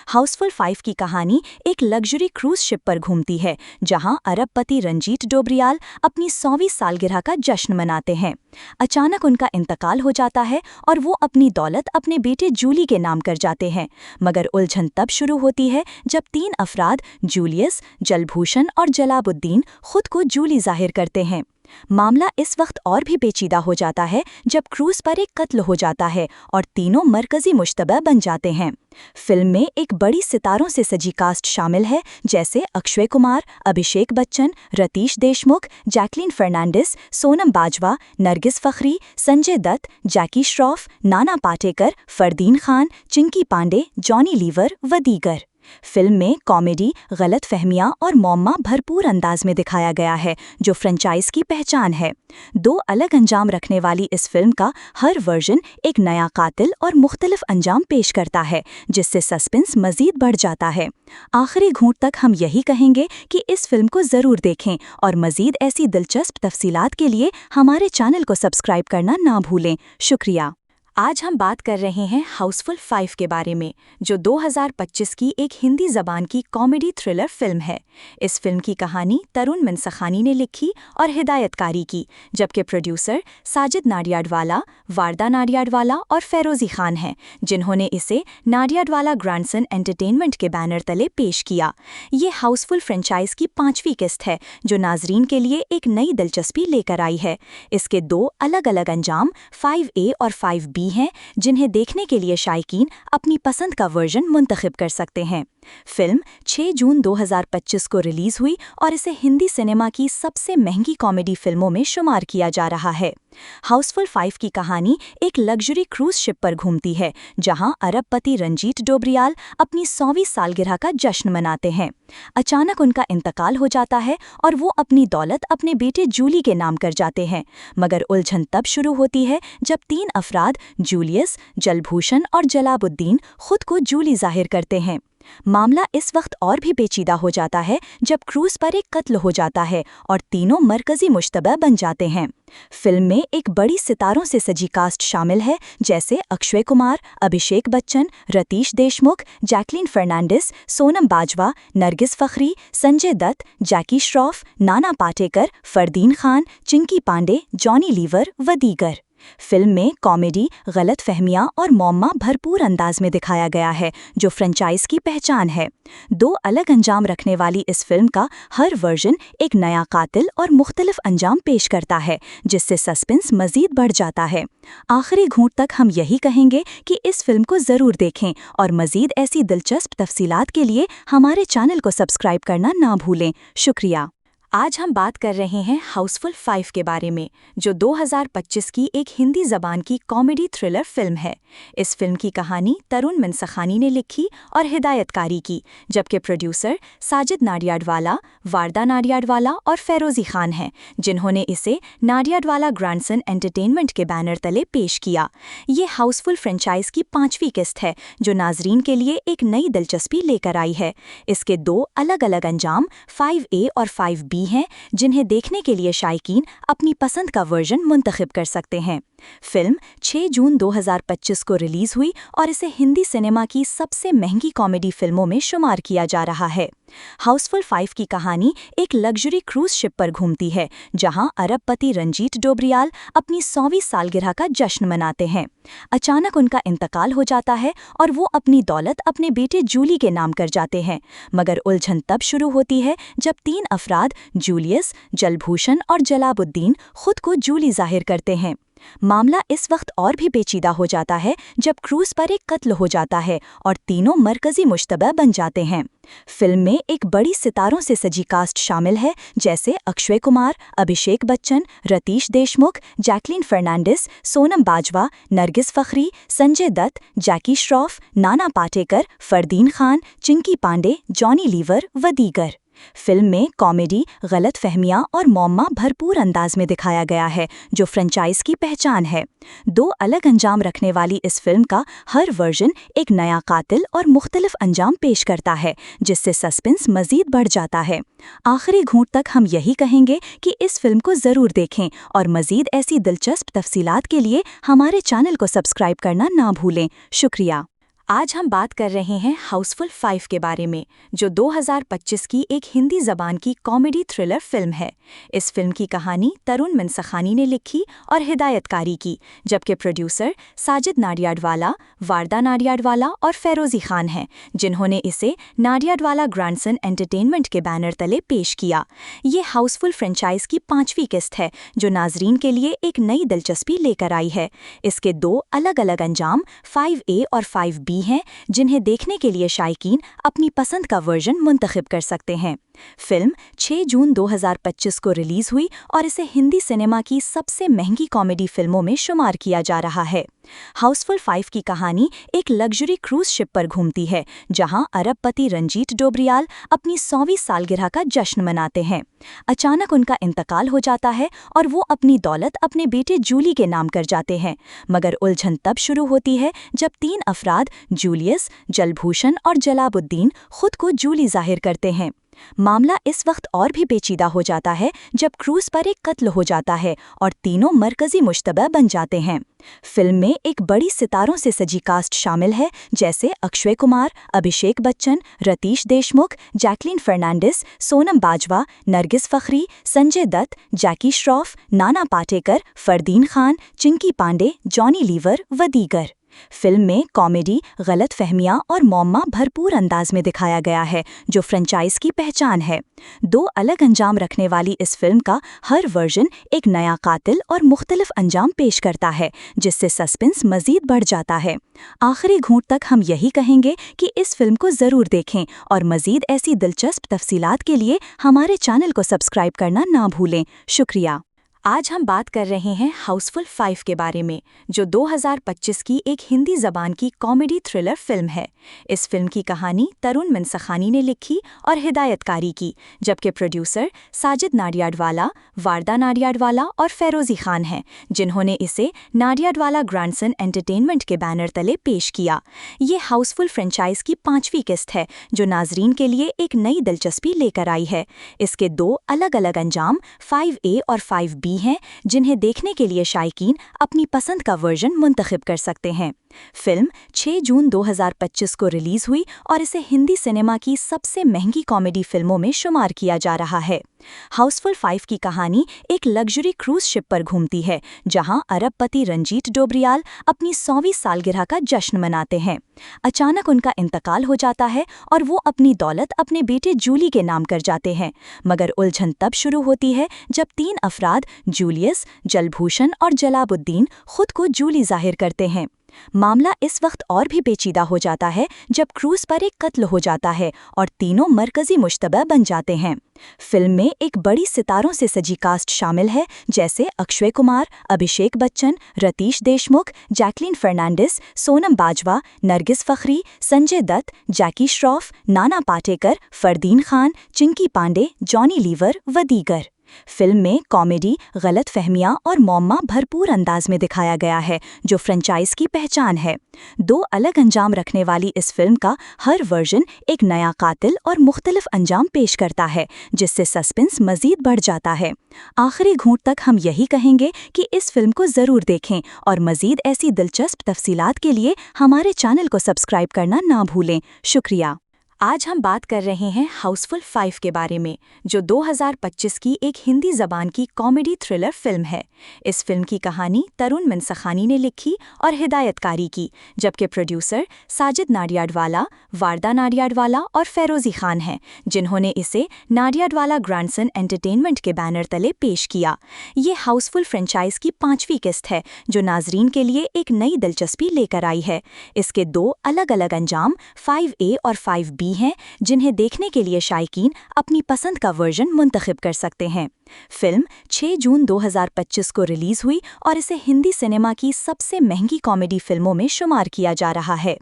हाउसफुल 5 की कहानी एक लग्जरी क्रूज शिप पर घूमती है, जहां अरबपति रंजीत डोबरियाल अपनी 100वीं सालगिरह का जश्न मनाते हैं। अचानक उनका इंतकाल हो जाता है और वो अपनी दौलत अपने बेटे जूली के नाम कर जाते हैं, मगर उलझन तब शुरू होती है जब 3 अफराद जूलियस, जलभूषण और जलाबुद्दीन खुद को जूली जाहिर करते हैं। मामला इस वक्त और भी पेचीदा हो जाता है जब क्रूज पर एक कत्ल हो जाता है और तीनों मरकजी मुश्तबा बन जाते हैं। फिल्म में एक बड़ी सितारों से सजी कास्ट शामिल है, जैसे अक्षय कुमार, अभिषेक बच्चन, रतीश देशमुख, जैकलीन फर्नांडिस, सोनम बाजवा, नरगिस फखरी, संजय दत्त, जैकी श्रॉफ, नाना पाटेकर, फरदीन खान, चिंकी पांडे, जॉनी लीवर व दीगर। फिल्म में कॉमेडी, गलत फहमियाँ और मौमा भरपूर अंदाज में दिखाया गया है, जो फ्रेंचाइज की पहचान है। 2 अलग अंजाम रखने वाली इस फिल्म का हर वर्जन एक नया कातिल और मुख्तलिफ अंजाम पेश करता है, जिससे सस्पेंस मजीद बढ़ जाता है। आखिरी घूंट तक हम यही कहेंगे कि इस फिल्म को ज़रूर देखें और मजीद ऐसी दिलचस्प तफसीलात के लिए हमारे चैनल को सब्सक्राइब करना ना भूलें। शुक्रिया। आज हम बात कर रहे हैं हाउसफुल 5 के बारे में, जो 2025 की एक हिंदी ज़बान की कॉमेडी थ्रिलर फिल्म है। इस फिल्म की कहानी तरुण मनसखानी ने लिखी और हिदायतकारी की, जबकि प्रोड्यूसर साजिद नाडियाडवाला, वारदा नाडियाडवाला और फेरोज़ी खान हैं, जिन्होंने इसे नाडियाडवाला ग्रैंडसन एंटरटेनमेंट के बैनर तले पेश किया। ये हाउसफुल फ्रेंचाइज की 5वीं किस्त है, जो नाजरीन के लिए एक नई दिलचस्पी लेकर आई है। इसके 2 अलग अलग अंजाम 5A और 5B हैं, जिन्हें देखने के लिए शायकीन अपनी पसंद का वर्जन मुंतखब कर सकते हैं। फिल्म 6 जून 2025 को रिलीज हुई और इसे हिंदी सिनेमा की सबसे महंगी कॉमेडी फिल्मों में शुमार किया जा रहा है। हाउसफुल 5 की कहानी एक लग्जरी क्रूज शिप पर घूमती है, जहां अरबपति रंजीत डोबरियाल अपनी 100वीं सालगिरह का जश्न मनाते हैं। अचानक उनका इंतकाल हो जाता है और वो अपनी दौलत अपने बेटे जूली के नाम कर जाते हैं, मगर उलझन तब शुरू होती है जब 3 अफराद जूलियस, जलभूषण और जलाबुद्दीन खुद को जूली जाहिर करते हैं। मामला इस वक्त और भी पेचीदा हो जाता है जब क्रूज पर एक कत्ल हो जाता है और तीनों मरकजी मुश्तबा बन जाते हैं। फिल्म में एक बड़ी सितारों से सजी कास्ट शामिल है, जैसे अक्षय कुमार, अभिषेक बच्चन, रतीश देशमुख, जैकलीन फर्नांडिस, सोनम बाजवा, नरगिस फखरी, संजय दत्त, जैकी श्रॉफ, नाना पाटेकर, फरदीन खान, चिंकी पांडे, जॉनी लीवर व दीगर। फिल्म में कॉमेडी, गलत फहमियाँ और मौमा भरपूर अंदाज में दिखाया गया है, जो फ्रेंचाइज की पहचान है। 2 अलग अंजाम रखने वाली इस फिल्म का हर वर्जन एक नया कातिल और मुख्तलिफ अंजाम पेश करता है, जिससे सस्पेंस मजीद बढ़ जाता है। आखिरी घूंट तक हम यही कहेंगे कि इस फिल्म को ज़रूर देखें और मजीद ऐसी दिलचस्प तफसीलात के लिए हमारे चैनल को सब्सक्राइब करना ना भूलें। शुक्रिया। आज हम बात कर रहे हैं हाउसफुल 5 के बारे में, जो 2025 की एक हिंदी ज़बान की कॉमेडी थ्रिलर फिल्म है। इस फिल्म की कहानी तरुण मनसखानी ने लिखी और हिदायतकारी की, जबकि प्रोड्यूसर साजिद नाडियाडवाला, वारदा नाडियाडवाला और फेरोज़ी खान हैं, जिन्होंने इसे नाडियाडवाला ग्रैंडसन एंटरटेनमेंट के बैनर तले पेश किया। ये हाउसफुल फ्रेंचाइज की 5वीं किस्त है, जो नाजरीन के लिए एक नई दिलचस्पी लेकर आई है। इसके 2 अलग-अलग अंजाम 5A और 5B हैं, जिन्हें देखने के लिए शायकीन अपनी पसंद का वर्जन मुंतखब कर सकते हैं। फिल्म 6 जून 2025 को रिलीज हुई और इसे हिंदी सिनेमा की सबसे महंगी कॉमेडी फिल्मों में शुमार किया जा रहा है। हाउसफुल 5 की कहानी एक लग्जरी क्रूज शिप पर घूमती है, जहां अरबपति रंजीत डोबरियाल अपनी 100वीं सालगिरह का जश्न मनाते हैं। अचानक उनका इंतकाल हो जाता है और वो अपनी दौलत अपने बेटे जूली के नाम कर जाते हैं, मगर उलझन तब शुरू होती है जब 3 अफराद जूलियस, जलभूषण और जलाबुद्दीन खुद को जूली जाहिर करते हैं। मामला इस वक्त और भी पेचीदा हो जाता है जब क्रूज पर एक कत्ल हो जाता है और तीनों मरकजी मुश्तबा बन जाते हैं। फिल्म में एक बड़ी सितारों से सजी कास्ट शामिल है, जैसे अक्षय कुमार, अभिषेक बच्चन, रतीश देशमुख, जैकलीन फर्नांडिस, सोनम बाजवा, नरगिस फखरी, संजय दत्त, जैकी श्रॉफ, नाना पाटेकर, फरदीन खान, चिंकी पांडे, जॉनी लीवर व दीगर। फिल्म में कॉमेडी, गलत फहमियाँ और मौमा भरपूर अंदाज में दिखाया गया है, जो फ्रेंचाइज की पहचान है। 2 अलग अंजाम रखने वाली इस फिल्म का हर वर्जन एक नया कातिल और मुख्तलिफ अंजाम पेश करता है, जिससे सस्पेंस मजीद बढ़ जाता है। आखिरी घूंट तक हम यही कहेंगे कि इस फिल्म को ज़रूर देखें और मजीद ऐसी दिलचस्प तफसीलात के लिए हमारे चैनल को सब्सक्राइब करना ना भूलें। शुक्रिया। आज हम बात कर रहे हैं हाउसफुल 5 के बारे में, जो 2025 की एक हिंदी ज़बान की कॉमेडी थ्रिलर फिल्म है। इस फिल्म की कहानी तरुण मनसखानी ने लिखी और हिदायतकारी की, जबकि प्रोड्यूसर साजिद नाडियाडवाला, वारदा नाडियाडवाला और फेरोज़ी खान हैं, जिन्होंने इसे नाडियाडवाला ग्रैंडसन एंटरटेनमेंट के बैनर तले पेश किया। ये हाउसफुल फ्रेंचाइज की 5वीं किस्त है, जो नाजरीन के लिए एक नई दिलचस्पी लेकर आई है। इसके 2 अलग-अलग अंजाम 5A और 5B हैं, जिन्हें देखने के लिए शायकीन अपनी पसंद का वर्जन मुंतखब कर सकते हैं। फिल्म 6 जून 2025 को रिलीज हुई और इसे हिंदी सिनेमा की सबसे महंगी कॉमेडी फिल्मों में शुमार किया जा रहा है। हाउसफुल 5 की कहानी एक लग्जरी क्रूज शिप पर घूमती है, जहां अरबपति रंजीत डोबरियाल अपनी 100वीं सालगिरह का जश्न मनाते हैं। अचानक उनका इंतकाल हो जाता है और वो अपनी दौलत अपने बेटे जूली के नाम कर जाते हैं, मगर उलझन तब शुरू होती है जब 3 अफराद जूलियस, जलभूषण और जलाबुद्दीन खुद को जूली जाहिर करते हैं। मामला इस वक्त और भी पेचीदा हो जाता है जब क्रूज पर एक कत्ल हो जाता है और तीनों मरकजी मुश्तबा बन जाते हैं। फिल्म में एक बड़ी सितारों से सजी कास्ट शामिल है, जैसे अक्षय कुमार, अभिषेक बच्चन, रतीश देशमुख, जैकलीन फर्नांडिस, सोनम बाजवा, नरगिस फखरी, संजय दत्त, जैकी श्रॉफ, नाना पाटेकर, फरदीन खान, चिंकी पांडे, जॉनी लीवर व दीगर। फिल्म में कॉमेडी, गलत फहमियाँ और मौमा भरपूर अंदाज में दिखाया गया है, जो फ्रेंचाइज की पहचान है। 2 अलग अंजाम रखने वाली इस फिल्म का हर वर्जन एक नया कातिल और मुख्तलिफ अंजाम पेश करता है, जिससे सस्पेंस मजीद बढ़ जाता है। आखिरी घूंट तक हम यही कहेंगे कि इस फिल्म को ज़रूर देखें और मजीद ऐसी दिलचस्प तफसीलात के लिए हमारे चैनल को सब्सक्राइब करना ना भूलें। शुक्रिया। आज हम बात कर रहे हैं हाउसफुल 5 के बारे में, जो 2025 की एक हिंदी ज़बान की कॉमेडी थ्रिलर फिल्म है। इस फिल्म की कहानी तरुण मनसखानी ने लिखी और हिदायतकारी की, जबकि प्रोड्यूसर साजिद नाडियाडवाला, वारदा नाडियाडवाला और फेरोज़ी खान हैं, जिन्होंने इसे नाडियाडवाला ग्रैंडसन एंटरटेनमेंट के बैनर तले पेश किया। ये हाउसफुल फ्रेंचाइज की 5वीं किस्त है, जो नाजरीन के लिए एक नई दिलचस्पी लेकर आई है। इसके 2 अलग-अलग अंजाम 5A और 5B हैं, जिन्हें देखने के लिए शायकीन अपनी पसंद का वर्जन मुंतखब कर सकते हैं। फिल्म 6 जून 2025 को रिलीज हुई और इसे हिंदी सिनेमा की सबसे महंगी कॉमेडी फिल्मों में शुमार किया जा रहा है। हाउसफुल 5 की कहानी एक लग्जरी क्रूज शिप पर घूमती है, जहां अरबपति रंजीत डोबरियाल अपनी 100वीं सालगिरह का जश्न मनाते हैं। अचानक उनका इंतकाल हो जाता है और वो अपनी दौलत अपने बेटे जूली के नाम कर जाते हैं, मगर उलझन तब शुरू होती है जब 3 अफराद जूलियस, जलभूषण और जलाबुद्दीन खुद को जूली जाहिर करते हैं। मामला इस वक्त और भी पेचीदा हो जाता है जब क्रूज पर एक कत्ल हो जाता है और तीनों मरकजी मुश्तबा बन जाते हैं। फिल्म में एक बड़ी सितारों से सजी कास्ट शामिल है, जैसे अक्षय कुमार, अभिषेक बच्चन, रतीश देशमुख, जैकलीन फर्नांडिस, सोनम बाजवा, नरगिस फखरी, संजय दत्त, जैकी श्रॉफ, नाना पाटेकर, फरदीन खान, चिंकी पांडे, जॉनी लीवर व दीगर। फिल्म में कॉमेडी, गलत फहमियाँ और मौमा भरपूर अंदाज में दिखाया गया है, जो फ्रेंचाइज की पहचान है। दो अलग अंजाम रखने वाली इस फिल्म का हर वर्जन एक नया कातिल और मुख्तलिफ अंजाम पेश करता है, जिससे सस्पेंस मजीद बढ़ जाता है। आखिरी घूंट तक हम यही कहेंगे कि इस फिल्म को ज़रूर देखें और मजीद ऐसी दिलचस्प तफसीलात के लिए हमारे चैनल को सब्सक्राइब करना ना भूलें। शुक्रिया। आज हम बात कर रहे हैं हाउसफुल 5 के बारे में, जो 2025 की एक हिंदी ज़बान की कॉमेडी थ्रिलर फिल्म है। इस फिल्म की कहानी तरुण मनसखानी ने लिखी और हिदायतकारी की, जबकि प्रोड्यूसर साजिद नाडियाडवाला, वारदा नाडियाडवाला और फेरोज़ी खान हैं, जिन्होंने इसे नाडियाडवाला ग्रैंडसन एंटरटेनमेंट के बैनर तले पेश किया। ये हाउसफुल फ्रेंचाइज की 5वीं किस्त है, जो नाजरीन के लिए एक नई दिलचस्पी लेकर आई है। इसके 2 अलग अलग अंजाम 5A और 5B हैं, जिन्हें देखने के लिए शायकीन अपनी पसंद का वर्जन मुंतखब कर सकते हैं। फिल्म 6 जून 2025 को रिलीज हुई और इसे हिंदी सिनेमा की सबसे महंगी कॉमेडी फिल्मों में शुमार किया जा रहा है।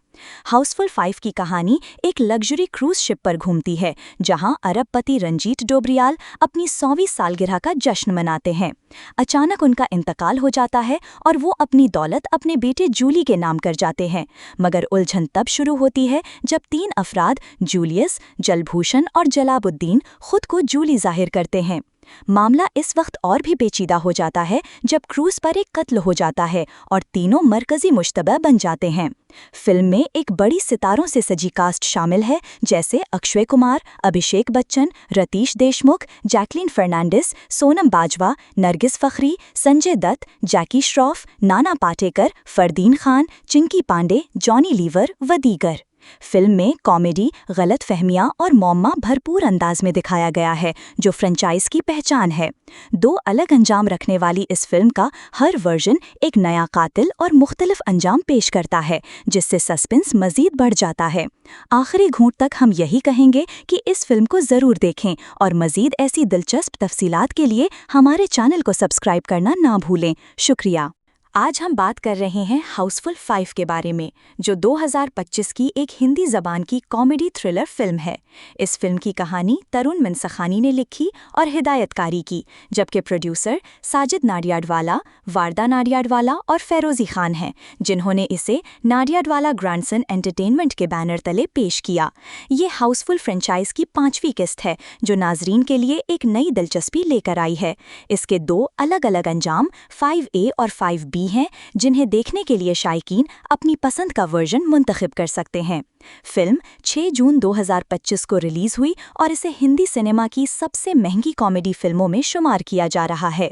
हाउसफुल 5 की कहानी एक लग्जरी क्रूज शिप पर घूमती है, जहां अरबपति रंजीत डोबरियाल अपनी 100वीं सालगिरह का जश्न मनाते हैं। अचानक उनका इंतकाल हो जाता है और वो अपनी दौलत अपने बेटे जूली के नाम कर जाते हैं, मगर उलझन तब शुरू होती है जब 3 अफराद जूलियस, जलभूषण और जलाबुद्दीन खुद को जूली जाहिर करते हैं। मामला इस वक्त और भी पेचीदा हो जाता है जब क्रूज पर एक कत्ल हो जाता है और तीनों मरकजी मुश्तबा बन जाते हैं। फिल्म में एक बड़ी सितारों से सजी कास्ट शामिल है, जैसे अक्षय कुमार, अभिषेक बच्चन, रतीश देशमुख, जैकलीन फर्नांडिस, सोनम बाजवा, नरगिस फखरी, संजय दत्त, जैकी श्रॉफ, नाना पाटेकर, फरदीन खान, चिंकी पांडे, जॉनी लीवर व दीगर। फिल्म में कॉमेडी, गलत फहमियाँ और मौमा भरपूर अंदाज में दिखाया गया है, जो फ्रेंचाइज की पहचान है। 2 अलग अंजाम रखने वाली इस फिल्म का हर वर्जन एक नया कातिल और मुख्तलिफ अंजाम पेश करता है, जिससे सस्पेंस मजीद बढ़ जाता है। आखिरी घूंट तक हम यही कहेंगे कि इस फिल्म को ज़रूर देखें और मजीद ऐसी दिलचस्प तफसीलात के लिए हमारे चैनल को सब्सक्राइब करना ना भूलें। शुक्रिया। आज हम बात कर रहे हैं हाउसफुल 5 के बारे में, जो 2025 की एक हिंदी ज़बान की कॉमेडी थ्रिलर फिल्म है। इस फिल्म की कहानी तरुण मनसखानी ने लिखी और हिदायतकारी की, जबकि प्रोड्यूसर साजिद नाडियाडवाला, वारदा नाडियाडवाला और फेरोज़ी खान हैं, जिन्होंने इसे नाडियाडवाला ग्रैंडसन एंटरटेनमेंट के बैनर तले पेश किया। ये हाउसफुल फ्रेंचाइज की 5वीं किस्त है, जो नाजरीन के लिए एक नई दिलचस्पी लेकर आई है। इसके 2 अलग अलग अंजाम 5A और 5B हैं, जिन्हें देखने के लिए शायकीन अपनी पसंद का वर्जन मुंतखब कर सकते हैं। फिल्म 6 जून 2025 को रिलीज हुई और इसे हिंदी सिनेमा की सबसे महंगी कॉमेडी फिल्मों में शुमार किया जा रहा है।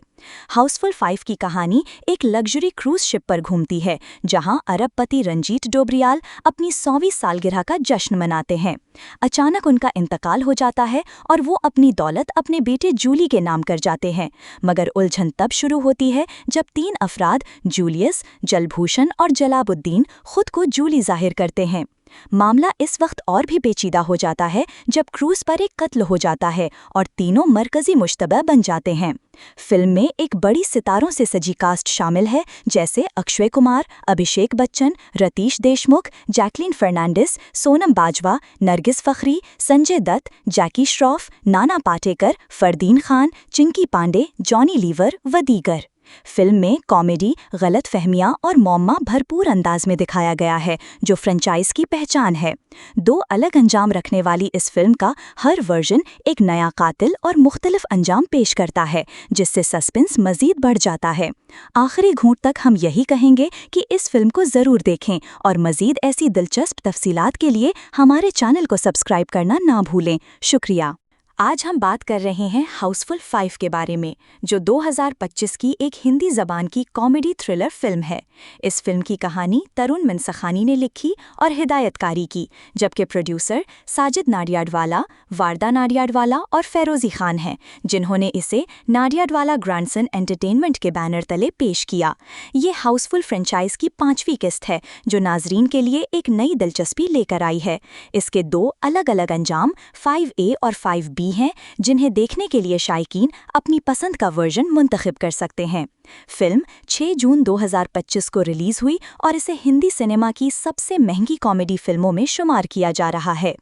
हाउसफुल 5 की कहानी एक लग्जरी क्रूज शिप पर घूमती है, जहां अरबपति रंजीत डोबरियाल अपनी 100वीं सालगिरह का जश्न मनाते हैं। अचानक उनका इंतकाल हो जाता है और वो अपनी दौलत अपने बेटे जूली के नाम कर जाते हैं, मगर उलझन तब शुरू होती है जब 3 अफराद जूलियस, जलभूषण और जलाबुद्दीन खुद को जूली जाहिर करते हैं। मामला इस वक्त और भी पेचीदा हो जाता है जब क्रूज पर एक कत्ल हो जाता है और तीनों मरकजी मुश्तबा बन जाते हैं। फिल्म में एक बड़ी सितारों से सजी कास्ट शामिल है, जैसे अक्षय कुमार, अभिषेक बच्चन, रतीश देशमुख, जैकलीन फर्नांडिस, सोनम बाजवा, नरगिस फखरी, संजय दत्त, जैकी श्रॉफ, नाना पाटेकर, फरदीन खान, चिंकी पांडे, जॉनी लीवर व दीगर। फिल्म में कॉमेडी, गलत फहमियाँ और मौमा भरपूर अंदाज में दिखाया गया है, जो फ्रेंचाइज की पहचान है। 2 अलग अंजाम रखने वाली इस फिल्म का हर वर्जन एक नया कातिल और मुख्तलिफ अंजाम पेश करता है, जिससे सस्पेंस मजीद बढ़ जाता है। आखिरी घूंट तक हम यही कहेंगे कि इस फिल्म को ज़रूर देखें और मजीद ऐसी दिलचस्प तफसीलात के लिए हमारे चैनल को सब्सक्राइब करना ना भूलें। शुक्रिया। आज हम बात कर रहे हैं हाउसफुल 5 के बारे में, जो 2025 की एक हिंदी ज़बान की कॉमेडी थ्रिलर फिल्म है। इस फिल्म की कहानी तरुण मनसखानी ने लिखी और हिदायतकारी की, जबकि प्रोड्यूसर साजिद नाडियाडवाला, वारदा नाडियाडवाला और फेरोज़ी खान हैं, जिन्होंने इसे नाडियाडवाला ग्रैंडसन एंटरटेनमेंट के बैनर तले पेश किया। ये हाउसफुल फ्रेंचाइज की 5वीं किस्त है, जो नाजरीन के लिए एक नई दिलचस्पी लेकर आई है। इसके 2 अलग-अलग अंजाम 5A और 5B हैं, जिन्हें देखने के लिए शायकीन अपनी पसंद का वर्जन मुंतखब कर सकते हैं। फिल्म 6 जून 2025 को रिलीज हुई और इसे हिंदी सिनेमा की सबसे महंगी कॉमेडी फिल्मों में शुमार किया जा रहा है।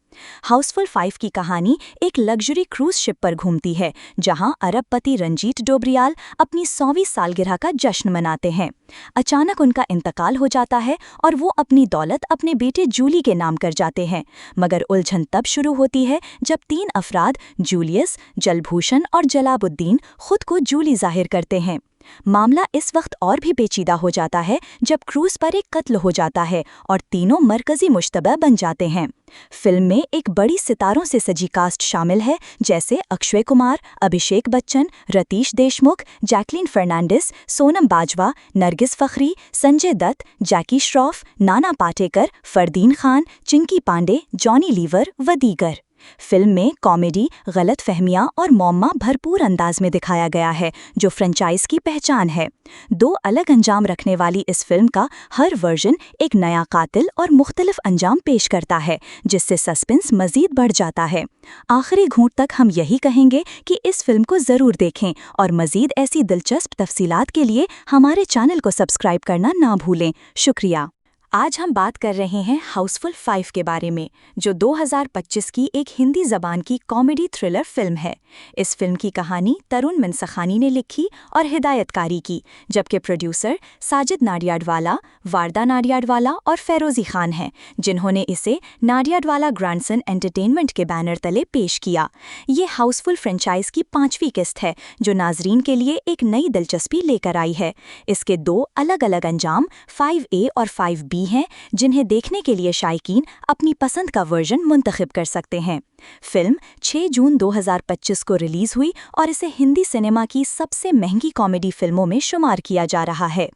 हाउसफुल 5 की कहानी एक लग्जरी क्रूज शिप पर घूमती है, जहां अरबपति रंजीत डोबरियाल अपनी 100वीं सालगिरह का जश्न मनाते हैं। अचानक उनका इंतकाल हो जाता है और वो अपनी दौलत अपने बेटे जूली के नाम कर जाते हैं, मगर उलझन तब शुरू होती है जब 3 अफराद जूलियस, जलभूषण और जलाबुद्दीन खुद को जूली जाहिर करते हैं। मामला इस वक्त और भी पेचीदा हो जाता है जब क्रूज पर एक कत्ल हो जाता है और तीनों मरकजी मुश्तबा बन जाते हैं। फिल्म में एक बड़ी सितारों से सजी कास्ट शामिल है, जैसे अक्षय कुमार, अभिषेक बच्चन, रतीश देशमुख, जैकलीन फर्नांडिस, सोनम बाजवा, नरगिस फखरी, संजय दत्त, जैकी श्रॉफ, नाना पाटेकर, फरदीन खान, चिंकी पांडे, जॉनी लीवर व दीगर। फिल्म में कॉमेडी, गलत फहमियाँ और मौमा भरपूर अंदाज में दिखाया गया है, जो फ्रेंचाइज की पहचान है। 2 अलग अंजाम रखने वाली इस फिल्म का हर वर्जन एक नया कातिल और मुख्तलिफ अंजाम पेश करता है, जिससे सस्पेंस मजीद बढ़ जाता है। आखिरी घूंट तक हम यही कहेंगे कि इस फिल्म को ज़रूर देखें और मजीद ऐसी दिलचस्प तफसीलात के लिए हमारे चैनल को सब्सक्राइब करना ना भूलें। शुक्रिया। आज हम बात कर रहे हैं हाउसफुल 5 के बारे में, जो 2025 की एक हिंदी ज़बान की कॉमेडी थ्रिलर फिल्म है। इस फिल्म की कहानी तरुण मनसखानी ने लिखी और हिदायतकारी की, जबकि प्रोड्यूसर साजिद नाडियाडवाला, वारदा नाडियाडवाला और फेरोज़ी खान हैं, जिन्होंने इसे नाडियाडवाला ग्रैंडसन एंटरटेनमेंट के बैनर तले पेश किया। ये हाउसफुल फ्रेंचाइज की 5वीं किस्त है, जो नाजरीन के लिए एक नई दिलचस्पी लेकर आई है। इसके 2 अलग-अलग अंजाम 5A और 5B हैं, जिन्हें देखने के लिए शायकीन अपनी पसंद का वर्जन मुंतखब कर सकते हैं। फिल्म 6 जून 2025 को रिलीज हुई और इसे हिंदी सिनेमा की सबसे महंगी कॉमेडी फिल्मों में शुमार किया जा रहा है।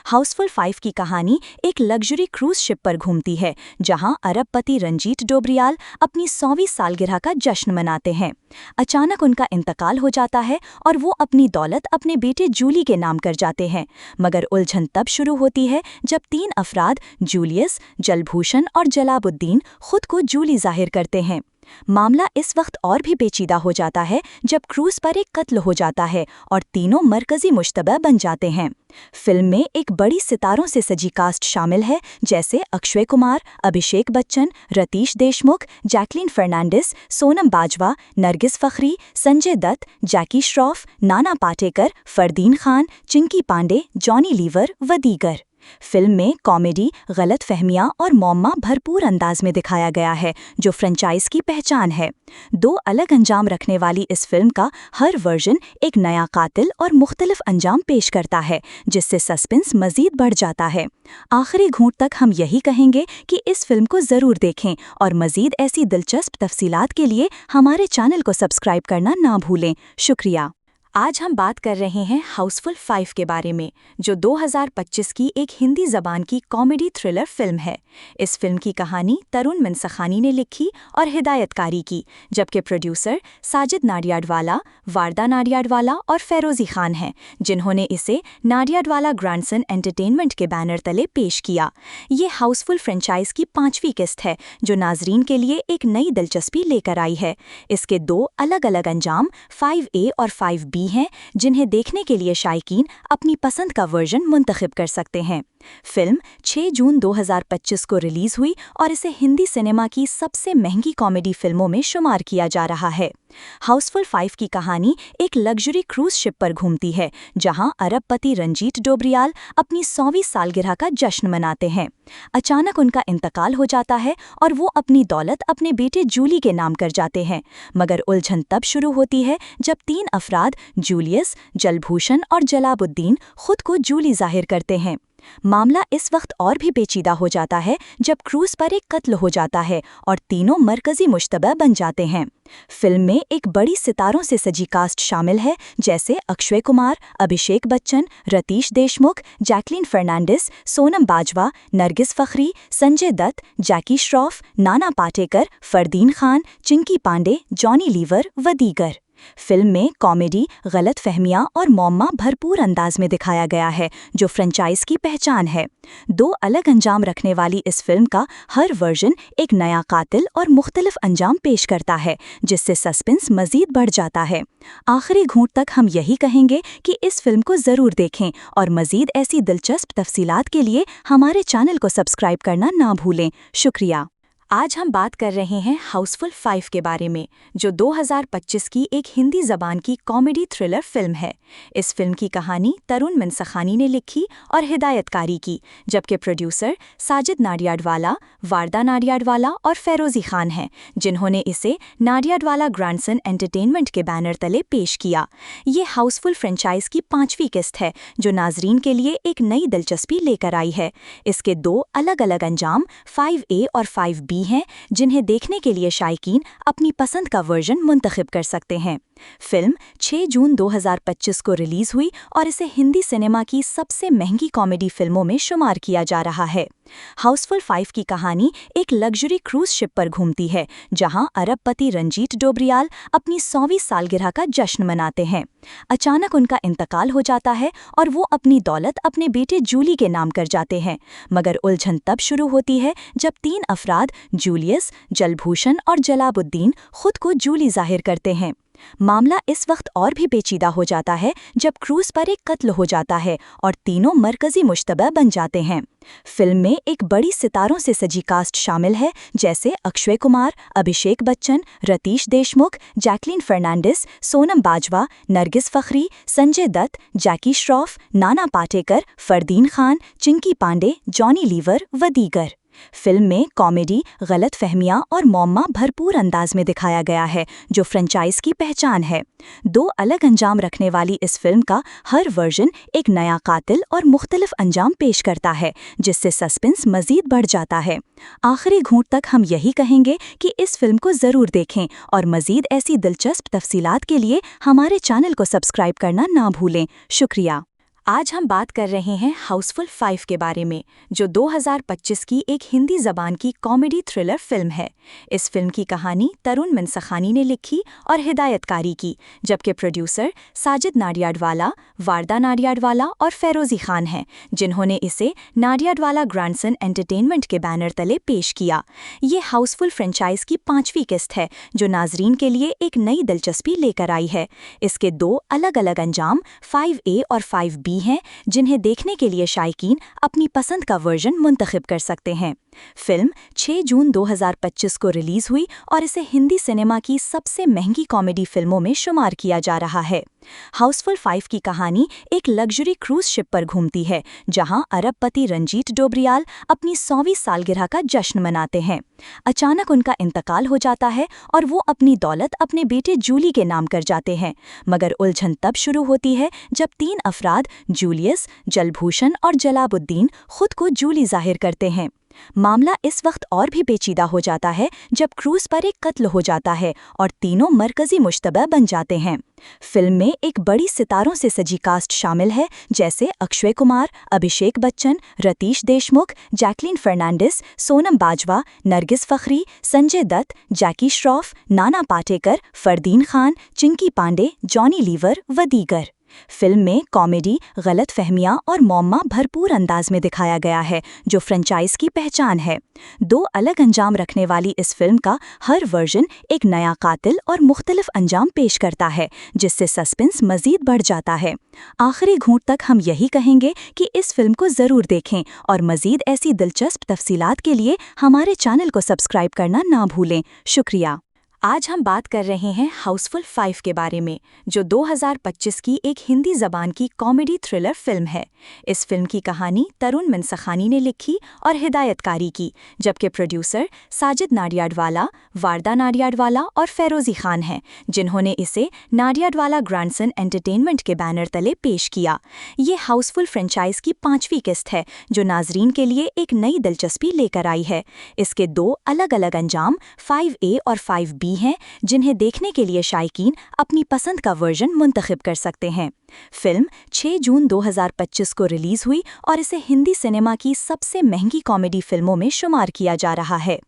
हाउसफुल 5 की कहानी एक लग्जरी क्रूज शिप पर घूमती है, जहां अरबपति रंजीत डोबरियाल अपनी 100वीं सालगिरह का जश्न मनाते हैं। अचानक उनका इंतकाल हो जाता है और वो अपनी दौलत अपने बेटे जूली के नाम कर जाते हैं, मगर उलझन तब शुरू होती है जब 3 अफराद जूलियस, जलभूषण और जलाबुद्दीन खुद को जूली जाहिर करते हैं। मामला इस वक्त और भी पेचीदा हो जाता है जब क्रूज पर एक कत्ल हो जाता है और तीनों मरकजी मुश्तबा बन जाते हैं। फिल्म में एक बड़ी सितारों से सजी कास्ट शामिल है, जैसे अक्षय कुमार, अभिषेक बच्चन, रतीश देशमुख, जैकलीन फर्नांडिस, सोनम बाजवा, नरगिस फखरी, संजय दत्त, जैकी श्रॉफ, नाना पाटेकर, फरदीन खान, चिंकी पांडे, जॉनी लीवर व दीगर। फिल्म में कॉमेडी, गलत फहमियाँ और मौमा भरपूर अंदाज में दिखाया गया है, जो फ्रेंचाइज की पहचान है। 2 अलग अंजाम रखने वाली इस फिल्म का हर वर्जन एक नया कातिल और मुख्तलिफ अंजाम पेश करता है, जिससे सस्पेंस मजीद बढ़ जाता है। आखिरी घूंट तक हम यही कहेंगे कि इस फिल्म को ज़रूर देखें और मजीद ऐसी दिलचस्प तफसीलात के लिए हमारे चैनल को सब्सक्राइब करना ना भूलें। शुक्रिया। आज हम बात कर रहे हैं हाउसफुल 5 के बारे में, जो 2025 की एक हिंदी ज़बान की कॉमेडी थ्रिलर फिल्म है। इस फिल्म की कहानी तरुण मनसखानी ने लिखी और हिदायतकारी की, जबकि प्रोड्यूसर साजिद नाडियाडवाला, वारदा नाडियाडवाला और फेरोज़ी खान हैं, जिन्होंने इसे नाडियाडवाला ग्रैंडसन एंटरटेनमेंट के बैनर तले पेश किया। ये हाउसफुल फ्रेंचाइज की 5वीं किस्त है, जो नाजरीन के लिए एक नई दिलचस्पी लेकर आई है। इसके 2 अलग-अलग अंजाम 5A और 5B हैं, जिन्हें देखने के लिए शायकीन अपनी पसंद का वर्जन मुंतखब कर सकते हैं। फिल्म 6 जून 2025 को रिलीज हुई और इसे हिंदी सिनेमा की सबसे महंगी कॉमेडी फिल्मों में शुमार किया जा रहा है। हाउसफुल 5 की कहानी एक लग्जरी क्रूज शिप पर घूमती है, जहां अरबपति रंजीत डोबरियाल अपनी 100वीं सालगिरह का जश्न मनाते हैं। अचानक उनका इंतकाल हो जाता है और वो अपनी दौलत अपने बेटे जूली के नाम कर जाते हैं, मगर उलझन तब शुरू होती है जब 3 अफराद जूलियस, जलभूषण और जलाबुद्दीन खुद को जूली जाहिर करते हैं। मामला इस वक्त और भी पेचीदा हो जाता है जब क्रूज पर एक कत्ल हो जाता है और तीनों मरकजी मुश्तबा बन जाते हैं। फिल्म में एक बड़ी सितारों से सजी कास्ट शामिल है, जैसे अक्षय कुमार, अभिषेक बच्चन, रतीश देशमुख, जैकलीन फर्नांडिस, सोनम बाजवा, नरगिस फखरी, संजय दत्त, जैकी श्रॉफ, नाना पाटेकर, फरदीन खान, चिंकी पांडे, जॉनी लीवर व दीगर। फिल्म में कॉमेडी, गलत फहमियाँ और मौमा भरपूर अंदाज में दिखाया गया है, जो फ्रेंचाइज की पहचान है। दो अलग अंजाम रखने वाली इस फिल्म का हर वर्जन एक नया कातिल और मुख्तलिफ अंजाम पेश करता है, जिससे सस्पेंस मजीद बढ़ जाता है। आखिरी घूंट तक हम यही कहेंगे कि इस फिल्म को ज़रूर देखें और मजीद ऐसी दिलचस्प तफसीलात के लिए हमारे चैनल को सब्सक्राइब करना ना भूलें। शुक्रिया। आज हम बात कर रहे हैं हाउसफुल 5 के बारे में, जो 2025 की एक हिंदी ज़बान की कॉमेडी थ्रिलर फिल्म है। इस फिल्म की कहानी तरुण मनसखानी ने लिखी और हिदायतकारी की, जबकि प्रोड्यूसर साजिद नाडियाडवाला, वारदा नाडियाडवाला और फेरोज़ी खान हैं, जिन्होंने इसे नाडियाडवाला ग्रैंडसन एंटरटेनमेंट के बैनर तले पेश किया। ये हाउसफुल फ्रेंचाइज की 5वीं किस्त है, जो नाजरीन के लिए एक नई दिलचस्पी लेकर आई है। इसके 2 अलग अलग अंजाम 5A और 5B हैं, जिन्हें देखने के लिए शायकीन अपनी पसंद का वर्जन मुंतखब कर सकते हैं। फिल्म 6 जून 2025 को रिलीज हुई और इसे हिंदी सिनेमा की सबसे महंगी कॉमेडी फिल्मों में शुमार किया जा रहा है। हाउसफुल 5 की कहानी एक लग्जरी क्रूज शिप पर घूमती है, जहां अरबपति रंजीत डोबरियाल अपनी 100वीं सालगिरह का जश्न मनाते हैं। अचानक उनका इंतकाल हो जाता है और वो अपनी दौलत अपने बेटे जूली के नाम कर जाते हैं, मगर उलझन तब शुरू होती है जब 3 अफराद जूलियस, जलभूषण और जलाबुद्दीन खुद को जूली जाहिर करते हैं। मामला इस वक्त और भी पेचीदा हो जाता है जब क्रूज पर एक कत्ल हो जाता है और तीनों मरकजी मुश्तबा बन जाते हैं। फिल्म में एक बड़ी सितारों से सजी कास्ट शामिल है, जैसे अक्षय कुमार, अभिषेक बच्चन, रतीश देशमुख, जैकलीन फर्नांडिस, सोनम बाजवा, नरगिस फखरी, संजय दत्त, जैकी श्रॉफ, नाना पाटेकर, फरदीन खान, चिंकी पांडे, जॉनी लीवर व दीगर। फिल्म में कॉमेडी, गलत फहमियाँ और मौमा भरपूर अंदाज में दिखाया गया है, जो फ्रेंचाइज की पहचान है। 2 अलग अंजाम रखने वाली इस फिल्म का हर वर्जन एक नया कातिल और मुख्तलिफ अंजाम पेश करता है, जिससे सस्पेंस मजीद बढ़ जाता है। आखिरी घूंट तक हम यही कहेंगे कि इस फिल्म को ज़रूर देखें और मजीद ऐसी दिलचस्प तफसीलात के लिए हमारे चैनल को सब्सक्राइब करना ना भूलें। शुक्रिया। आज हम बात कर रहे हैं हाउसफुल 5 के बारे में, जो 2025 की एक हिंदी ज़बान की कॉमेडी थ्रिलर फिल्म है। इस फिल्म की कहानी तरुण मनसखानी ने लिखी और हिदायतकारी की, जबकि प्रोड्यूसर साजिद नाडियाडवाला, वारदा नाडियाडवाला और फेरोज़ी खान हैं, जिन्होंने इसे नाडियाडवाला ग्रैंडसन एंटरटेनमेंट के बैनर तले पेश किया। ये हाउसफुल फ्रेंचाइज की 5वीं किस्त है, जो नाजरीन के लिए एक नई दिलचस्पी लेकर आई है। इसके 2 अलग अलग अंजाम 5A और 5B हैं, जिन्हें देखने के लिए शायकीन अपनी पसंद का वर्जन मुंतखब कर सकते हैं। फिल्म 6 जून 2025 को रिलीज हुई और इसे हिंदी सिनेमा की सबसे महंगी कॉमेडी फिल्मों में शुमार किया जा रहा है। हाउसफुल 5 की कहानी एक लग्जरी क्रूज शिप पर घूमती है, जहां अरबपति रंजीत डोबरियाल अपनी 100वीं सालगिरह का जश्न मनाते हैं। अचानक उनका इंतकाल हो जाता है और वो अपनी दौलत अपने बेटे जूली के नाम कर जाते हैं, मगर उलझन तब शुरू होती है जब 3 अफराद जूलियस, जलभूषण और जलाबुद्दीन खुद को जूली जाहिर करते हैं। मामला इस वक्त और भी पेचीदा हो जाता है जब क्रूज पर एक कत्ल हो जाता है और तीनों मरकजी मुश्तबा बन जाते हैं। फिल्म में एक बड़ी सितारों से सजी कास्ट शामिल है, जैसे अक्षय कुमार, अभिषेक बच्चन, रतीश देशमुख, जैकलीन फर्नांडिस, सोनम बाजवा, नरगिस फखरी, संजय दत्त, जैकी श्रॉफ, नाना पाटेकर, फरदीन खान, चिंकी पांडे, जॉनी लीवर व दीगर। फिल्म में कॉमेडी, गलत फहमियाँ और मौमा भरपूर अंदाज में दिखाया गया है, जो फ्रेंचाइज की पहचान है। 2 अलग अंजाम रखने वाली इस फिल्म का हर वर्जन एक नया कातिल और मुख्तलिफ अंजाम पेश करता है, जिससे सस्पेंस मजीद बढ़ जाता है। आखिरी घूंट तक हम यही कहेंगे कि इस फिल्म को ज़रूर देखें और मजीद ऐसी दिलचस्प तफसीलात के लिए हमारे चैनल को सब्सक्राइब करना ना भूलें। शुक्रिया। आज हम बात कर रहे हैं हाउसफुल 5 के बारे में, जो 2025 की एक हिंदी ज़बान की कॉमेडी थ्रिलर फिल्म है। इस फिल्म की कहानी तरुण मनसखानी ने लिखी और हिदायतकारी की, जबकि प्रोड्यूसर साजिद नाडियाडवाला, वारदा नाडियाडवाला और फेरोज़ी खान हैं, जिन्होंने इसे नाडियाडवाला ग्रैंडसन एंटरटेनमेंट के बैनर तले पेश किया। ये हाउसफुल फ्रेंचाइज की 5वीं किस्त है, जो नाजरीन के लिए एक नई दिलचस्पी लेकर आई है। इसके 2 अलग-अलग अंजाम 5A और 5B हैं, जिन्हें देखने के लिए शायकीन अपनी पसंद का वर्जन मुंतखब कर सकते हैं। फिल्म 6 जून 2025 को रिलीज हुई और इसे हिंदी सिनेमा की सबसे महंगी कॉमेडी फिल्मों में शुमार किया जा रहा है।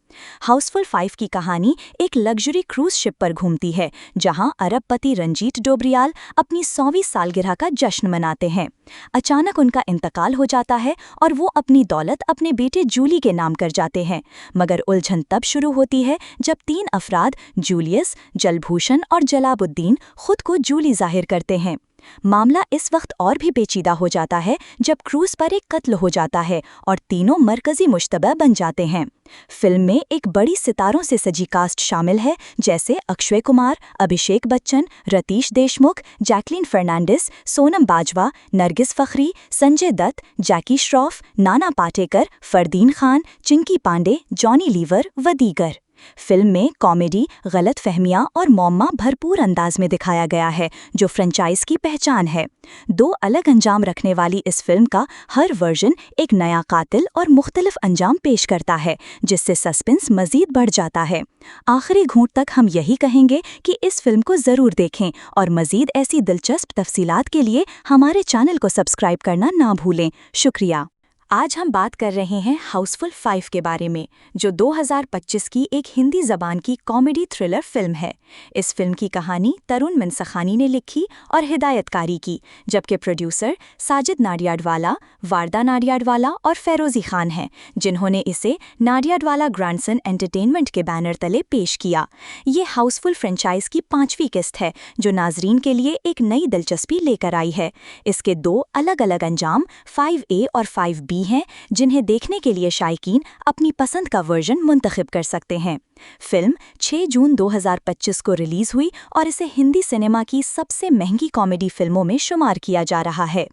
हाउसफुल 5 की कहानी एक लग्जरी क्रूज शिप पर घूमती है, जहां अरबपति रंजीत डोबरियाल अपनी 100वीं सालगिरह का जश्न मनाते हैं। अचानक उनका इंतकाल हो जाता है और वो अपनी दौलत अपने बेटे जूली के नाम कर जाते हैं, मगर उलझन तब शुरू होती है जब 3 अफराद जूलियस, जलभूषण और जलाबुद्दीन खुद को जूली जाहिर करते हैं। मामला इस वक्त और भी पेचीदा हो जाता है जब क्रूज पर एक कत्ल हो जाता है और तीनों मरकजी मुश्तबा बन जाते हैं। फिल्म में एक बड़ी सितारों से सजी कास्ट शामिल है, जैसे अक्षय कुमार, अभिषेक बच्चन, रतीश देशमुख, जैकलीन फर्नांडिस, सोनम बाजवा, नरगिस फखरी, संजय दत्त, जैकी श्रॉफ, नाना पाटेकर, फरदीन खान, चिंकी पांडे, जॉनी लीवर व दीगर। फिल्म में कॉमेडी, गलत फहमियाँ और मौमा भरपूर अंदाज में दिखाया गया है, जो फ्रेंचाइज की पहचान है। 2 अलग अंजाम रखने वाली इस फिल्म का हर वर्जन एक नया कातिल और मुख्तलिफ अंजाम पेश करता है, जिससे सस्पेंस मजीद बढ़ जाता है। आखिरी घूंट तक हम यही कहेंगे कि इस फिल्म को ज़रूर देखें और मजीद ऐसी दिलचस्प तफसीलात के लिए हमारे चैनल को सब्सक्राइब करना ना भूलें। शुक्रिया। आज हम बात कर रहे हैं हाउसफुल 5 के बारे में, जो 2025 की एक हिंदी ज़बान की कॉमेडी थ्रिलर फिल्म है। इस फिल्म की कहानी तरुण मनसखानी ने लिखी और हिदायतकारी की, जबकि प्रोड्यूसर साजिद नाडियाडवाला, वारदा नाडियाडवाला और फेरोज़ी खान हैं, जिन्होंने इसे नाडियाडवाला ग्रैंडसन एंटरटेनमेंट के बैनर तले पेश किया। ये हाउसफुल फ्रेंचाइज की 5वीं किस्त है, जो नाजरीन के लिए एक नई दिलचस्पी लेकर आई है। इसके 2 अलग-अलग अंजाम 5A और 5B हैं, जिन्हें देखने के लिए शायकीन अपनी पसंद का वर्जन मुंतखब कर सकते हैं। फिल्म 6 जून 2025 को रिलीज हुई और इसे हिंदी सिनेमा की सबसे महंगी कॉमेडी फिल्मों में शुमार किया जा रहा है।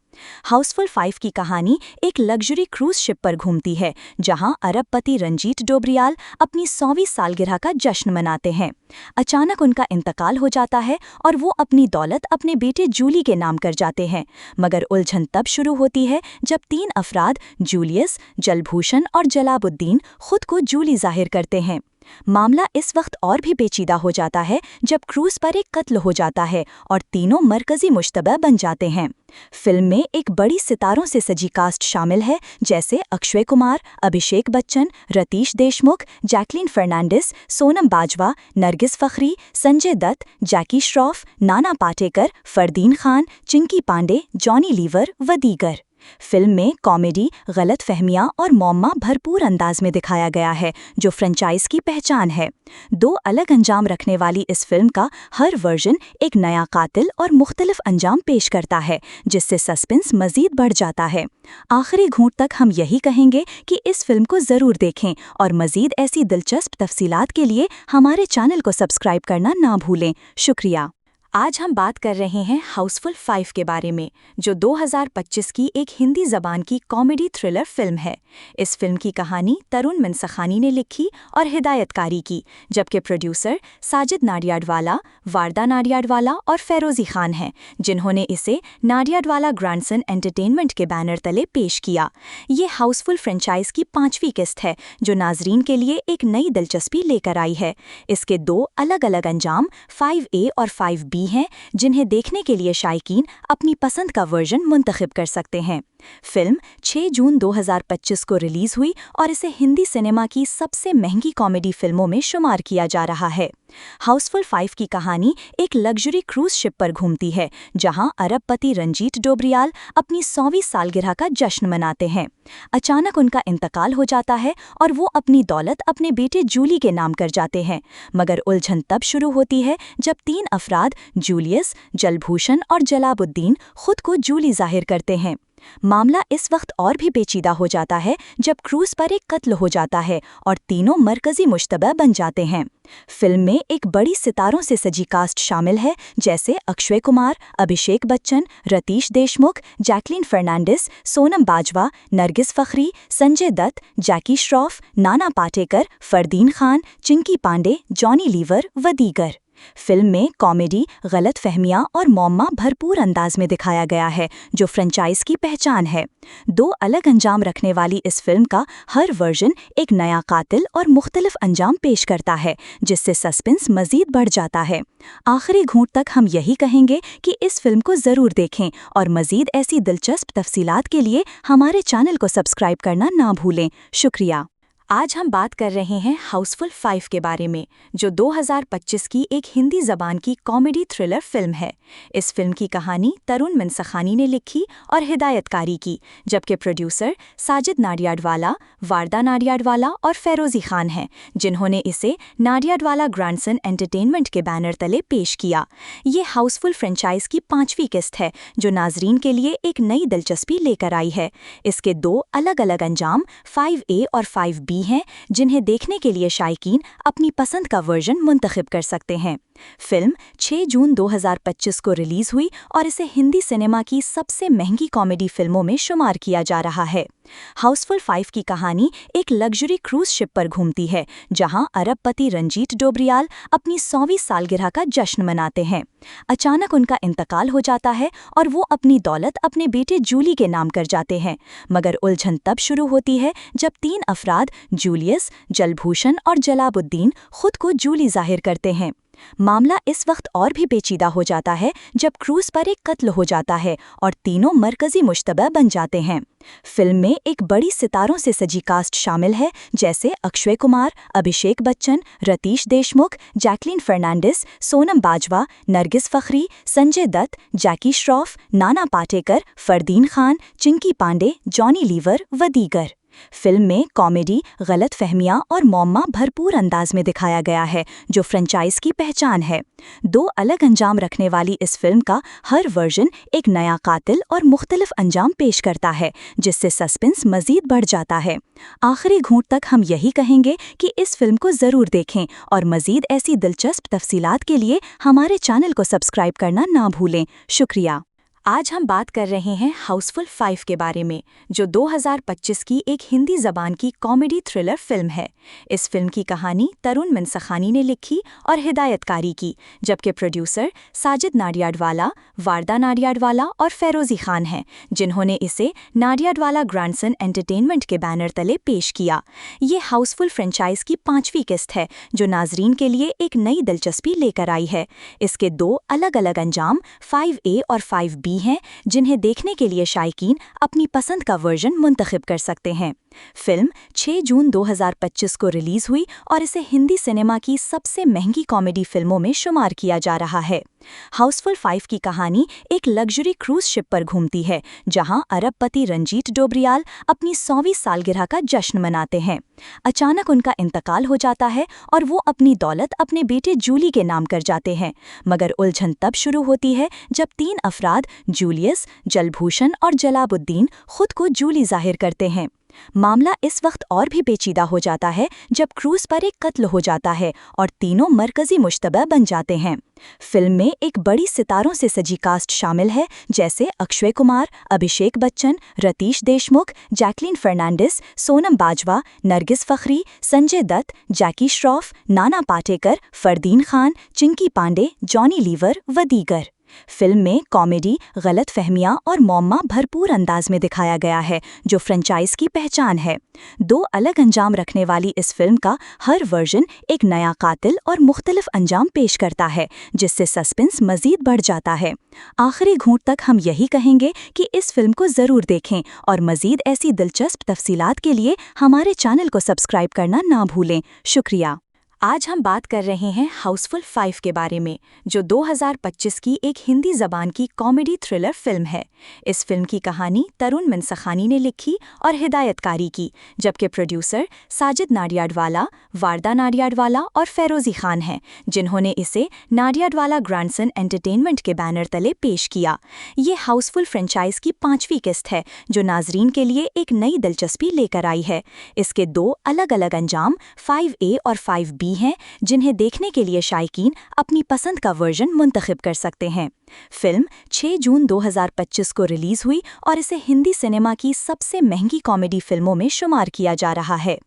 हाउसफुल 5 की कहानी एक लग्जरी क्रूज शिप पर घूमती है, जहां अरबपति रंजीत डोबरियाल अपनी 100वीं सालगिरह का जश्न मनाते हैं। अचानक उनका इंतकाल हो जाता है और वो अपनी दौलत अपने बेटे जूली के नाम कर जाते हैं, मगर उलझन तब शुरू होती है जब 3 अफराद जूलियस, जलभूषण और जलाबुद्दीन खुद को जूली जाहिर करते हैं। मामला इस वक्त और भी पेचीदा हो जाता है जब क्रूज पर एक कत्ल हो जाता है और तीनों मरकजी मुश्तबा बन जाते हैं। फिल्म में एक बड़ी सितारों से सजी कास्ट शामिल है, जैसे अक्षय कुमार, अभिषेक बच्चन, रतीश देशमुख, जैकलीन फर्नांडिस, सोनम बाजवा, नरगिस फखरी, संजय दत्त, जैकी श्रॉफ, नाना पाटेकर, फरदीन खान, चिंकी पांडे, जॉनी लीवर व दीगर। फिल्म में कॉमेडी, गलत फहमियाँ और मौमा भरपूर अंदाज में दिखाया गया है, जो फ्रेंचाइज की पहचान है। 2 अलग अंजाम रखने वाली इस फिल्म का हर वर्जन एक नया कातिल और मुख्तलिफ अंजाम पेश करता है, जिससे सस्पेंस मजीद बढ़ जाता है। आखिरी घूंट तक हम यही कहेंगे कि इस फिल्म को ज़रूर देखें और मजीद ऐसी दिलचस्प तफसीलात के लिए हमारे चैनल को सब्सक्राइब करना ना भूलें। शुक्रिया। आज हम बात कर रहे हैं हाउसफुल 5 के बारे में, जो 2025 की एक हिंदी ज़बान की कॉमेडी थ्रिलर फिल्म है। इस फिल्म की कहानी तरुण मनसखानी ने लिखी और हिदायतकारी की, जबकि प्रोड्यूसर साजिद नाडियाडवाला, वारदा नाडियाडवाला और फेरोज़ी खान हैं, जिन्होंने इसे नाडियाडवाला ग्रैंडसन एंटरटेनमेंट के बैनर तले पेश किया। ये हाउसफुल फ्रेंचाइज की 5वीं किस्त है, जो नाजरीन के लिए एक नई दिलचस्पी लेकर आई है। इसके 2 अलग-अलग अंजाम 5A और 5B हैं, जिन्हें देखने के लिए शायकीन अपनी पसंद का वर्जन मुंतखब कर सकते हैं। फिल्म 6 जून 2025 को रिलीज हुई और इसे हिंदी सिनेमा की सबसे महंगी कॉमेडी फिल्मों में शुमार किया जा रहा है। हाउसफुल 5 की कहानी एक लग्जरी क्रूज शिप पर घूमती है, जहां अरबपति रंजीत डोबरियाल अपनी 100वीं सालगिरह का जश्न मनाते हैं। अचानक उनका इंतकाल हो जाता है और वो अपनी दौलत अपने बेटे जूली के नाम कर जाते हैं, मगर उलझन तब शुरू होती है जब 3 अफराद जूलियस, जलभूषण और जलाबुद्दीन खुद को जूली जाहिर करते हैं। मामला इस वक्त और भी पेचीदा हो जाता है जब क्रूज पर एक कत्ल हो जाता है और तीनों मरकजी मुश्तबा बन जाते हैं। फिल्म में एक बड़ी सितारों से सजी कास्ट शामिल है, जैसे अक्षय कुमार, अभिषेक बच्चन, रतीश देशमुख, जैकलीन फर्नांडिस, सोनम बाजवा, नरगिस फखरी, संजय दत्त, जैकी श्रॉफ, नाना पाटेकर, फरदीन खान, चिंकी पांडे, जॉनी लीवर व दीगर। फिल्म में कॉमेडी, गलत फहमियाँ और मौमा भरपूर अंदाज में दिखाया गया है, जो फ्रेंचाइज की पहचान है। दो अलग अंजाम रखने वाली इस फिल्म का हर वर्जन एक नया कातिल और मुख्तलिफ अंजाम पेश करता है, जिससे सस्पेंस मजीद बढ़ जाता है। आखिरी घूंट तक हम यही कहेंगे कि इस फिल्म को ज़रूर देखें और मजीद ऐसी दिलचस्प तफसीलात के लिए हमारे चैनल को सब्सक्राइब करना ना भूलें। शुक्रिया। आज हम बात कर रहे हैं हाउसफुल 5 के बारे में, जो 2025 की एक हिंदी ज़बान की कॉमेडी थ्रिलर फिल्म है। इस फिल्म की कहानी तरुण मनसखानी ने लिखी और हिदायतकारी की, जबकि प्रोड्यूसर साजिद नाडियाडवाला, वारदा नाडियाडवाला और फेरोज़ी खान हैं, जिन्होंने इसे नाडियाडवाला ग्रैंडसन एंटरटेनमेंट के बैनर तले पेश किया। ये हाउसफुल फ्रेंचाइज की 5वीं किस्त है, जो नाजरीन के लिए एक नई दिलचस्पी लेकर आई है। इसके 2 अलग अलग अंजाम 5A और 5B हैं, जिन्हें देखने के लिए शायकीन अपनी पसंद का वर्जन मुंतखब कर सकते हैं। फिल्म 6 जून 2025 को रिलीज हुई और इसे हिंदी सिनेमा की सबसे महंगी कॉमेडी फिल्मों में शुमार किया जा रहा है। हाउसफुल 5 की कहानी एक लग्जरी क्रूज शिप पर घूमती है, जहां अरबपति रंजीत डोबरियाल अपनी 100वीं सालगिरह का जश्न मनाते हैं। अचानक उनका इंतकाल हो जाता है और वो अपनी दौलत अपने बेटे जूली के नाम कर जाते हैं, मगर उलझन तब शुरू होती है जब 3 अफराद जूलियस, जलभूषण और जलाबुद्दीन खुद को जूली जाहिर करते हैं। मामला इस वक्त और भी पेचीदा हो जाता है जब क्रूज पर एक कत्ल हो जाता है और तीनों मरकजी मुश्तबा बन जाते हैं। फिल्म में एक बड़ी सितारों से सजी कास्ट शामिल है, जैसे अक्षय कुमार, अभिषेक बच्चन, रतीश देशमुख, जैकलीन फर्नांडिस, सोनम बाजवा, नरगिस फखरी, संजय दत्त, जैकी श्रॉफ, नाना पाटेकर, फरदीन खान, चिंकी पांडे, जॉनी लीवर व दीगर। फिल्म में कॉमेडी, गलत फहमियाँ और मौमा भरपूर अंदाज में दिखाया गया है, जो फ्रेंचाइज की पहचान है। 2 अलग अंजाम रखने वाली इस फिल्म का हर वर्जन एक नया कातिल और मुख्तलिफ अंजाम पेश करता है, जिससे सस्पेंस मजीद बढ़ जाता है। आखिरी घूंट तक हम यही कहेंगे कि इस फिल्म को ज़रूर देखें और मजीद ऐसी दिलचस्प तफसीलात के लिए हमारे चैनल को सब्सक्राइब करना ना भूलें। शुक्रिया। आज हम बात कर रहे हैं हाउसफुल 5 के बारे में, जो 2025 की एक हिंदी ज़बान की कॉमेडी थ्रिलर फिल्म है। इस फिल्म की कहानी तरुण मनसखानी ने लिखी और हिदायतकारी की, जबकि प्रोड्यूसर साजिद नाडियाडवाला, वारदा नाडियाडवाला और फेरोज़ी खान हैं, जिन्होंने इसे नाडियाडवाला ग्रैंडसन एंटरटेनमेंट के बैनर तले पेश किया। ये हाउसफुल फ्रेंचाइज की 5वीं किस्त है, जो नाजरीन के लिए एक नई दिलचस्पी लेकर आई है। इसके 2 अलग अलग अंजाम 5A और 5B हैं, जिन्हें देखने के लिए शायकीन अपनी पसंद का वर्जन मुंतखब कर सकते हैं। फिल्म 6 जून 2025 को रिलीज हुई और इसे हिंदी सिनेमा की सबसे महंगी कॉमेडी फिल्मों में शुमार किया जा रहा है। हाउसफुल 5 की कहानी एक लग्जरी क्रूज शिप पर घूमती है, जहां अरबपति रंजीत डोबरियाल अपनी 100वीं सालगिरह का जश्न मनाते हैं। अचानक उनका इंतकाल हो जाता है और वो अपनी दौलत अपने बेटे जूली के नाम कर जाते हैं, मगर उलझन तब शुरू होती है जब 3 अफराद जूलियस, जलभूषण और जलाबुद्दीन खुद को जूली जाहिर करते हैं। मामला इस वक्त और भी पेचीदा हो जाता है जब क्रूज पर एक कत्ल हो जाता है और तीनों मरकजी मुश्तबा बन जाते हैं। फिल्म में एक बड़ी सितारों से सजी कास्ट शामिल है, जैसे अक्षय कुमार, अभिषेक बच्चन, रतीश देशमुख, जैकलीन फर्नांडिस, सोनम बाजवा, नरगिस फखरी, संजय दत्त, जैकी श्रॉफ, नाना पाटेकर, फरदीन खान, चिंकी पांडे, जॉनी लीवर व दीगर। फिल्म में कॉमेडी, गलत फहमियाँ और मौमा भरपूर अंदाज में दिखाया गया है, जो फ्रेंचाइज की पहचान है। 2 अलग अंजाम रखने वाली इस फिल्म का हर वर्जन एक नया कातिल और मुख्तलिफ अंजाम पेश करता है, जिससे सस्पेंस मजीद बढ़ जाता है। आखिरी घूंट तक हम यही कहेंगे कि इस फिल्म को ज़रूर देखें और मजीद ऐसी दिलचस्प तफसीलात के लिए हमारे चैनल को सब्सक्राइब करना ना भूलें। शुक्रिया। आज हम बात कर रहे हैं हाउसफुल 5 के बारे में, जो 2025 की एक हिंदी ज़बान की कॉमेडी थ्रिलर फिल्म है। इस फिल्म की कहानी तरुण मनसखानी ने लिखी और हिदायतकारी की, जबकि प्रोड्यूसर साजिद नाडियाडवाला, वारदा नाडियाडवाला और फेरोज़ी खान हैं, जिन्होंने इसे नाडियाडवाला ग्रैंडसन एंटरटेनमेंट के बैनर तले पेश किया। ये हाउसफुल फ्रेंचाइज की 5वीं किस्त है, जो नाजरीन के लिए एक नई दिलचस्पी लेकर आई है। इसके 2 अलग-अलग अंजाम 5A और 5B हैं, जिन्हें देखने के लिए शायकीन अपनी पसंद का वर्जन मुंतखब कर सकते हैं। फिल्म 6 जून 2025 को रिलीज हुई और इसे हिंदी सिनेमा की सबसे महंगी कॉमेडी फिल्मों में शुमार किया जा रहा है।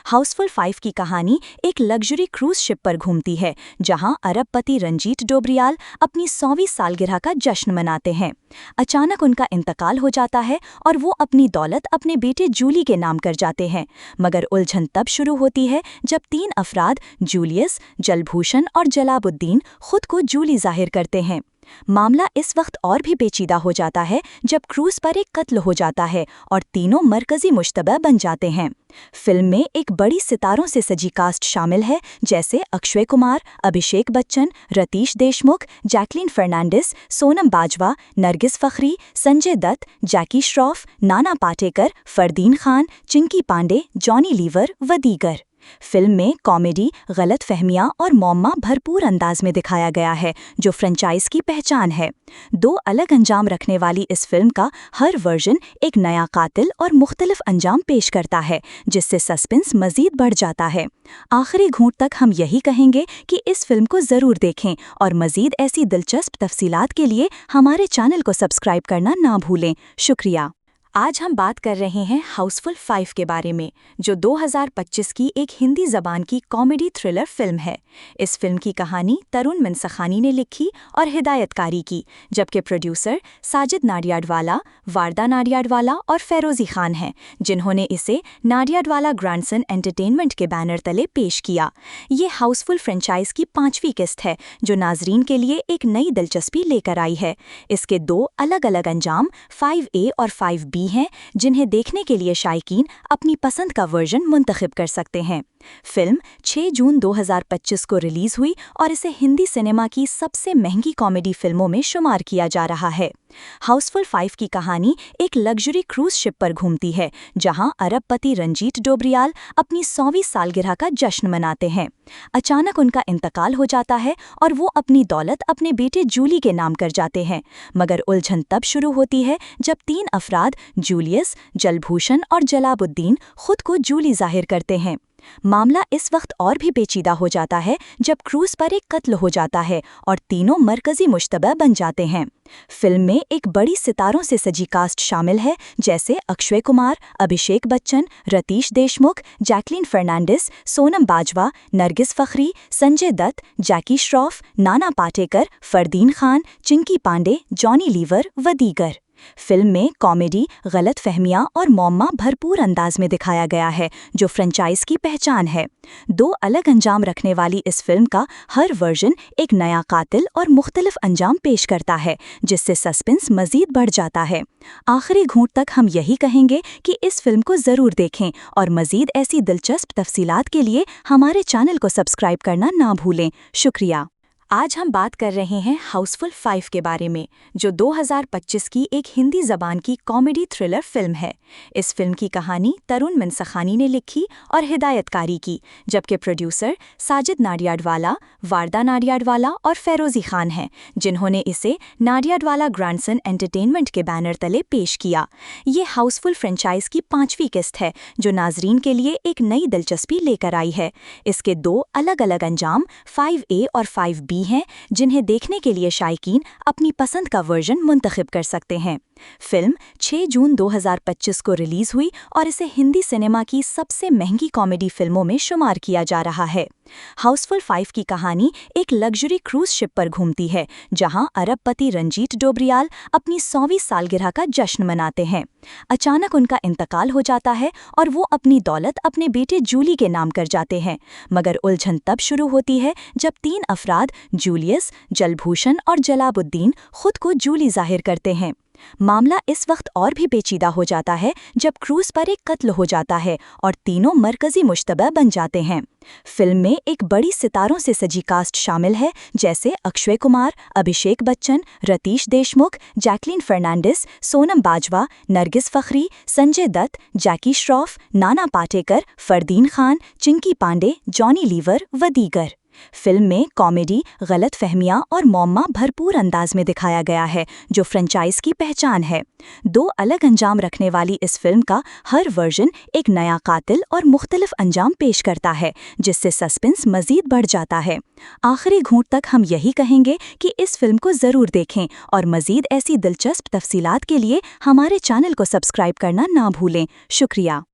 हाउसफुल 5 की कहानी एक लग्जरी क्रूज शिप पर घूमती है, जहां अरबपति रंजीत डोबरियाल अपनी 100वीं सालगिरह का जश्न मनाते हैं। अचानक उनका इंतकाल हो जाता है और वो अपनी दौलत अपने बेटे जूली के नाम कर जाते हैं, मगर उलझन तब शुरू होती है जब 3 अफराद जूलियस, जलभूषण और जलाबुद्दीन खुद को जूली जाहिर करते हैं। मामला इस वक्त और भी पेचीदा हो जाता है जब क्रूज पर एक कत्ल हो जाता है और तीनों मरकजी मुश्तबा बन जाते हैं। फिल्म में एक बड़ी सितारों से सजी कास्ट शामिल है, जैसे अक्षय कुमार, अभिषेक बच्चन, रतीश देशमुख, जैकलीन फर्नांडिस, सोनम बाजवा, नरगिस फखरी, संजय दत्त, जैकी श्रॉफ, नाना पाटेकर, फरदीन खान, चिंकी पांडे, जॉनी लीवर व दीगर। फिल्म में कॉमेडी, गलत फहमियाँ और मौमा भरपूर अंदाज में दिखाया गया है, जो फ्रेंचाइज की पहचान है। 2 अलग अंजाम रखने वाली इस फिल्म का हर वर्जन एक नया कातिल और मुख्तलिफ अंजाम पेश करता है, जिससे सस्पेंस मजीद बढ़ जाता है। आखिरी घूंट तक हम यही कहेंगे कि इस फिल्म को ज़रूर देखें और मजीद ऐसी दिलचस्प तफसीलात के लिए हमारे चैनल को सब्सक्राइब करना ना भूलें। शुक्रिया। आज हम बात कर रहे हैं हाउसफुल 5 के बारे में, जो 2025 की एक हिंदी ज़बान की कॉमेडी थ्रिलर फिल्म है। इस फिल्म की कहानी तरुण मनसखानी ने लिखी और हिदायतकारी की, जबकि प्रोड्यूसर साजिद नाडियाडवाला, वारदा नाडियाडवाला और फेरोज़ी खान हैं, जिन्होंने इसे नाडियाडवाला ग्रैंडसन एंटरटेनमेंट के बैनर तले पेश किया। ये हाउसफुल फ्रेंचाइज की 5वीं किस्त है, जो नाजरीन के लिए एक नई दिलचस्पी लेकर आई है। इसके 2 अलग-अलग अंजाम 5A और 5B हैं, जिन्हें देखने के लिए शायकीन अपनी पसंद का वर्जन मुंतखब कर सकते हैं। फिल्म 6 जून 2025 को रिलीज हुई और इसे हिंदी सिनेमा की सबसे महंगी कॉमेडी फिल्मों में शुमार किया जा रहा है। हाउसफुल 5 की कहानी एक लग्जरी क्रूज शिप पर घूमती है, जहां अरबपति रंजीत डोबरियाल अपनी 100वीं सालगिरह का जश्न मनाते हैं। अचानक उनका इंतकाल हो जाता है और वो अपनी दौलत अपने बेटे जूली के नाम कर जाते हैं, मगर उलझन तब शुरू होती है जब 3 अफराद जूलियस, जलभूषण और जलाबुद्दीन खुद को जूली जाहिर करते हैं। मामला इस वक्त और भी पेचीदा हो जाता है जब क्रूज पर एक कत्ल हो जाता है और तीनों मरकजी मुश्तबा बन जाते हैं। फिल्म में एक बड़ी सितारों से सजी कास्ट शामिल है, जैसे अक्षय कुमार, अभिषेक बच्चन, रतीश देशमुख, जैकलीन फर्नांडिस, सोनम बाजवा, नरगिस फखरी, संजय दत्त, जैकी श्रॉफ, नाना पाटेकर, फरदीन खान, चिंकी पांडे, जॉनी लीवर व दीगर। फिल्म में कॉमेडी, गलत फहमियाँ और मौमा भरपूर अंदाज में दिखाया गया है, जो फ्रेंचाइज की पहचान है। 2 अलग अंजाम रखने वाली इस फिल्म का हर वर्जन एक नया कातिल और मुख्तलिफ अंजाम पेश करता है, जिससे सस्पेंस मजीद बढ़ जाता है। आखिरी घूंट तक हम यही कहेंगे कि इस फिल्म को ज़रूर देखें और मजीद ऐसी दिलचस्प तफसीलात के लिए हमारे चैनल को सब्सक्राइब करना ना भूलें। शुक्रिया। आज हम बात कर रहे हैं हाउसफुल 5 के बारे में, जो 2025 की एक हिंदी ज़बान की कॉमेडी थ्रिलर फिल्म है। इस फिल्म की कहानी तरुण मनसखानी ने लिखी और हिदायतकारी की, जबकि प्रोड्यूसर साजिद नाडियाडवाला, वारदा नाडियाडवाला और फेरोज़ी खान हैं, जिन्होंने इसे नाडियाडवाला ग्रैंडसन एंटरटेनमेंट के बैनर तले पेश किया। ये हाउसफुल फ्रेंचाइज की 5वीं किस्त है, जो नाजरीन के लिए एक नई दिलचस्पी लेकर आई है। इसके 2 अलग-अलग अंजाम 5A और 5B हैं, जिन्हें देखने के लिए शायकीन अपनी पसंद का वर्जन मुंतखब कर सकते हैं। फिल्म 6 जून 2025 को रिलीज हुई और इसे हिंदी सिनेमा की सबसे महंगी कॉमेडी फिल्मों में शुमार किया जा रहा है। हाउसफुल 5 की कहानी एक लग्जरी क्रूज शिप पर घूमती है, जहां अरबपति रंजीत डोबरियाल अपनी 100वीं सालगिरह का जश्न मनाते हैं। अचानक उनका इंतकाल हो जाता है और वो अपनी दौलत अपने बेटे जूली के नाम कर जाते हैं, मगर उलझन तब शुरू होती है जब 3 अफराद जूलियस, जलभूषण और जलाबुद्दीन खुद को जूली जाहिर करते हैं। मामला इस वक्त और भी पेचीदा हो जाता है जब क्रूज पर एक कत्ल हो जाता है और तीनों मरकजी मुश्तबा बन जाते हैं। फिल्म में एक बड़ी सितारों से सजी कास्ट शामिल है, जैसे अक्षय कुमार, अभिषेक बच्चन, रतीश देशमुख, जैकलीन फर्नांडिस, सोनम बाजवा, नरगिस फखरी, संजय दत्त, जैकी श्रॉफ, नाना पाटेकर, फरदीन खान, चिंकी पांडे, जॉनी लीवर व दीगर। फिल्म में कॉमेडी, गलत फहमियाँ और मौमा भरपूर अंदाज में दिखाया गया है, जो फ्रेंचाइज की पहचान है। 2 अलग अंजाम रखने वाली इस फिल्म का हर वर्जन एक नया कातिल और मुख्तलिफ अंजाम पेश करता है, जिससे सस्पेंस मजीद बढ़ जाता है। आखिरी घूंट तक हम यही कहेंगे कि इस फिल्म को ज़रूर देखें और मजीद ऐसी दिलचस्प तफसीलात के लिए हमारे चैनल को सब्सक्राइब करना ना भूलें। शुक्रिया।